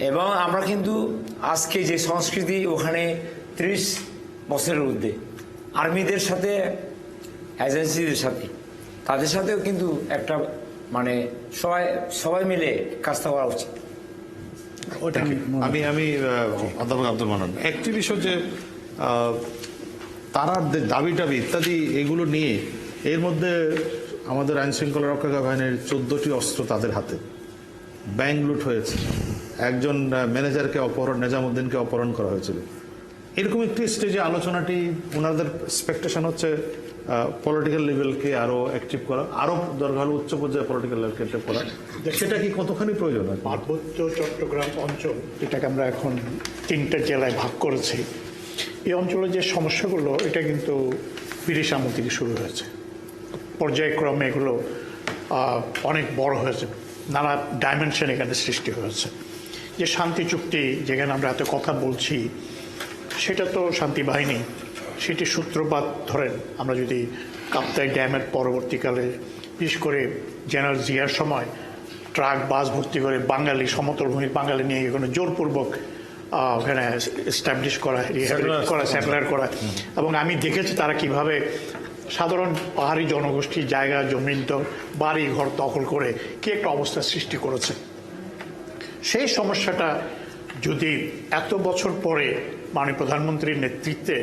এবং আমরা কিন্তু আজকে যে সংস্কৃতি ওখানে 30 বছরের ঊর্ধ্বে আর্মিদের সাথে, এজেন্সিদের সাথে, তাদের সাথেও কিন্তু একটা মানে সবাই মিলে কাজটা করা উচিত। আমি অধ্যাপক আব্দুল মান্নান, একটি বিষয় যে তারা দাবি টাবি ইত্যাদি এগুলো নিয়ে, এর মধ্যে আমাদের আইন শৃঙ্খলা রক্ষাকারী বাহিনীর 14টি অস্ত্র তাদের হাতে, ব্যাংক লুট হয়েছে, একজন ম্যানেজারকে নেজামুদ্দিনকে অপহরণ করা হয়েছিল। এরকম একটি স্টেজে আলোচনাটি ওনাদের এক্সপেকটেশন হচ্ছে পলিটিক্যাল লেভেলকে আরো অ্যাক্টিভ করা, আরো দরকার হলো উচ্চ পর্যায়ে পলিটিক্যাল লেভেলকে অ্যাক্টিভ করা। সেটা কি কতখানি প্রয়োজন? পার্বত্য চট্টগ্রাম অঞ্চল, এটাকে আমরা এখন 3টে জেলায় ভাগ করেছি। এই অঞ্চলের যে সমস্যাগুলো, এটা কিন্তু ব্রিটিশ আমল থেকে শুরু হয়েছে, পর্যায়ক্রমে এগুলো অনেক বড় হয়েছে, নানা ডাইমেনশন এখানে সৃষ্টি হয়েছে। যে শান্তি চুক্তি যেখানে আমরা এত কথা বলছি, সেটা তো শান্তি বাহিনী, সেটি সূত্রপাত ধরেন আমরা যদি কাপ্তাই ড্যামের পরবর্তীকালে, বিশেষ করে জেনারেল জিয়ার সময় ট্রাক বাস ভর্তি করে বাঙালি, সমতল ভূমির বাঙালি নিয়ে এখানে জোরপূর্বক ওখানে এস্টাবলিশ করা, সেটেলার করা, এবং আমি দেখেছি তারা কিভাবে সাধারণ পাহাড়ি জনগোষ্ঠীর জায়গা জমিন বাড়ি ঘর দখল করে কি একটা অবস্থার সৃষ্টি করেছে। সেই সমস্যাটা যদি এত বছর পরে মাননীয় প্রধানমন্ত্রীর নেতৃত্বে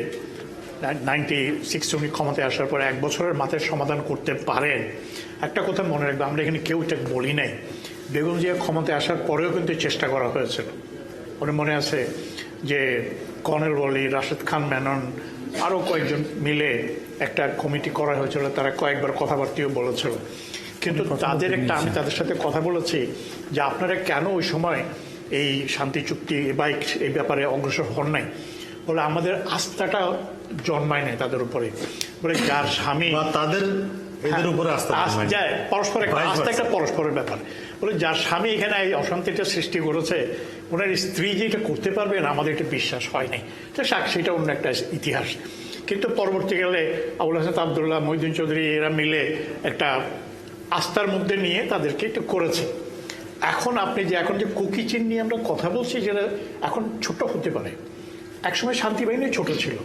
96 উনি ক্ষমতায় আসার পরে 1 বছরের মাথায় সমাধান করতে পারেন। একটা কথা মনে রাখবে, আমরা এখানে কেউ এটা বলি নাই, বেগম জিয়া ক্ষমতায় আসার পরেও কিন্তু চেষ্টা করা হয়েছিল। মনে আছে যে কর্নেল ওয়ালি, রাশেদ খান মেনন, আরও কয়েকজন মিলে একটা কমিটি করা হয়েছিল, তারা কয়েকবার কথাবার্তাও বলেছিল। কিন্তু তাদের একটা, আমি তাদের সাথে কথা বলেছি যে আপনারা কেন ওই সময় এই শান্তি চুক্তি বা এই ব্যাপারে অগ্রসর হন নাই। বলে আমাদের আস্থাটা জন্মায় নাই তাদের উপরে। বলে যার স্বামী তাদের এদের উপরে আস্থা যায়, পরস্পর আস্থা একটা পরস্পরের ব্যাপার। বলে যার স্বামী এখানে এই অশান্তিটা সৃষ্টি করেছে, ওনার স্ত্রী যে এটা করতে পারবে না, আমাদের এটা বিশ্বাস হয় নাই। সেটা অন্য একটা ইতিহাস। কিন্তু পরবর্তীকালে আবুল হাসান আবদুল্লাহ, মহিউদ্দিন চৌধুরী এরা মিলে একটা আস্থার মধ্যে নিয়ে তাদেরকে একটু করেছে। এখন আপনি যে এখন যে কুকি চিন নিয়ে আমরা কথা বলছি, যেটা এখন ছোট হতে পারে, একসময় শান্তি বাহিনী ছোট ছিল,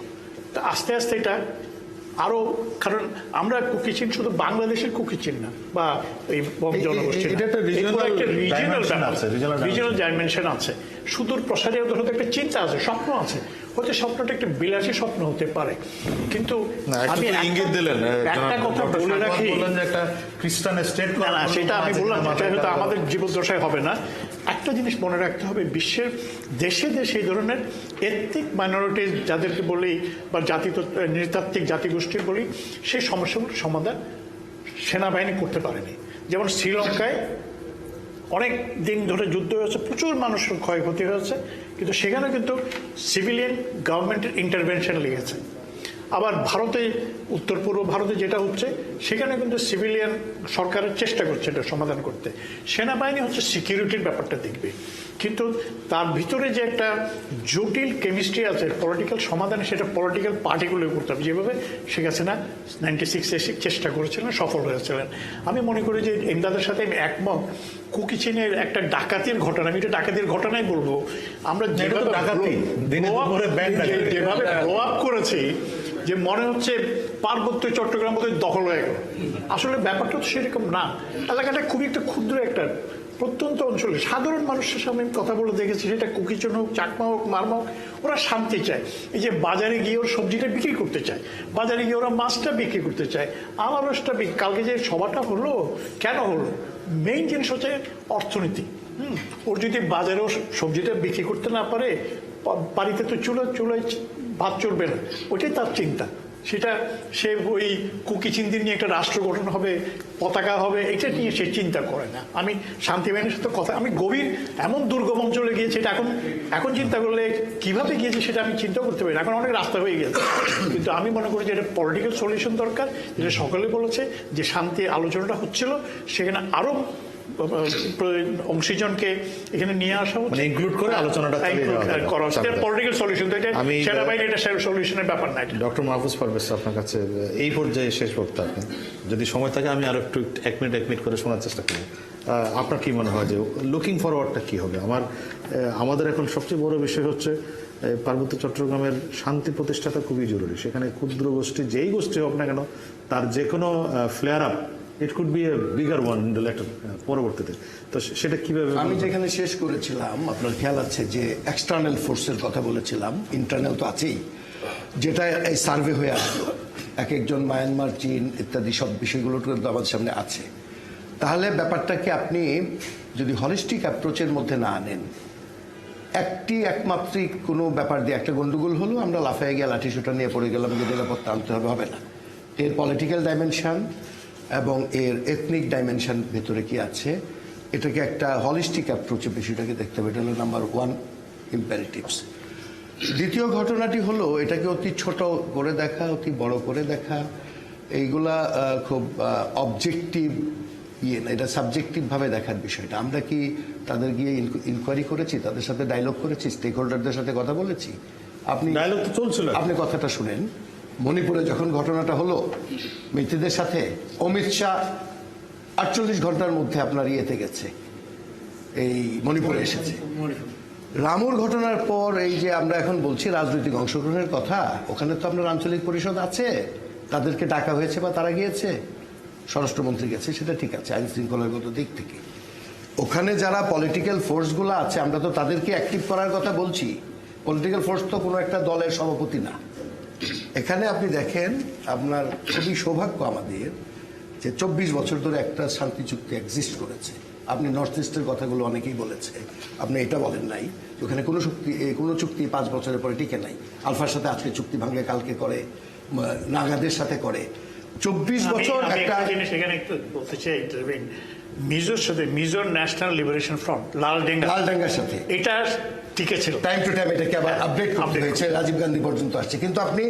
তা আস্তে আস্তে এটা আরো, কারণ আমরা কুকি চিন শুধু বাংলাদেশের কুকি চিন না বা এই জনগোষ্ঠী, রিজিওনাল ডাইমেনশন আছে, সুদূর প্রসারী একটা চিন্তা আছে, স্বপ্ন আছে। হয়তো স্বপ্নটা একটা বিলাসী স্বপ্ন হতে পারে, কিন্তু আমি ইঙ্গিত দিলেন একটা কথা বলে রাখি, একটা খ্রিস্টান স্টেট, না সেটা আমি বললাম, এটা হয়তো আমাদের জীবদ্দশায় হবে না। একটা জিনিস মনে রাখতে হবে, বিশ্বের দেশে দেশে এই ধরনের এথনিক মাইনরিটিজ যাদেরকে বলি বা নৃতাত্ত্বিক জাতিগোষ্ঠীর বলি, সেই সমস্যাগুলোর সমাধান সেনাবাহিনী করতে পারেনি। যেমন শ্রীলঙ্কায় অনেক দিন ধরে যুদ্ধ হয়েছে, প্রচুর মানুষের ক্ষয়ক্ষতি হয়েছে, কিন্তু সেখানে কিন্তু সিভিলিয়ান গভর্নমেন্টের ইন্টারভেনশন লেগেছে। আবার ভারতে, উত্তর পূর্ব ভারতে যেটা হচ্ছে, সেখানে কিন্তু সিভিলিয়ান সরকারের চেষ্টা করছে এটা সমাধান করতে। সেনাবাহিনী হচ্ছে সিকিউরিটির ব্যাপারটা দেখবে, কিন্তু তার ভিতরে যে একটা জটিল কেমিস্ট্রি আছে পলিটিক্যাল সমাধানে, সেটা পলিটিক্যাল পার্টিগুলো করতে হবে, যেভাবে শেখ হাসিনা 96 এসে চেষ্টা করেছিলেন, সফল হয়েছিলেন। আমি মনে করি যে এমদাদের সাথে আমি একমত। কুকি চিনের একটা ডাকাতির ঘটনা, আমি এটা ডাকাতির ঘটনাই বলবো, আমরা যেভাবে ব্লো আপ করেছি, যে মনে হচ্ছে পার্বত্য চট্টগ্রাম বোধহয় দখল হয়ে গেল। আসলে ব্যাপারটা তো সেরকম না। এলাকাটা খুবই একটা ক্ষুদ্র একটা প্রত্যন্ত অঞ্চলে সাধারণ মানুষের সামনে আমি কথা বলে দেখেছি, সেটা কুকিচন হোক, চাকমা হোক, মারমা হোক, ওরা শান্তি চায়। এই যে বাজারে গিয়ে ওর সবজিটা বিক্রি করতে চায়, বাজারে গিয়ে ওরা মাছটা বিক্রি করতে চায়, আনারসটা বিক্রি। কালকে যে সভাটা হলো, কেন হলো? মেইন জিনিস হচ্ছে অর্থনীতি। ওর যদি বাজারেও সবজিটা বিক্রি করতে না পারে, বাড়িতে তো চুলোয় ভাত চলবে না, ওইটাই তার চিন্তা। সেটা সে ওই কুকি চিন্তি নিয়ে একটা রাষ্ট্র গঠন হবে, পতাকা হবে, এটা নিয়ে সে চিন্তা করে না। আমি শান্তি বাহিনীর সাথে কথা, আমি গভীর এমন দুর্গম অঞ্চলে গিয়েছি, এটা এখন চিন্তা করলে কিভাবে গিয়েছি সেটা আমি চিন্তা করতে পারি না, এখন অনেক রাস্তা হয়ে গেছে। কিন্তু আমি মনে করি যে এটা পলিটিক্যাল সলিউশন দরকার, যেটা সকলে বলেছে যে শান্তি আলোচনাটা হচ্ছিল, সেখানে আরো অংশীজনকে এখানে নিয়ে আসা হচ্ছে, ইনক্লুড করে আলোচনাটা করা হচ্ছে। পলিটিক্যাল সলিউশন তো এটা, সেনাবাহিনী এটা সলিউশনের ব্যাপার না। ডক্টর মাহফুজ পারভেজ, আপনার কাছে এই পর্যায়ে শেষ বক্তা, আপনি যদি সময় থাকে আমি আরো একটু এক মিনিট করে শোনার চেষ্টা করি। আপনার কি মনে হয় যে লুকিং ফরওয়ার্ডটা কি হবে? আমাদের এখন সবচেয়ে বড় বিষয় হচ্ছে পার্বত্য চট্টগ্রামের শান্তি প্রতিষ্ঠাটা খুবই জরুরি। সেখানে ক্ষুদ্র গোষ্ঠী, যেই গোষ্ঠী হোক না কেন, তার যে কোনো flair up, it could B A bigger one in the letter পরবর্তীতে। তো সেটা কিভাবে? আমি যেখানে শেষ করেছিলাম, আপনার খেয়াল আছে যে এক্সটার্নাল ফোর্সের কথা বলেছিলাম, ইন্টারনাল তো আছেই, যেটা এই সার্ভে হয়ে আসলো, এক একজন মায়ানমার, চীন ইত্যাদি সব বিষয়গুলো কিন্তু আমাদের সামনে আছে। তাহলে ব্যাপারটাকে আপনি যদি হলিস্টিক অ্যাপ্রোচের মধ্যে না আনেন, একমাত্রিক কোনো ব্যাপার দিয়ে একটা গন্ডগোল হলো, আমরা লাফায় গিয়ে লাঠিসোঁটা নিয়ে পড়ে গেলাম যে নিরাপত্তা আনতে হবে না। এর পলিটিক্যাল ডাইমেনশন এবং এর এথনিক ডাইমেনশন ভেতরে কি আছে, এটাকে একটা হলিস্টিক অ্যাপ্রোচে বিষয়টাকে দেখতে হবে। এটা হলো নাম্বার 1 ইম্পারেটিভস। দ্বিতীয় ঘটনাটি হলো এটাকে অতি ছোট করে দেখা, অতি বড় করে দেখা, এইগুলা খুব অবজেক্টিভ না, এটা সাবজেক্টিভভাবে দেখার বিষয়টা। আমরা কি তাদের গিয়ে ইনকোয়ারি করেছি, তাদের সাথে ডায়লগ করেছি, স্টেক হোল্ডারদের সাথে কথা বলেছি? আপনি ডায়লগ তো চলছিল, আপনি কথাটা শুনেন। মণিপুরে যখন ঘটনাটা হলো মিত্রদের সাথে, অমিত শাহ 48 ঘন্টার মধ্যে আপনার ইয়েতে গেছে, এই মণিপুরে এসেছে। রামুর ঘটনার পর এই যে আমরা এখন বলছি রাজনৈতিক অংশগ্রহণের কথা, ওখানে তো আপনার আঞ্চলিক পরিষদ আছে, তাদেরকে ডাকা হয়েছে বা তারা গিয়েছে, স্বরাষ্ট্রমন্ত্রী গেছে, সেটা ঠিক আছে আইন শৃঙ্খলাগত দিক থেকে। ওখানে যারা পলিটিক্যাল ফোর্সগুলো আছে আমরা তো তাদেরকে অ্যাক্টিভ করার কথা বলছি। পলিটিক্যাল ফোর্স তো কোনো একটা দলের সভাপতি না। এখানে আপনি দেখেন, আপনার খুবই সৌভাগ্য আমাদের যে 24 বছর ধরে একটা শান্তি চুক্তি এক্সিস্ট করেছে। আপনি নর্থ ইস্টের কথাগুলো অনেকেই বলেছে, আপনি এটা বলেন নাই ওখানে কোনো চুক্তি 5 বছরের পরে টিকে নাই। আলফার সাথে আজকে চুক্তি ভাঙে, কালকে করে, নাগাদের সাথে করে। 24 বছর একটা জিনিস এখানে একটু বলতে চাই, মিজোর সাথে মিজোর ন্যাশনাল লিবারেশন ফ্রন্ট লালডাঙ্গার সাথে এটা টিকে ছিল, টাইম টু টাইম এটাকে আবার আপডেট করতে হয়েছে, রাজীব গান্ধী পর্যন্ত আসছে। কিন্তু আপনি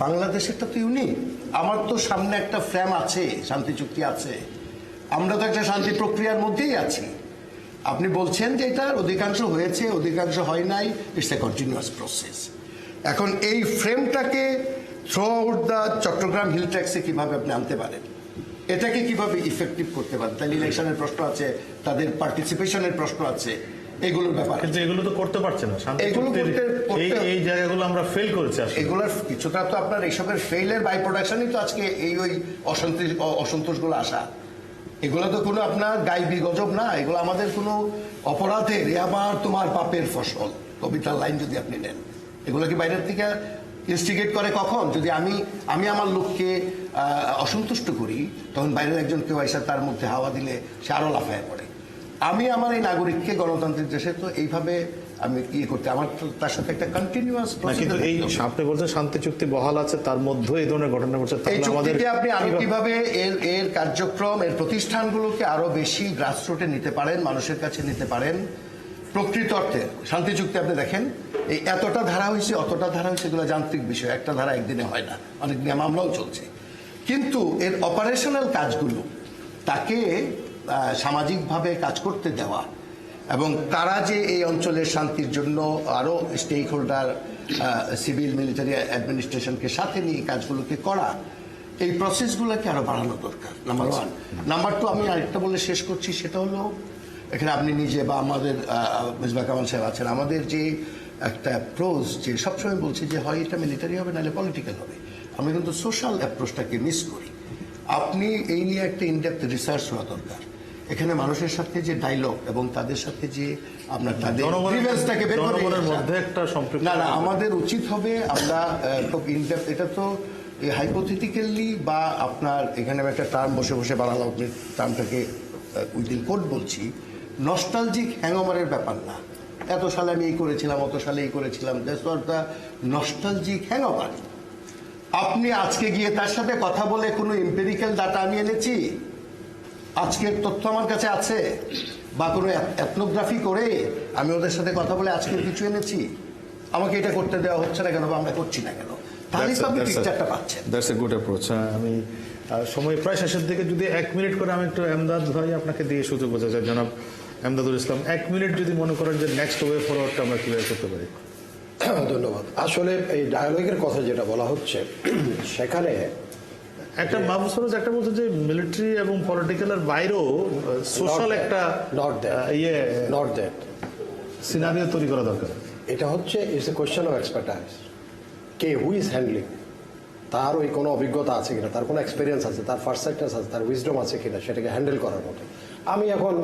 বাংলাদেশেরটা তো ইউনিক। আমার তো সামনে একটা ফ্রেম আছে, শান্তি চুক্তি আছে, আমরা তো একটা শান্তি প্রক্রিয়ার মধ্যেই আছি। আপনি বলছেন যে এটার অধিকাংশ হয়েছে, অধিকাংশ হয় নাই, ইটস এ কন্টিনিউয়াস প্রসেস। এখন এই ফ্রেমটাকে throughout the Chittagong hill ট্যাক্সে কিভাবে আপনি আনতে পারেন, এটাকে কিভাবে ইফেক্টিভ করতে পারেন, তাহলে ইলেকশনের প্রশ্ন আছে, তাদের পার্টিসিপেশনের প্রশ্ন আছে, এগুলোর ব্যাপার। কিন্তু এগুলো তো করতে পারছে না, এগুলো এই জায়গাগুলো আমরা ফেল করেছি। এগুলোর কিছুটা তো আপনার এইসবের ফেইলের বাই প্রোডাকশনই তো আজকে ওই অসন্তোষগুলো আসা। এগুলো তো কোনো আপনার গাইবি গজব না, এগুলো আমাদের কোনো অপরাধের, আবার তোমার পাপের ফসল কবিতার লাইন যদি আপনি নেন, এগুলো কি বাইরের থেকে ইনস্টিগেট করে কখন? যদি আমি আমার লোককে অসন্তুষ্ট করি, তখন বাইরের একজন কেউ এসে তার মধ্যে হাওয়া দিলে সে আরো লাফায় পড়ে। আমি আমার এই নাগরিককে গণতান্ত্রিক দেশে তো এইভাবে আমি করতে, আমার তো তার সাথে একটা কন্টিনিউয়াস। কিন্তু এই আপনি বলছেন শান্তি চুক্তি বহাল আছে, তার মধ্যে এই ধরনের ঘটনা ঘটছে। এই চুক্তিতে আপনি আরো কিভাবে এর কার্যক্রম, এর প্রতিষ্ঠানগুলোকে আরো বেশি গ্রাসরুটে নিতে পারেন, মানুষের কাছে নিতে পারেন। প্রকৃত অর্থে শান্তি চুক্তি আপনি দেখেন, এই এতটা ধারা হয়েছে, অতটা ধারা হয়েছে, এগুলো যান্ত্রিক বিষয়, একটা ধারা একদিনে হয় না, অনেক নিয়ে মামলাও চলছে। কিন্তু এর অপারেশনাল কাজগুলো তাকে সামাজিকভাবে কাজ করতে দেওয়া, এবং তারা যে এই অঞ্চলের শান্তির জন্য আরো স্টেক হোল্ডার, সিভিল মিলিটারি অ্যাডমিনিস্ট্রেশনকে সাথে নিয়ে কাজগুলোকে করা, এই প্রসেসগুলোকে আরো বাড়ানো দরকার, নাম্বার 1। নাম্বার 2, আমি আরেকটা বলে শেষ করছি, সেটা হলো এখানে আপনি নিজে বা আমাদের মিসবাহ কামাল সাহেব আছেন, আমাদের যে একটা অ্যাপ্রোচ যে সবসময় বলছি যে হয় এটা মিলিটারি হবে, নাহলে পলিটিক্যাল হবে। আমরা কিন্তু সোশ্যাল অ্যাপ্রোচটাকে মিস করি। আপনি এই নিয়ে একটা ইনডেপথ রিসার্চ হওয়া দরকার। এখানে মানুষের সাথে যে ডায়লগ এবং তাদের সাথে যে আপনার তাদের গ্রিভেন্সটাকে বের করে মধ্যে একটা সম্পর্ক, না আমাদের উচিত হবে আমরা খুব ইনডেপথ, এটা তো হাইপোথেটিক্যালি বা আপনার এখানে আমি একটা টার্ম বসে বসে বানালাম, আপনি টার্মটাকে উইদিন কোড বলছি, নস্টালজিক হ্যাংওভারের ব্যাপার না। এত সালে আমি এই করেছিলাম, অত সালে এই করেছিলাম, that's not the nostalgic hangover. আপনি আজকে গিয়ে তার সাথে কথা বলে কোনো এম্পিরিক্যাল ডাটা আমি এনেছি, আজকের তথ্য আমার কাছে আছে, বা কোনো এথনোগ্রাফি করে আমি ওদের সাথে কথা বলে আজকের কিছু এনেছি, আমাকে এটা করতে দেওয়া হচ্ছে না কেন বা আমরা করছি না কেন, তাহলে তো আপনি পিকচারটা পাচ্ছেন। That's a good approach. আমি সময় প্রায় শেষের দিকে, যদি 1 মিনিট করে আমি একটু এমদাদ ভাই আপনাকে দিয়ে সুযোগ বোঝা যায়, জনাব এমদাদুল ইসলাম, 1 মিনিট যদি মনে করেন যে নেক্সট ওয়ে ফরওয়ার্ডটা আমরা কিভাবে করতে পারি। ধন্যবাদ। আসলে এই ডায়ালগের কথা যেটা বলা হচ্ছে, সেখানে একটা মাহফুজ একটা বলছে যে মিলিটারি এবং পলিটিক্যালের বাইরেও সোশ্যাল একটা নট দ্যাট সিনারিও তৈরি করা দরকার। এটা হচ্ছে it's a question of expertise. K who is handling, তার ওই কোনো অভিজ্ঞতা আছে কিনা, তার কোনো এক্সপিরিয়েন্স আছে, তার পারসেপ্টেন্স আছে, তার উইজডম আছে কিনা সেটাকে হ্যান্ডেল করার মতো। আমি এখন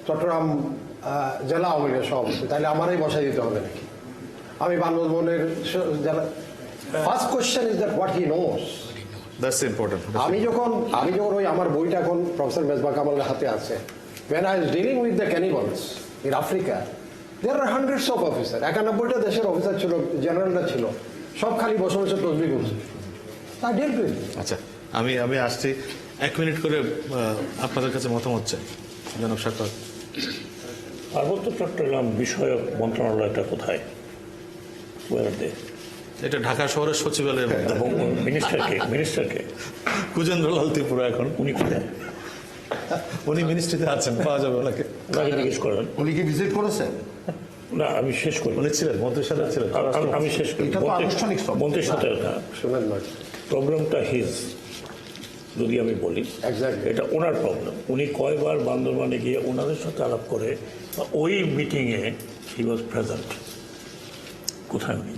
চট্টগ্রাম জেলা আওয়ামী লীগের সভাপতি, তাহলে আমারই বসাই দিতে হবে নাকি? আমি বান্দরবনের জেলা, first question is that what he knows. That's important. আমি যখন ওই আমার বইটা এখন প্রফেসর মেজবাহ কামালের হাতে আছে, when I was dealing with the cannibals in Africa, there are hundreds of officers, 91টা দেশের অফিসার ছিল, জেনারেলরা ছিল, সব খালি বসে বসে তসবিহ করছে। তা ডিল করি। আচ্ছা, আমি আসছি, 1 মিনিট করে আপনাদের কাছে মতামত চাই, জনাব সাক্কাত। পার্বত্য চট্টগ্রাম বিষয়ক মন্ত্রণালয়টা কোথায়? এটা ঢাকা শহরের সচিবালয়ের মধ্যে। এবং মিনিস্টারকে কুজেন্দ্রলাল ত্রিপুরা, এখন উনি কোথায়? উনি মিনিস্ট্রিতে আছেন, পাওয়া যাবে ওনাকে। ওনাকে জিজ্ঞেস করেন। উনি কি ভিজিট করেছেন? না, আমি শেষ করি। উনি ছিলেন মন্ত্রীর সাথে ছিলেন। আমি শেষ করি। মন্ত্রীর সাথে প্রবলেমটা হিজ, যদি আমি বলি এটা ওনার প্রবলেম। উনি কয়বার বান্দরবানে গিয়ে ওনাদের সাথে আলাপ করে, ওই মিটিংয়ে হি ওয়াজ প্রেজেন্ট। কোথায় উনি?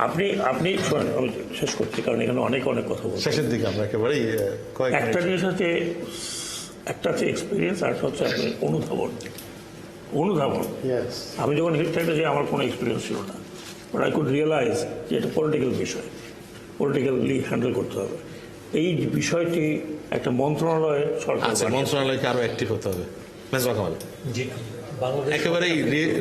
আপনি শোনেন, আমি শেষ করছি, কারণ এখানে অনেক কথা বলছি। শেষের দিকে আমরা একেবারেই একটা জিনিস হচ্ছে একটা হচ্ছে এক্সপিরিয়েন্স আর একটা হচ্ছে আপনার অনুধাবন। আমি যখন হিট থাকতে যাই আমার কোনো এক্সপিরিয়েন্স ছিল না, বাট আই কুড রিয়েলাইজ যে এটা পলিটিক্যাল বিষয়, পলিটিক্যালি হ্যান্ডেল করতে হবে। এই বিষয়টি একটা মন্ত্রণালয়ের সরকার মন্ত্রণালয়কে আরো অ্যাক্টিভ হতে হবে। মেজবা কামাল, জি, বাংলাদেশ একেবারেই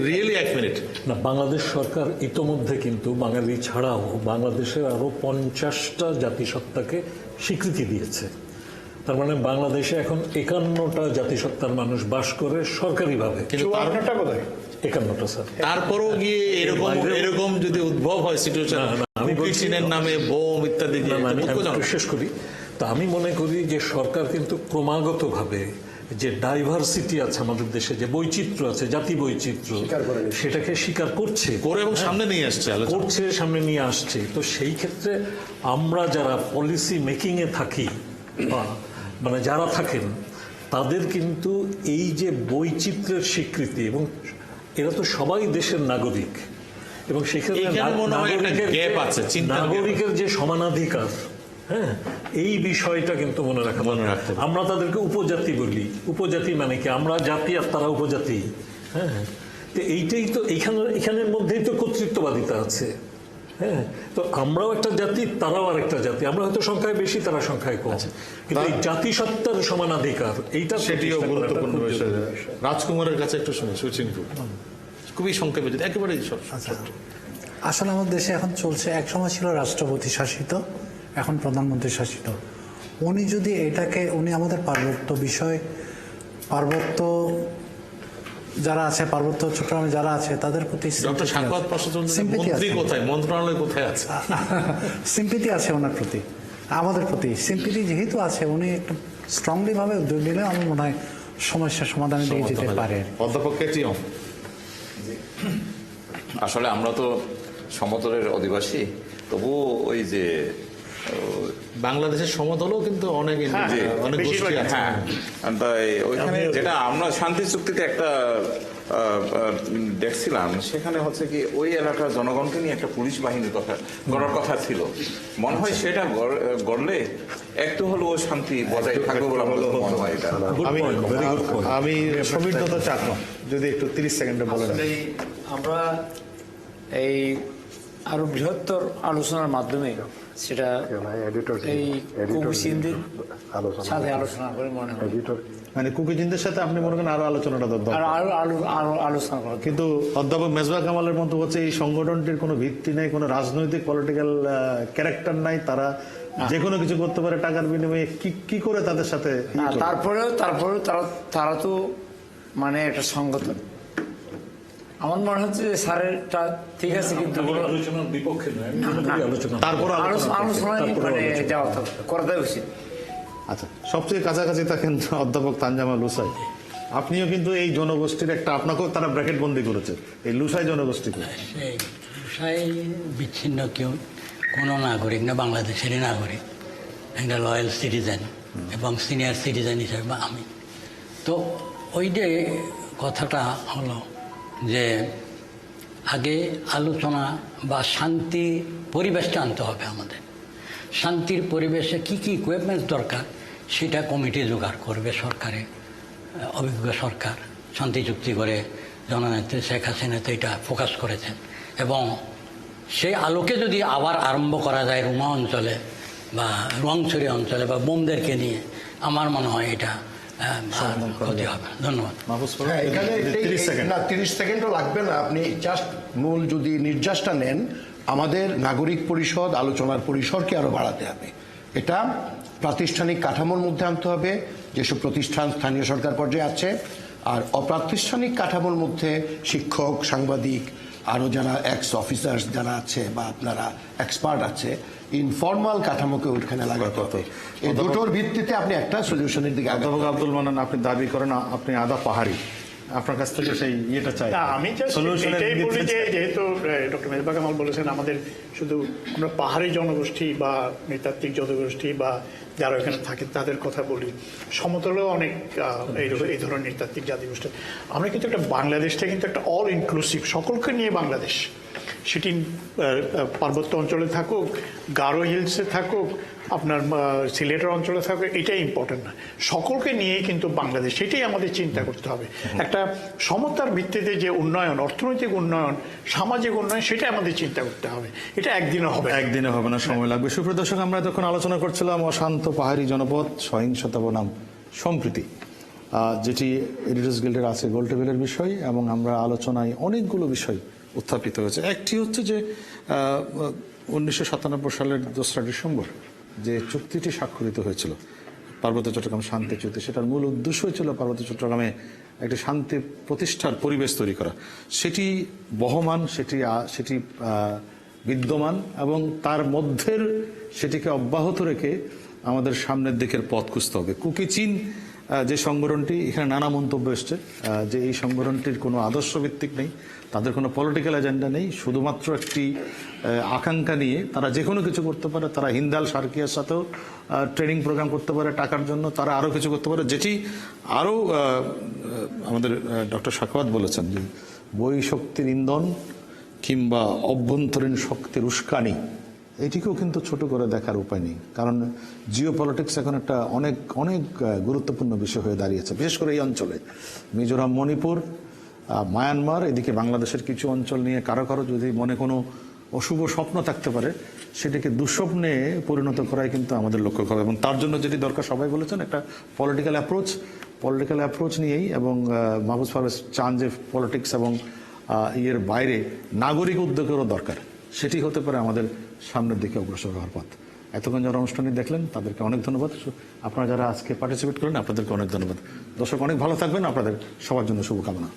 রিয়েলি এক মিনিট। না, বাংলাদেশ সরকার ইতোমধ্যে কিন্তু বাঙালি ছাড়াও বাংলাদেশের আরো 50টা জাতিসত্তাকে স্বীকৃতি দিয়েছে। তার মানে বাংলাদেশে এখন 51টা জাতিসত্তার মানুষ বাস করে সরকারিভাবে। 51টা স্যার। তারপরও গিয়ে এরকম যদি উদ্ভব হয় সিচুয়েশন, আমি বলছি চীনের নামে বোম ইত্যাদি দিয়ে, আমি শেষ করি। তা আমি মনে করি যে সরকার কিন্তু ক্রমাগতভাবে যে ডাইভার্সিটি আছে আমাদের দেশে, যে বৈচিত্র্য আছে, জাতি বৈচিত্র্য, সেটাকে স্বীকার করছে এবং সামনে নিয়ে আসছে। তো সেই ক্ষেত্রে আমরা যারা পলিসি মেকিং এ থাকি বা মানে যারা থাকেন, তাদের কিন্তু এই যে বৈচিত্র্যের স্বীকৃতি, এবং এরা তো সবাই দেশের নাগরিক, এবং সেক্ষেত্রে নাগরিকের যে সমানাধিকার, হ্যাঁ, এই বিষয়টা কিন্তু মনে রাখতে হবে। আমরা তাদেরকে উপজাতি বলি, উপজাতি মানে কি আমরা জাতি আর তারা উপজাতি, হ্যাঁ, তো এইটাই তো এখানের মধ্যেই তো কর্তৃত্ববাদিতা আছে। হ্যাঁ, তো আমরাও একটা জাতি, তারাও আরেকটা জাতি, আমরা হয়তো সংখ্যায় বেশি, তারা সংখ্যায় কম, কিন্তু এই জাতিসত্তার সমানাধিকার এইটা সেটিও গুরুত্বপূর্ণ বিষয়। রাজকুমারের কাছে একটু শুনি, সুচিন্তিত, খুবই সংক্ষেপে যদি একেবারেই। আসলে আমাদের দেশে এখন চলছে, এক সময় ছিল রাষ্ট্রপতি শাসিত, এখন প্রধানমন্ত্রী শাসিত। উনি যদি উনি আমাদের পার্বত্য যারা আছে, পার্বত্য চট্টগ্রামে যারা আছে, তাদের প্রতি সিম্পিতি আছে ওনার প্রতি, আমাদের প্রতি সিম্পিতি যেহেতু আছে, উনি একটু স্ট্রংলি ভাবে উদ্যোগ নিলে আমার মনে হয় সমস্যার সমাধানে দিয়ে যেতে পারে। অধ্যাপক কেটিয়ম, আসলে আমরা তো সমতলের অধিবাসী, তবুও ওই যে বাংলাদেশের সমতলও কিন্তু অনেক গোষ্ঠী আছে। হ্যাঁ, তাই ওইখানে যেটা আমরা শান্তি চুক্তিতে একটা দেখছিলাম, সেখানে হচ্ছে কি ওই এলাকার জনগণকে নিয়ে একটা পুলিশ বাহিনীর কথা গড়ার কথা ছিল। মনে হয় সেটা গড়লে একটু হলেও শান্তি বজায় থাকবে বলে মনে হয়। এটা আমি সমীর দত্ত চাকমা, যদি একটু 30 সেকেন্ডে বলেন। আমরা এই আরো বৃহত্তর আলোচনার মাধ্যমে সেটা এই কুকিচিনদের সাথে আলোচনা করে মনে হয়, মানে কুকিচিনদের সাথে আপনি মনে করেন আরো আলোচনাটা দরকার, আরো আলোচনা করা। কিন্তু অধ্যাপক মেজবা কামালের মতো হচ্ছে এই সংগঠনটির কোনো ভিত্তি নেই, কোনো রাজনৈতিক পলিটিক্যাল ক্যারেক্টার নাই, তারা যে কোনো কিছু করতে পারে টাকার বিনিময়ে। কি করে তাদের সাথে? তারপরেও তারা তো মানে একটা সংগঠন। আমার মনে হচ্ছে যে স্যারেরটা ঠিক আছে, কিন্তু আলোচনার বিপক্ষে তারপর আলোচনায় মানে যাওয়া করাটাই উচিত। আচ্ছা, সবচেয়ে কাছাকাছি থাকেন অধ্যাপক তানজামা লুসাই, আপনিও কিন্তু এই জনগোষ্ঠীর একটা, আপনাকেও তারা ব্র্যাকেট বন্দি করেছে, এই লুসাই জনগোষ্ঠীকে। লুসাই বিচ্ছিন্ন কেউ কোনো নাগরিক না, বাংলাদেশেরই নাগরিক, একটা লয়াল সিটিজেন এবং সিনিয়র সিটিজেন হিসেবে আমি। তো ওই যে কথাটা হলো যে আগে আলোচনা বা শান্তি পরিবেশটা আনতে হবে আমাদের। শান্তির পরিবেশে কি ইকুইপমেন্টস দরকার সেটা কমিটি জোগাড় করবে সরকারে, অভিজ্ঞ সরকার শান্তি চুক্তি করে জননেত্রী শেখ হাসিনা তো এটা ফোকাস করেছেন, এবং সেই আলোকে যদি আবার আরম্ভ করা যায় রুমা অঞ্চলে বা রোয়াংছড়ি অঞ্চলে বা বোমদেরকে নিয়ে, আমার মনে হয় এটা ক্ষতি হবে। ধন্যবাদ। এখানে 30 সেকেন্ডও লাগবে না, আপনি জাস্ট মূল যদি নির্যাসটা নেন, আমাদের নাগরিক পরিষদ আলোচনার পরিসরকে আরো বাড়াতে হবে। এটা প্রাতিষ্ঠানিক কাঠামোর মধ্যে আনতে হবে, যেসব প্রতিষ্ঠান স্থানীয় সরকার পর্যায়ে আছে, আর অপ্রাতিষ্ঠানিক কাঠামোর মধ্যে শিক্ষক, সাংবাদিক, আরো যারা এক্স অফিসার্স যারা আছে বা আপনারা এক্সপার্ট আছে, ইনফর্মাল কাঠামোকে ওইখানে লাগাতে হবে। এই দুটোর ভিত্তিতে আপনি একটা সলিউশনের দিকে। অধ্যাপক আব্দুল মান্নান, আপনি দাবি করেন আপনি আদা পাহাড়ি, আপনার কাছ থেকে সেই ইয়েটা চাই। আমি এটাই বলি যে যেহেতু ডক্টর মেজবা কামাল বলেছেন আমাদের শুধু আমরা পাহাড়ি জনগোষ্ঠী বা নৃতাত্ত্বিক জনগোষ্ঠী বা যারা এখানে থাকে তাদের কথা বলি, সমতলেও অনেক এই ধরনের নৃতাত্ত্বিক জাতিগোষ্ঠী। আমরা কিন্তু একটা বাংলাদেশটা কিন্তু একটা অল ইনক্লুসিভ, সকলকে নিয়ে বাংলাদেশ, সেটি পার্বত্য অঞ্চলে থাকুক, গারো হিলসে থাকুক, আপনার সিলেটের অঞ্চলে থাকবে, এটাই ইম্পর্টেন্ট না। সকলকে নিয়েই কিন্তু বাংলাদেশ, সেটাই আমাদের চিন্তা করতে হবে। একটা সমতার ভিত্তিতে যে উন্নয়ন, অর্থনৈতিক উন্নয়ন, সামাজিক উন্নয়ন, সেটা আমাদের চিন্তা করতে হবে। এটা একদিনে হবে না। একদিনে হবে না, সময় লাগবে। সুপ্রিয় দর্শক, আমরা তখন আলোচনা করছিলাম অশান্ত পাহাড়ি জনপদ, সহিংসতা বনাম সম্প্রীতি, যেটি এডিটর্স গিল্ডের আছে গোল টেবিলের বিষয়, এবং আমরা আলোচনায় অনেকগুলো বিষয় উত্থাপিত হয়েছে। একটি হচ্ছে যে 1997 সালের 2রা ডিসেম্বর যে চুক্তিটি স্বাক্ষরিত হয়েছিল, পার্বত্য চট্টগ্রাম শান্তি চুক্তি, সেটার মূল উদ্দেশ্যই ছিল পার্বত্য চট্টগ্রামে একটি শান্তি প্রতিষ্ঠার পরিবেশ তৈরি করা। সেটি বহমান, সেটি বিদ্যমান, এবং তার মধ্যের সেটিকে অব্যাহত রেখে আমাদের সামনের দিকের পথ খুঁজতে হবে। কুকি চীন যে সংগঠনটি, এখানে নানা মন্তব্য এসছে যে এই সংগঠনটির কোনো আদর্শ ভিত্তিক নেই, তাদের কোনো পলিটিক্যাল এজেন্ডা নেই, শুধুমাত্র একটি আকাঙ্ক্ষা নিয়ে তারা যে কোনো কিছু করতে পারে। তারা হিন্দাল সার্কিয়ার সাথেও ট্রেনিং প্রোগ্রাম করতে পারে টাকার জন্য, তারা আরও কিছু করতে পারে, যেটি আরও আমাদের ডক্টর সাখাওয়াত বলেছেন যে বই শক্তির ইন্ধন কিংবা অভ্যন্তরীণ শক্তির উস্কানি, এটিকেও কিন্তু ছোট করে দেখার উপায় নেই। কারণ জিও পলিটিক্স এখন একটা অনেক অনেক গুরুত্বপূর্ণ বিষয় হয়ে দাঁড়িয়েছে, বিশেষ করে এই অঞ্চলে মিজোরাম, মণিপুর, মায়ানমার, এদিকে বাংলাদেশের কিছু অঞ্চল নিয়ে কারো কারো যদি মনে কোনো অশুভ স্বপ্ন থাকতে পারে, সেটাকে দুঃস্বপ্নে পরিণত করাই কিন্তু আমাদের লক্ষ্য হবে। এবং তার জন্য যেটি দরকার, সবাই বলেছেন, একটা পলিটিক্যাল অ্যাপ্রোচ নিয়েই, এবং মাহফুজ পারভেজ চান যে পলিটিক্স এবং এর বাইরে নাগরিক উদ্যোগেরও দরকার, সেটি হতে পারে আমাদের সামনের দিকে অগ্রসর হওয়ার পথ। এতক্ষণ যারা অনুষ্ঠানে দেখলেন তাদেরকে অনেক ধন্যবাদ। আপনারা যারা আজকে পার্টিসিপেট করলেন আপনাদেরকে অনেক ধন্যবাদ। দর্শক, অনেক ভালো থাকবেন, আপনাদের সবার জন্য শুভকামনা।